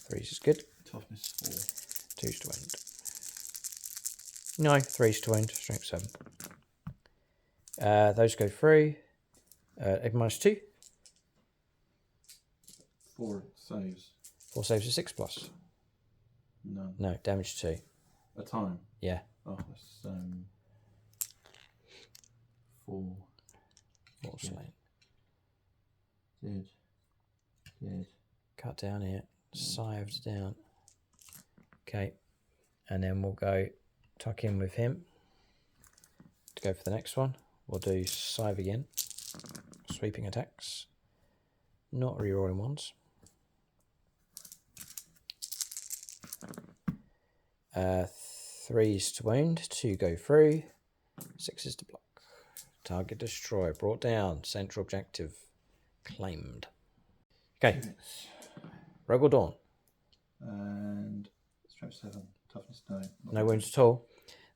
A: 3s is good.
C: Toughness
A: 2s to wound. No, 3s to wound. Strength 7. Those go through. -2.
C: 4 saves.
A: 4 saves are 6 plus.
C: None.
A: No, damage 2.
C: A time.
A: Yeah.
C: Oh, that's 4.
A: 4 slain.
C: Dead.
A: Cut down here. Scythed down. Okay. And then we'll go tuck in with him. To go for the next one. We'll do scythe again. Sweeping attacks. Not rerolling 1s. 3s to wound. 2 go through. 6s to block. Target destroy. Brought down. Central objective claimed. Okay. Rogal Dawn.
C: And strength 7. Toughness 9.
A: No wounds at all.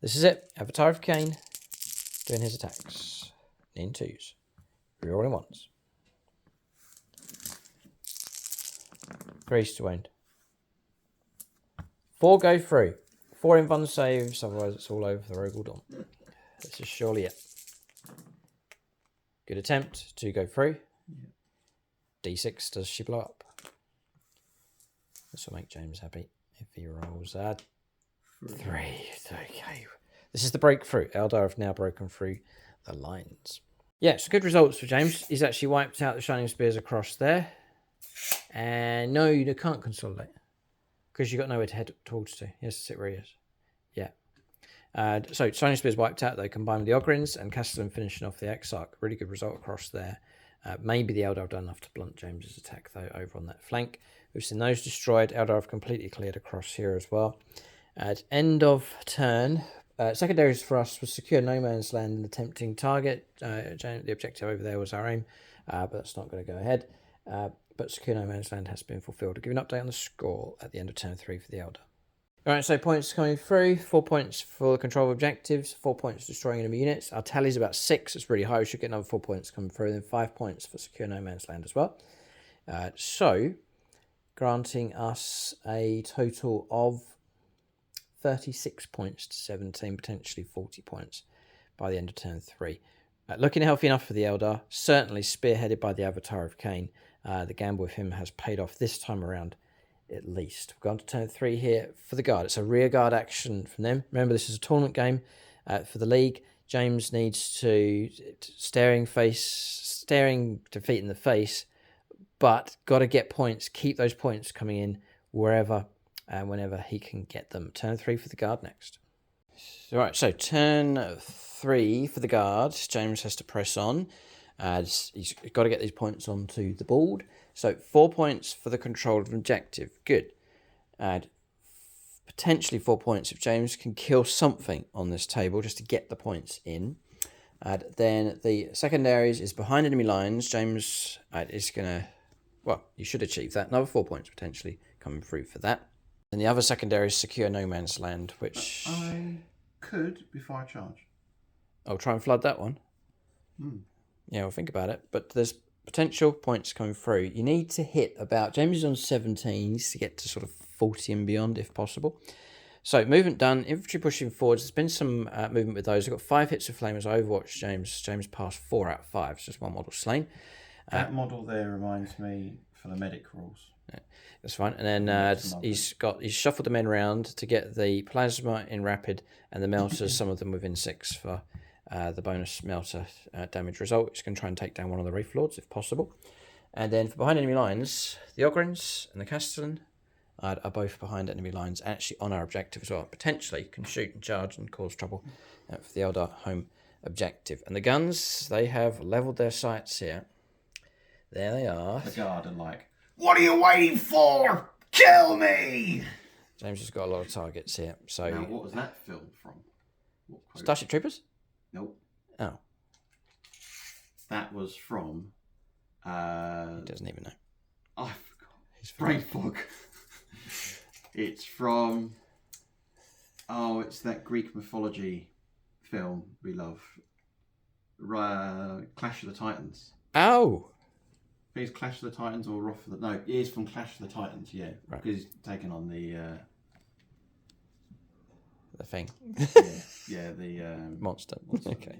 A: This is it. Avatar of Cain doing his attacks. In 2s. Rerolling 1s. 3s to wound. 4 go through. 4 invuln saves, otherwise it's all over for the Rogal Dawn. This is surely it. Good attempt. 2 go through. D6, does she blow up? This will make James happy if he rolls a 3. Okay. This is the breakthrough. Eldar have now broken through the lines. Yeah, so good results for James. He's actually wiped out the Shining Spears across there. And no, you can't consolidate. Because you've got nowhere to head towards to. He has to sit where he is. Yeah. So Shining Spears wiped out, though, combined with the Ogrins and Castellan finishing off the Exarch. Really good result across there. Maybe the Eldar have done enough to blunt James's attack, though, over on that flank. We've seen those destroyed. Eldar have completely cleared across here as well. At end of turn, secondaries for us was secure no man's land and the tempting target. The objective over there was our aim, but that's not going to go ahead. But secure no man's land has been fulfilled. I'll give you an update on the score at the end of turn 3 for the Eldar. Alright, so points coming through. 4 points for the control of objectives, 4 points destroying enemy units. Our tally's about 6. It's really high. We should get another 4 points coming through. Then 5 points for secure no man's land as well. So, granting us a total of 36 points to 17, potentially 40 points by the end of turn 3. Looking healthy enough for the Eldar, certainly spearheaded by the Avatar of Cain. The gamble with him has paid off this time around, at least. We've gone to turn 3 here for the guard. It's a rear guard action from them. Remember, this is a tournament game for the league. James needs to staring defeat in the face, but got to get points. Keep those points coming in wherever and whenever he can get them. Turn 3 for the guard next. All right, so turn 3 for the guard. James has to press on. He's got to get these points onto the board. So 4 points for the control of an objective. Good. Add potentially 4 points if James can kill something on this table just to get the points in. Then the secondaries is behind enemy lines. James is going to... Well, you should achieve that. Another 4 points potentially coming through for that. And the other secondary is secure no man's land, which...
C: I could before I charge.
A: I'll try and flood that one. Yeah, we'll think about it. But there's potential points coming through. You need to hit about... James is on 17. He needs to get to sort of 40 and beyond if possible. So, movement done. Infantry pushing forwards. There's been some movement with those. We've got 5 hits of flame as I overwatch James. James passed 4 out of 5. It's just one model slain.
C: That model there reminds me for the medic rules.
A: Yeah, that's fine. And then he's shuffled the men round to get the plasma in rapid and the melters, some of them within 6 for the bonus melter damage result. He's going to try and take down one of the Wraith Lords if possible. And then for behind enemy lines, the Ogrins and the Castellan are both behind enemy lines, actually on our objective as well. Potentially can shoot and charge and cause trouble for the Eldar home objective. And the guns, they have levelled their sights here. There they are.
C: The guard are like,
B: What are you waiting for? Kill me!
A: James has got a lot of targets here. So
C: now what was that film from? What quote?
A: Starship Troopers?
C: Nope.
A: Oh,
C: That was from...
A: he doesn't even know.
C: I forgot. Brain fog. It's from... Oh, it's that Greek mythology film we love. Clash of the Titans.
A: Oh!
C: I think it's Clash of the Titans or Wrath of the... No, it is from Clash of the Titans, yeah.
A: Right.
C: Because he's taken on the...
A: The thing.
C: the...
A: Monster. Okay.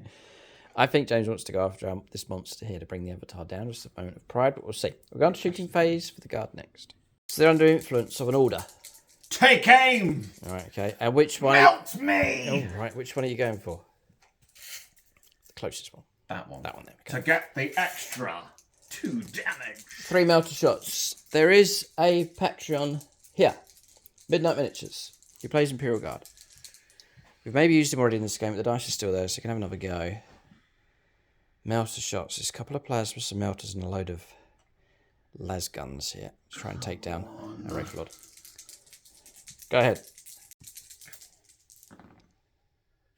A: I think James wants to go after this monster here to bring the Avatar down. Just a moment of pride, but we'll see. We're going to shooting phase for the guard next. So they're under influence of an order.
B: Take aim!
A: Alright, okay. And which one?
B: Melt me!
A: Oh, right. Which one are you going for? The closest one.
C: That one.
A: That one there.
B: To get the extra 2 damage.
A: 3 melter shots. There is a Patreon here. Midnight Miniatures. He plays Imperial Guard. We've maybe used him already in this game, but the dice is still there, so you can have another go. Melter shots. There's a couple of plasmas, some melters, and a load of las guns here. Let's try and take down a Wraith Lord. Go ahead.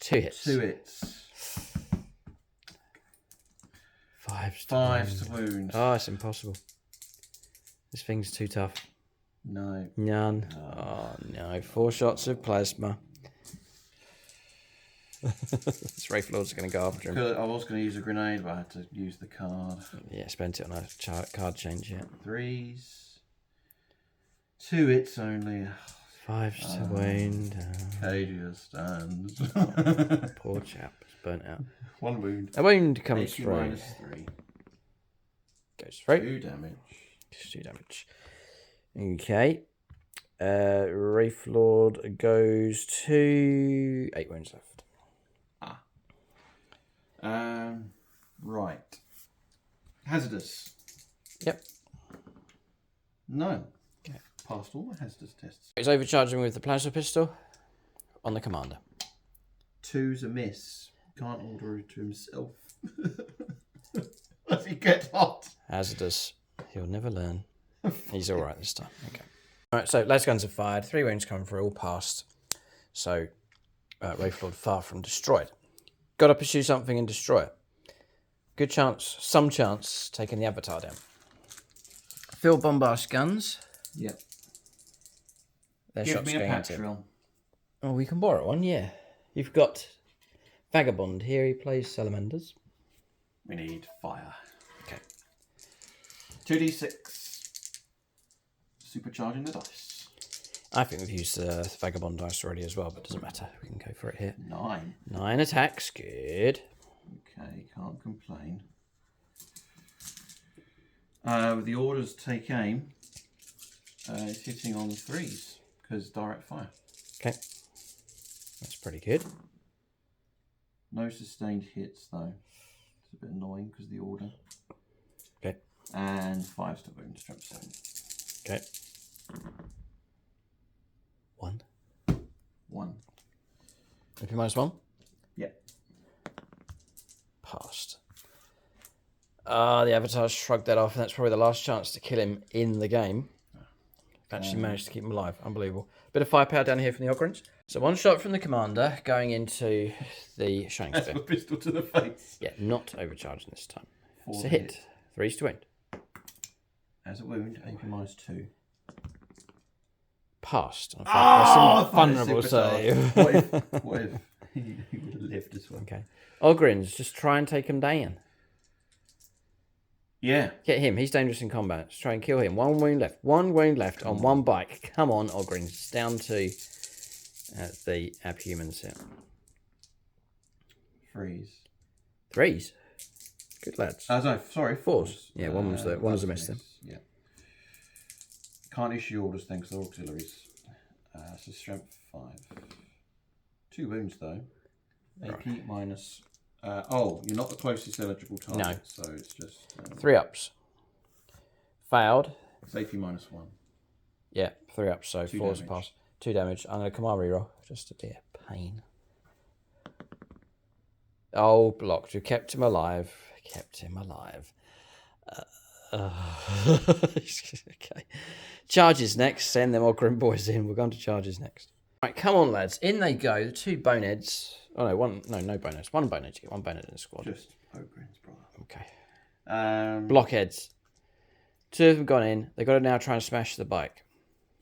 A: 2 hits.
C: 2 hits.
A: 5
C: to wound.
A: Oh, it's impossible. This thing's too tough.
C: No.
A: None. Oh, no. 4 shots of plasma. This Wraith Lord's going to go after him.
C: I was going to use a grenade, but I had to use the card.
A: Yeah, spent it on a card change, yeah.
C: 3s. 2 hits only.
A: 5 to wound.
C: Cadia stands.
A: Poor chap. He's burnt out.
C: 1 wound.
A: A wound comes
C: 80
A: through.
C: -3.
A: Goes through.
C: 2 damage.
A: 2 damage. Okay. Wraith Lord goes to 8 wounds left.
C: Right. Hazardous.
A: Yep.
C: No.
A: Okay.
C: Passed all the hazardous tests.
A: He's overcharging with the plasma pistol on the commander.
C: 2's a miss. Can't order it to himself. Does he get hot?
A: Hazardous. He'll never learn. He's all right this time. Okay. All right, so las guns are fired. 3 wounds come through, all passed. So, Wraith Lord far from destroyed. Got to pursue something and destroy it. Good chance, some chance, taking the Avatar down. Field bombast guns.
C: Yep.
A: Their
C: Give
A: shots
C: me a
A: going into.
C: Patreon.
A: Oh, we can borrow one, yeah. You've got Vagabond here. He plays Salamanders.
C: We need fire.
A: Okay.
C: 2d6. Supercharging the dice.
A: I think we've used the Vagabond dice already as well, but it doesn't matter. We can go for it here.
C: 9.
A: 9 attacks. Good.
C: Okay, can't complain. With the orders take aim, it's hitting on 3s because direct fire.
A: Okay. That's pretty good.
C: No sustained hits though. It's a bit annoying because of the order.
A: Okay.
C: And 5s to wound, strength 7.
A: Okay. 1.
C: 1.
A: AP -1?
C: Yeah.
A: Passed. The Avatar shrugged that off, and that's probably the last chance to kill him in the game. Actually managed to keep him alive. Unbelievable. Bit of firepower down here from the Ogrins. So 1 shot from the commander going into the Shining
C: That's
A: Spear.
C: a pistol to the face.
A: Yeah, not overcharging this time. It's a
C: to
A: hit. 3's to wound.
C: As a wound, AP -2.
A: Passed.
C: Vulnerable
A: save.
C: What if he would have lived as well?
A: Okay. Ogrins, just try and take him down.
C: Yeah.
A: Get him. He's dangerous in combat. Let's try and kill him. 1 wound left. 1 wound left on 1 bike. Come on, Ogrins. It's down to the abhumans here.
C: 3s.
A: 3s. Good lads.
C: No, sorry,
A: 4s. Yeah, one was there. One was a miss then.
C: Yeah. Can't issue orders thanks to auxiliaries. So strength 5. 2 wounds though. AP minus. You're not the closest eligible target.
A: No.
C: So it's just
A: 3 ups. Failed.
C: it's AP -1.
A: Yeah, 3 ups. So
C: 2
A: 4's a
C: damage.
A: pass. 2 damage. I'm going to command reroll just to be a pain. Oh, blocked. You kept him alive. Kept him alive. Okay. Charges next. Send them Ogren boys in. We're going to charges next. Right, come on, lads. In they go. The 2 boneheads. Oh, no, no boneheads. 1 bonehead. You get 1 bonehead in the squad.
C: Just Ogrins, brother.
A: Okay. Blockheads. 2 of them gone in. They've got to now try and smash the bike.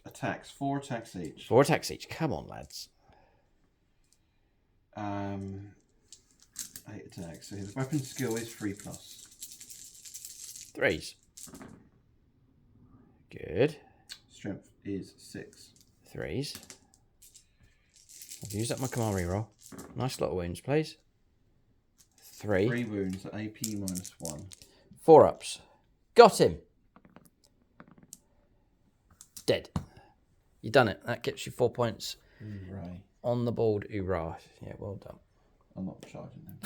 C: Attacks. 4 attacks each.
A: 4 attacks each. Come on, lads.
C: 8 attacks. So his weapon skill is 3+.
A: 3s. Good.
C: Strength is 6.
A: 3s. I've used up my command reroll. Nice lot of wounds, please. 3.
C: 3 wounds at AP -1.
A: 4 ups. Got him. Dead. You done it. That gets you 4 points
C: Right.
A: on the board. Hoorah. Yeah, well done.
C: I'm not charging them.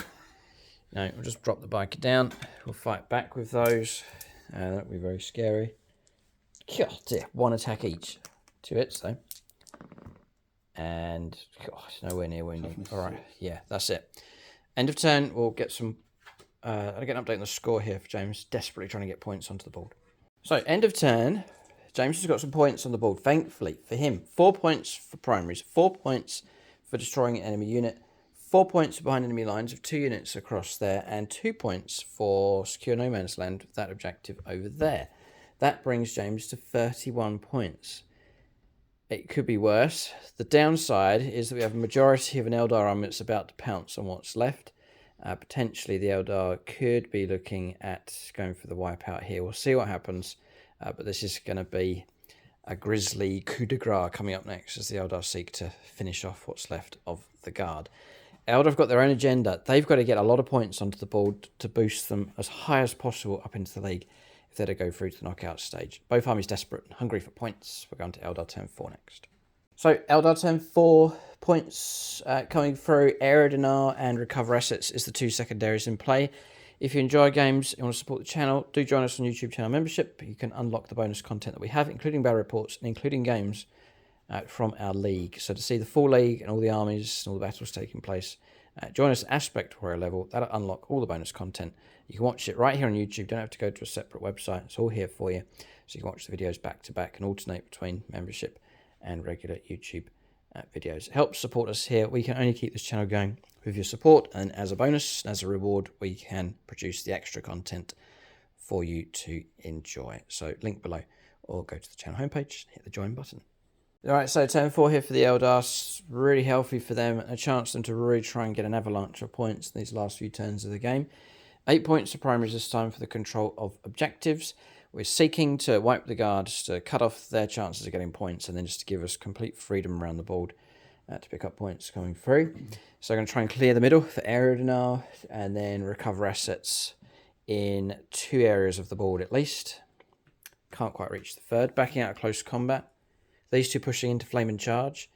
A: No, we'll just drop the biker down. We'll fight back with those. That'll be very scary. God, dear. 1 attack each. 2 hits, though. And, God, nowhere near wounding. All right, yeah, that's it. End of turn, we'll get some... I'll get an update on the score here for James. Desperately trying to get points onto the board. So, end of turn. James has got some points on the board, thankfully, for him. 4 points for primaries, 4 points for destroying an enemy unit, 4 points behind enemy lines of 2 units across there, and 2 points for secure no man's land, that objective over there. That brings James to 31 points. It could be worse. The downside is that we have a majority of an Eldar army that's about to pounce on what's left. Potentially the Eldar could be looking at going for the wipeout here. We'll see what happens. But this is going to be a grisly coup de grace coming up next as the Eldar seek to finish off what's left of the Guard. Eldar have got their own agenda. They've got to get a lot of points onto the board to boost them as high as possible up into the league if they're to go through to the knockout stage. Both armies desperate and hungry for points. We're going to Eldar turn 4 next. So Eldar turn 4 points coming through. Aeldari and Recover Assets is the 2 secondaries in play. If you enjoy games and want to support the channel, do join us on YouTube channel membership. You can unlock the bonus content that we have, including battle reports and including games from our league. So to see the full league and all the armies and all the battles taking place, join us at Aspect Warrior level. That'll unlock all the bonus content. You can watch it right here on YouTube. Don't have to go to a separate website. It's all here for you. So you can watch the videos back to back and alternate between membership and regular YouTube videos. It helps support us here. We can only keep this channel going with your support, and as a bonus, as a reward, we can produce the extra content for you to enjoy. So link below, or go to the channel homepage, hit the join button. All right, so turn 4 here for the Eldar. Really healthy for them, a chance for them to really try and get an avalanche of points in these last few turns of the game. 8 points to primaries this time for the control of objectives. We're seeking to wipe the Guards, to cut off their chances of getting points, and then just to give us complete freedom around the board to pick up points coming through. So I'm going to try and clear the middle for Aeldari, and then recover assets in 2 areas of the board at least. Can't quite reach the 3rd. Backing out of close combat. These 2 pushing into flame and charge.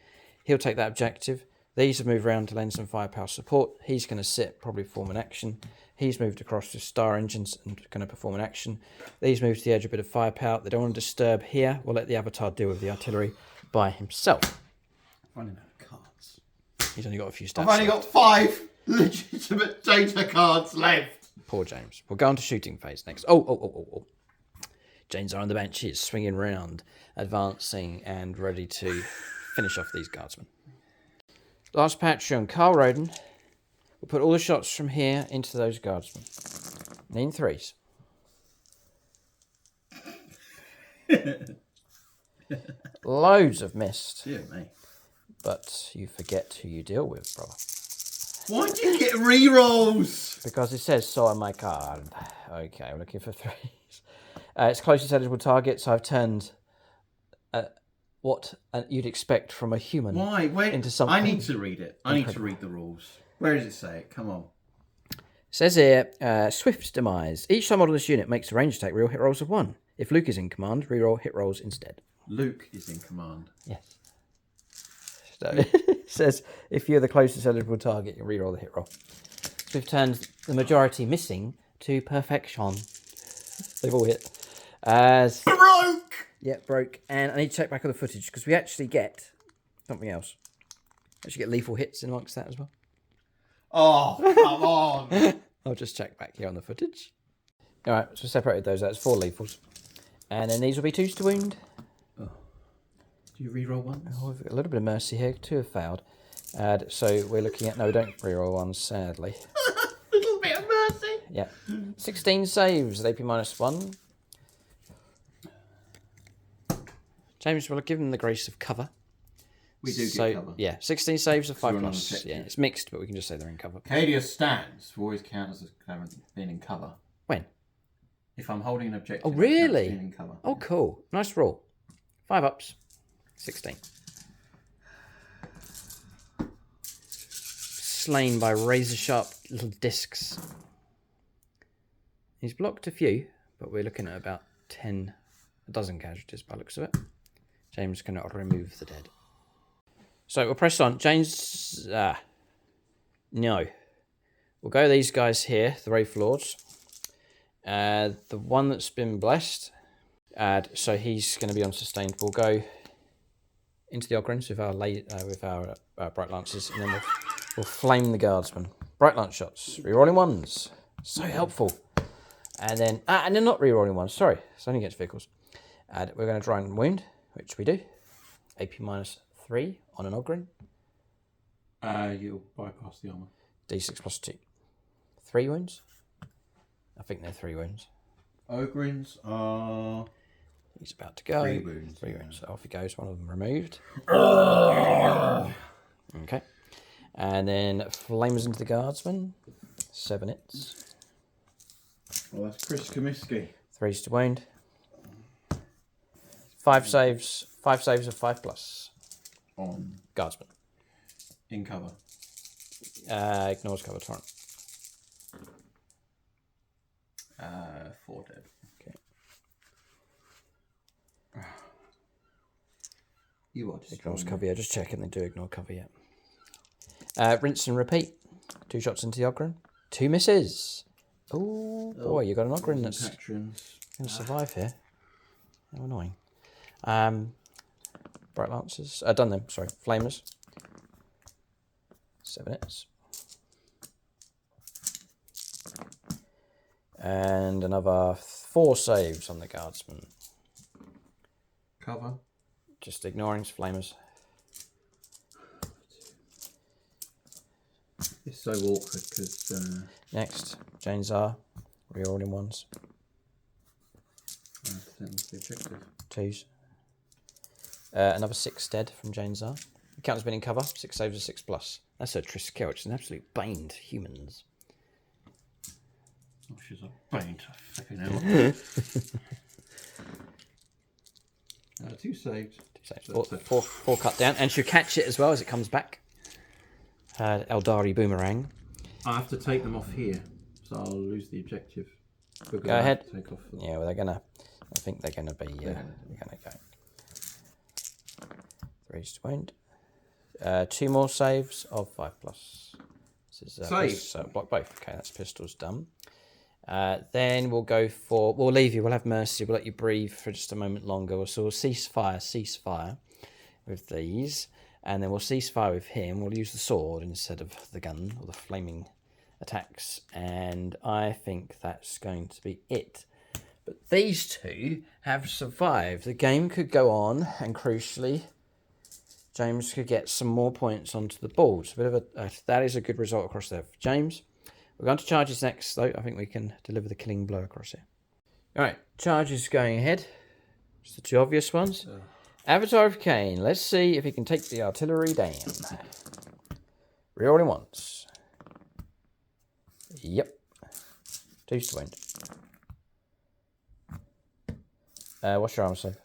A: He'll take that objective. These have moved around to lend some firepower support. He's going to sit, probably perform an action. He's moved across to Star Engines and going to perform an action. These move to the edge, a bit of firepower. They don't want to disturb here. We'll let the Avatar deal with the artillery by himself.
C: Running out of cards.
A: He's only got a few stats.
B: I've only got 5 legitimate data cards left.
A: Poor James. We'll go on to shooting phase next. Oh. James are on the benches, swinging round, advancing, and ready to finish off these guardsmen. Last Patreon, Carl Roden. We'll put all the shots from here into those guardsmen. And in threes. Loads of missed.
C: Dear me.
A: But you forget who you deal with, brother.
C: Why do you get rerolls?
A: Because it says so on my card. Okay, I'm looking for threes. It's closest eligible target, so I've turned what you'd expect from a human
C: Why? Wait,
A: into something.
C: I need to read it. I need to read the rules. Where does it say it? Come on.
A: It says here, Swift Demise. Each time model of this unit makes a range attack, reroll hit rolls of 1. If Luke is in command, reroll hit rolls instead.
C: Luke is in command.
A: Yes. So it says, if you're the closest eligible target, you reroll the hit roll. Swift turns the majority missing to perfection. They've all hit.
B: Broke!
A: Yeah, broke. And I need to check back on the footage because we actually get something else. Actually get lethal hits in amongst that as well.
B: Oh, come on.
A: I'll just check back here on the footage. All right, so separated those out. It's 4 lethals. And then these will be 2s to wound.
C: Oh. Do you reroll ones?
A: Oh, we've got a little bit of mercy here. 2 have failed. So we're looking at... No, we don't reroll ones, sadly.
B: Little bit of mercy.
A: Yeah. 16 saves at AP -1. James, will I give them the grace of cover?
C: We do get cover.
A: Yeah, 16 saves of 5
C: we're on
A: plus.
C: the check,
A: Yeah,
C: yeah.
A: it's mixed, but we can just say they're in cover.
C: Cadia stands will always count as being in cover.
A: When?
C: If I'm holding an objective,
A: Oh,
C: it counts as
A: really?
C: being in cover.
A: Oh, cool. Nice roll. 5 ups. 16. Slain by razor-sharp little discs. He's blocked a few, but we're looking at about 10, a dozen casualties by the looks of it. James cannot remove the dead. So we'll press on. James, no. We'll go these guys here, the Wraith Lords. The one that's been blessed, so he's going to be unsustained. We'll go into the Ogryns with our Bright Lances, and then we'll flame the Guardsmen. Bright Lance shots, rerolling ones. So helpful. And then, and they're not rerolling ones, sorry. It's only against vehicles. And we're going to try and wound, which we do. AP -3 on an Ogryn.
C: You'll bypass the armor.
A: D6 +2. 3 wounds? I think they're 3 wounds.
C: Ogryns are...
A: He's about to go.
C: 3 wounds.
A: 3 wounds. So off he goes. One of them removed. Okay. And then flamers into the Guardsman. 7 hits.
C: Well, that's Chris Comiskey.
A: 3s to wound. 5 saves. 5 saves of 5 plus.
C: On.
A: Guardsman.
C: In cover.
A: Ignores cover torrent.
C: 4 dead.
A: Okay.
C: You are just
A: Ignores cover, yeah. Just checking they do ignore cover, yeah. Rinse and repeat. 2 shots into the Ogryn. 2 misses. Oh boy, you got an Ogryn that's
C: Patrons.
A: going to survive here. How annoying. Bright Lancers. Done them, sorry. Flamers. 7 hits. And another 4 saves on the Guardsman.
C: Cover.
A: Just ignoring flamers.
C: It's so awkward because...
A: Next, Janes are rerolling ones.
C: That's the objective.
A: 2s. Another 6 dead from Janes are. The count has been in cover. 6 saves of 6 plus. That's a Triskill, which is an absolute bane to humans.
C: Oh, she's a bane to flipping hell. 2 saves.
A: 2 saves. 4 cut down. And she'll catch it as well as it comes back. Aeldari Boomerang.
C: I have to take them off here, so I'll lose the objective.
A: Go ahead.
C: Take off the...
A: Yeah, well, they're gonna. I think they're gonna be. They're gonna go. 3s to wound. 2 more saves of 5 plus. This is
C: Save.
A: Block both. Okay, that's pistols done. Then we'll go for. We'll leave you. We'll have mercy. We'll let you breathe for just a moment longer. So we'll cease fire with these. And then we'll ceasefire with him. We'll use the sword instead of the gun or the flaming attacks. And I think that's going to be it. But these two have survived. The game could go on, and crucially, James could get some more points onto the board. So a bit of that is a good result across there for James. We're going to charges next, though. I think we can deliver the killing blow across here. All right, charges going ahead. Just the two obvious ones. Avatar of Cain. Let's see if he can take the artillery down. Rerolling once. Yep. 2 to wind. What's your armor save?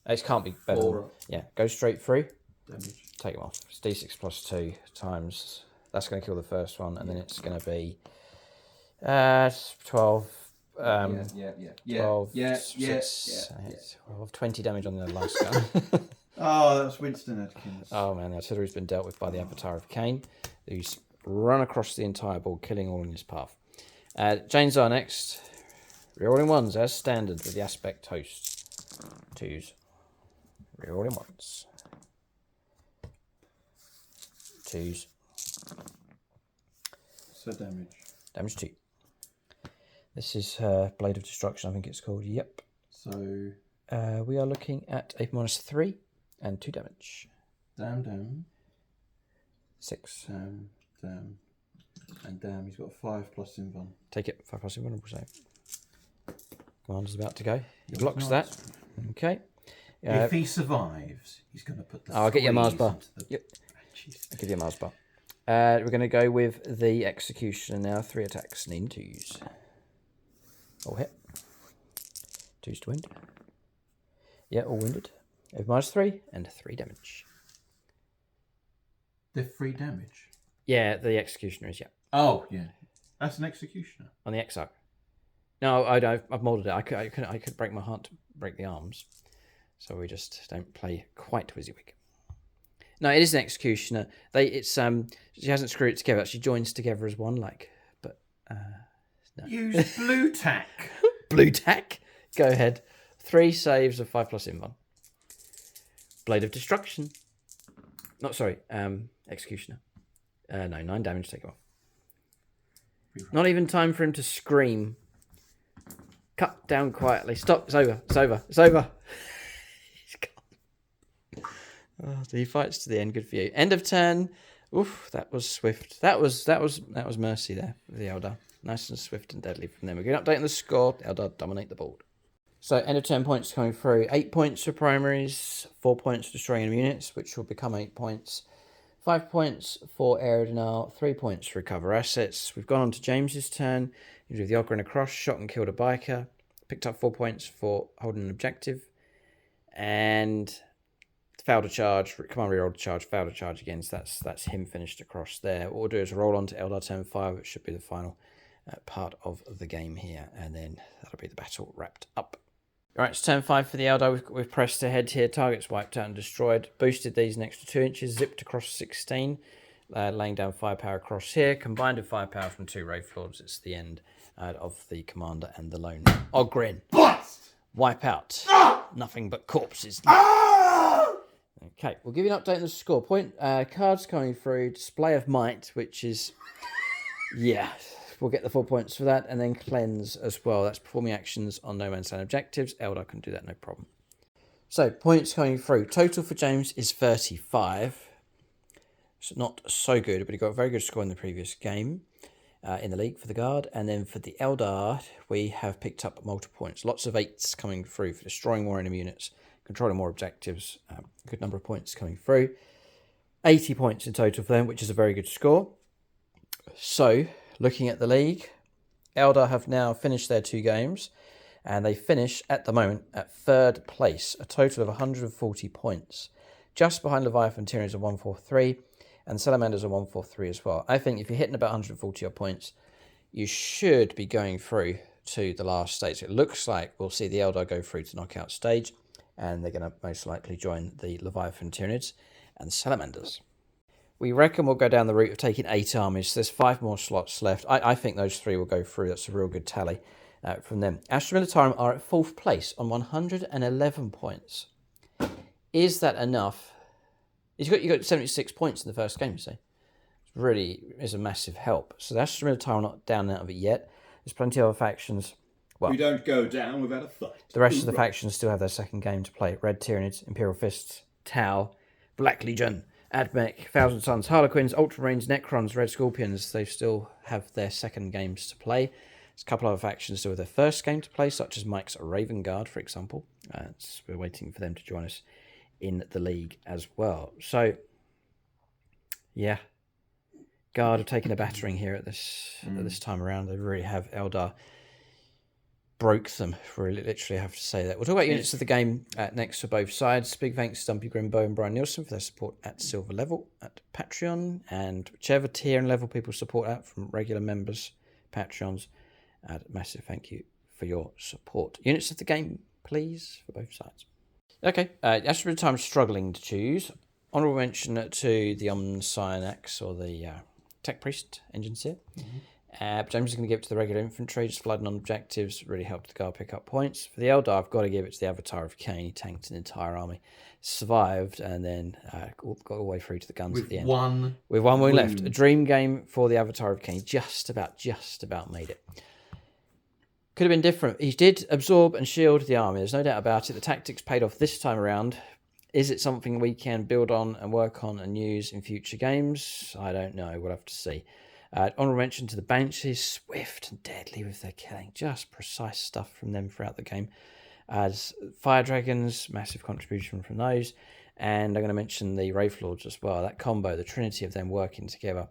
A: It can't be better.
C: 4.
A: Yeah, go straight through.
C: Damage.
A: Take him off. It's d6 plus 2 times. That's going to kill the first one, and then it's going to be 12. 12, 20 damage on the last gun.
C: Oh, that's Winston Atkins.
A: Oh man, the artillery's been dealt with by the Avatar of Cain, who's run across the entire board, killing all in his path. Janes are next. Rerolling ones as standard with the aspect host. 2s. Rerolling ones. 2s.
C: So damage.
A: Damage 2. This is Blade of Destruction, I think it's called. Yep.
C: So
A: we are looking at a -3 and 2 damage.
C: damn.
A: 6.
C: Damn. And damn, he's got 5 plus invuln.
A: Take it. 5 plus invulnerable save. Commander's about to go. He blocks that. Okay.
C: If he survives, he's going to put the.
A: I'll get you a Mars bar.
C: The...
A: Yep.
C: Jesus.
A: I'll give you a Mars bar. We're going to go with the Executioner now. 3 attacks, needing 2s. All hit. 2s to wind. Yeah, all winded. Over -3 and 3 damage.
C: They're 3 damage.
A: Yeah, the Executioner is, yeah.
C: Oh, yeah. That's an Executioner.
A: On the Exarch. No, I've moulded it. I could break my heart to break the arms. So we just don't play quite WYSIWYG. No, it is an Executioner. She hasn't screwed it together. She joins together as one, but no.
C: Use blue tack.
A: Blue tack. Go ahead. 3 saves of 5 plus invuln. Blade of Destruction. Not sorry. Executioner. No, 9 damage. Take him off. Not even time for him to scream. Cut down quietly. Stop. It's over. It's over. It's over. He's gone. Oh, so he fights to the end. Good for you. End of turn. Oof, that was swift. That was mercy there for the Eldar. Nice and swift and deadly from them. We're going to update on the score. The Eldar dominate the board. So end of turn points coming through. 8 points for primaries. 4 points for destroying enemy units, which will become 8 points. 5 points for Aerodinal. 3 points to recover assets. We've gone on to James's turn. He did the Ogre and a cross. Shot and killed a biker. Picked up 4 points for holding an objective. And failed a charge. Command rerolled a charge. Failed a charge again. So that's him finished across there. What we'll do is roll on to Eldar turn 5, which should be the final part of the game here. And then that'll be the battle wrapped up. Alright, it's turn 5 for the Eldar. We've pressed ahead here. Targets wiped out and destroyed. Boosted these an extra 2 inches. Zipped across 16. Laying down firepower across here. Combined with firepower from 2 Wraith Lords. It's the end of the Commander and the lone Ogrin. Wipe out. Nothing but corpses. Okay, we'll give you an update on the score. Cards coming through. Display of Might, which is... Yeah... We'll get the 4 points for that, and then Cleanse as well. That's performing actions on No Man's Land objectives. Eldar can do that, no problem. So, points coming through. Total for James is 35. It's not so good, but he got a very good score in the previous game in the league for the Guard. And then for the Eldar, we have picked up multiple points. Lots of 8s coming through for destroying more enemy units, controlling more objectives. A good number of points coming through. 80 points in total for them, which is a very good score. So... Looking at the league, Eldar have now finished their 2 games, and they finish at the moment at 3rd place, a total of 140 points, just behind Leviathan Tyrannies at 143, and Salamanders at 143 as well. I think if you're hitting about 140 odd points, you should be going through to the last stage. It looks like we'll see the Eldar go through to knockout stage, and they're going to most likely join the Leviathan Tyrannies and Salamanders. We reckon we'll go down the route of taking 8 armies. There's 5 more slots left. I think those 3 will go through. That's a real good tally from them. Astra Militarum are at 4th place on 111 points. Is that enough You got 76 points in the first game, you see. It really is a massive help. So the Astra Militarum are not down and out of it yet. There's plenty of other factions. Well,
B: We don't go down without a fight.
A: the rest of the factions still have their second game to play. Red Tyranids, Imperial Fists, Tau, Black Legion, Admech, Thousand Sons, Harlequins, Ultramarines, Necrons, Red Scorpions. They still have their second games to play. There's a couple of other factions still with their first game to play, such as Mike's Raven Guard, for example. We're waiting for them to join us in the league as well. So, yeah. Guard have taken a battering here at this time around. They really have. Eldar broke them. Really, literally have to say that. We'll talk about units of the game next for both sides. Big thanks to Stumpy Grimbo and Brian Nielsen for their support at silver level at Patreon, and whichever tier and level people support at, from regular members, Patreons, a massive thank you for your support. Units of the game, please, for both sides. Okay, Astra Militarum struggling to choose. Honourable mention to the Omnicyanax, or the Tech Priest engines here. But James is going to give it to the regular infantry, just flooding on objectives, really helped the guard pick up points. For the Eldar, I've got to give it to the Avatar of Cain. He tanked an entire army, survived, and then got all the way through to the guns at the end. With one wound left. A dream game for the Avatar of Cain. Just about made it. Could have been different. He did absorb and shield the army. There's no doubt about it. The tactics paid off this time around. Is it something we can build on and work on and use in future games? I don't know. We'll have to see. Honourable mention to the Banshees, swift and deadly with their killing. Just precise stuff from them throughout the game. As Fire Dragons, massive contribution from those. And I'm going to mention the Wraith Lords as well. That combo, the trinity of them working together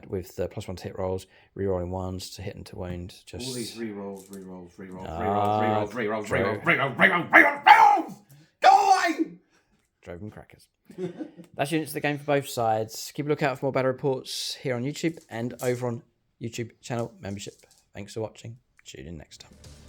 A: with the +1 to hit rolls, rerolling ones to hit and to wound. Just
C: all these rerolls.
A: Drove them crackers. That's units of the game for both sides. Keep a lookout for more battle reports here on YouTube and over on YouTube channel membership. Thanks for watching. Tune in next time.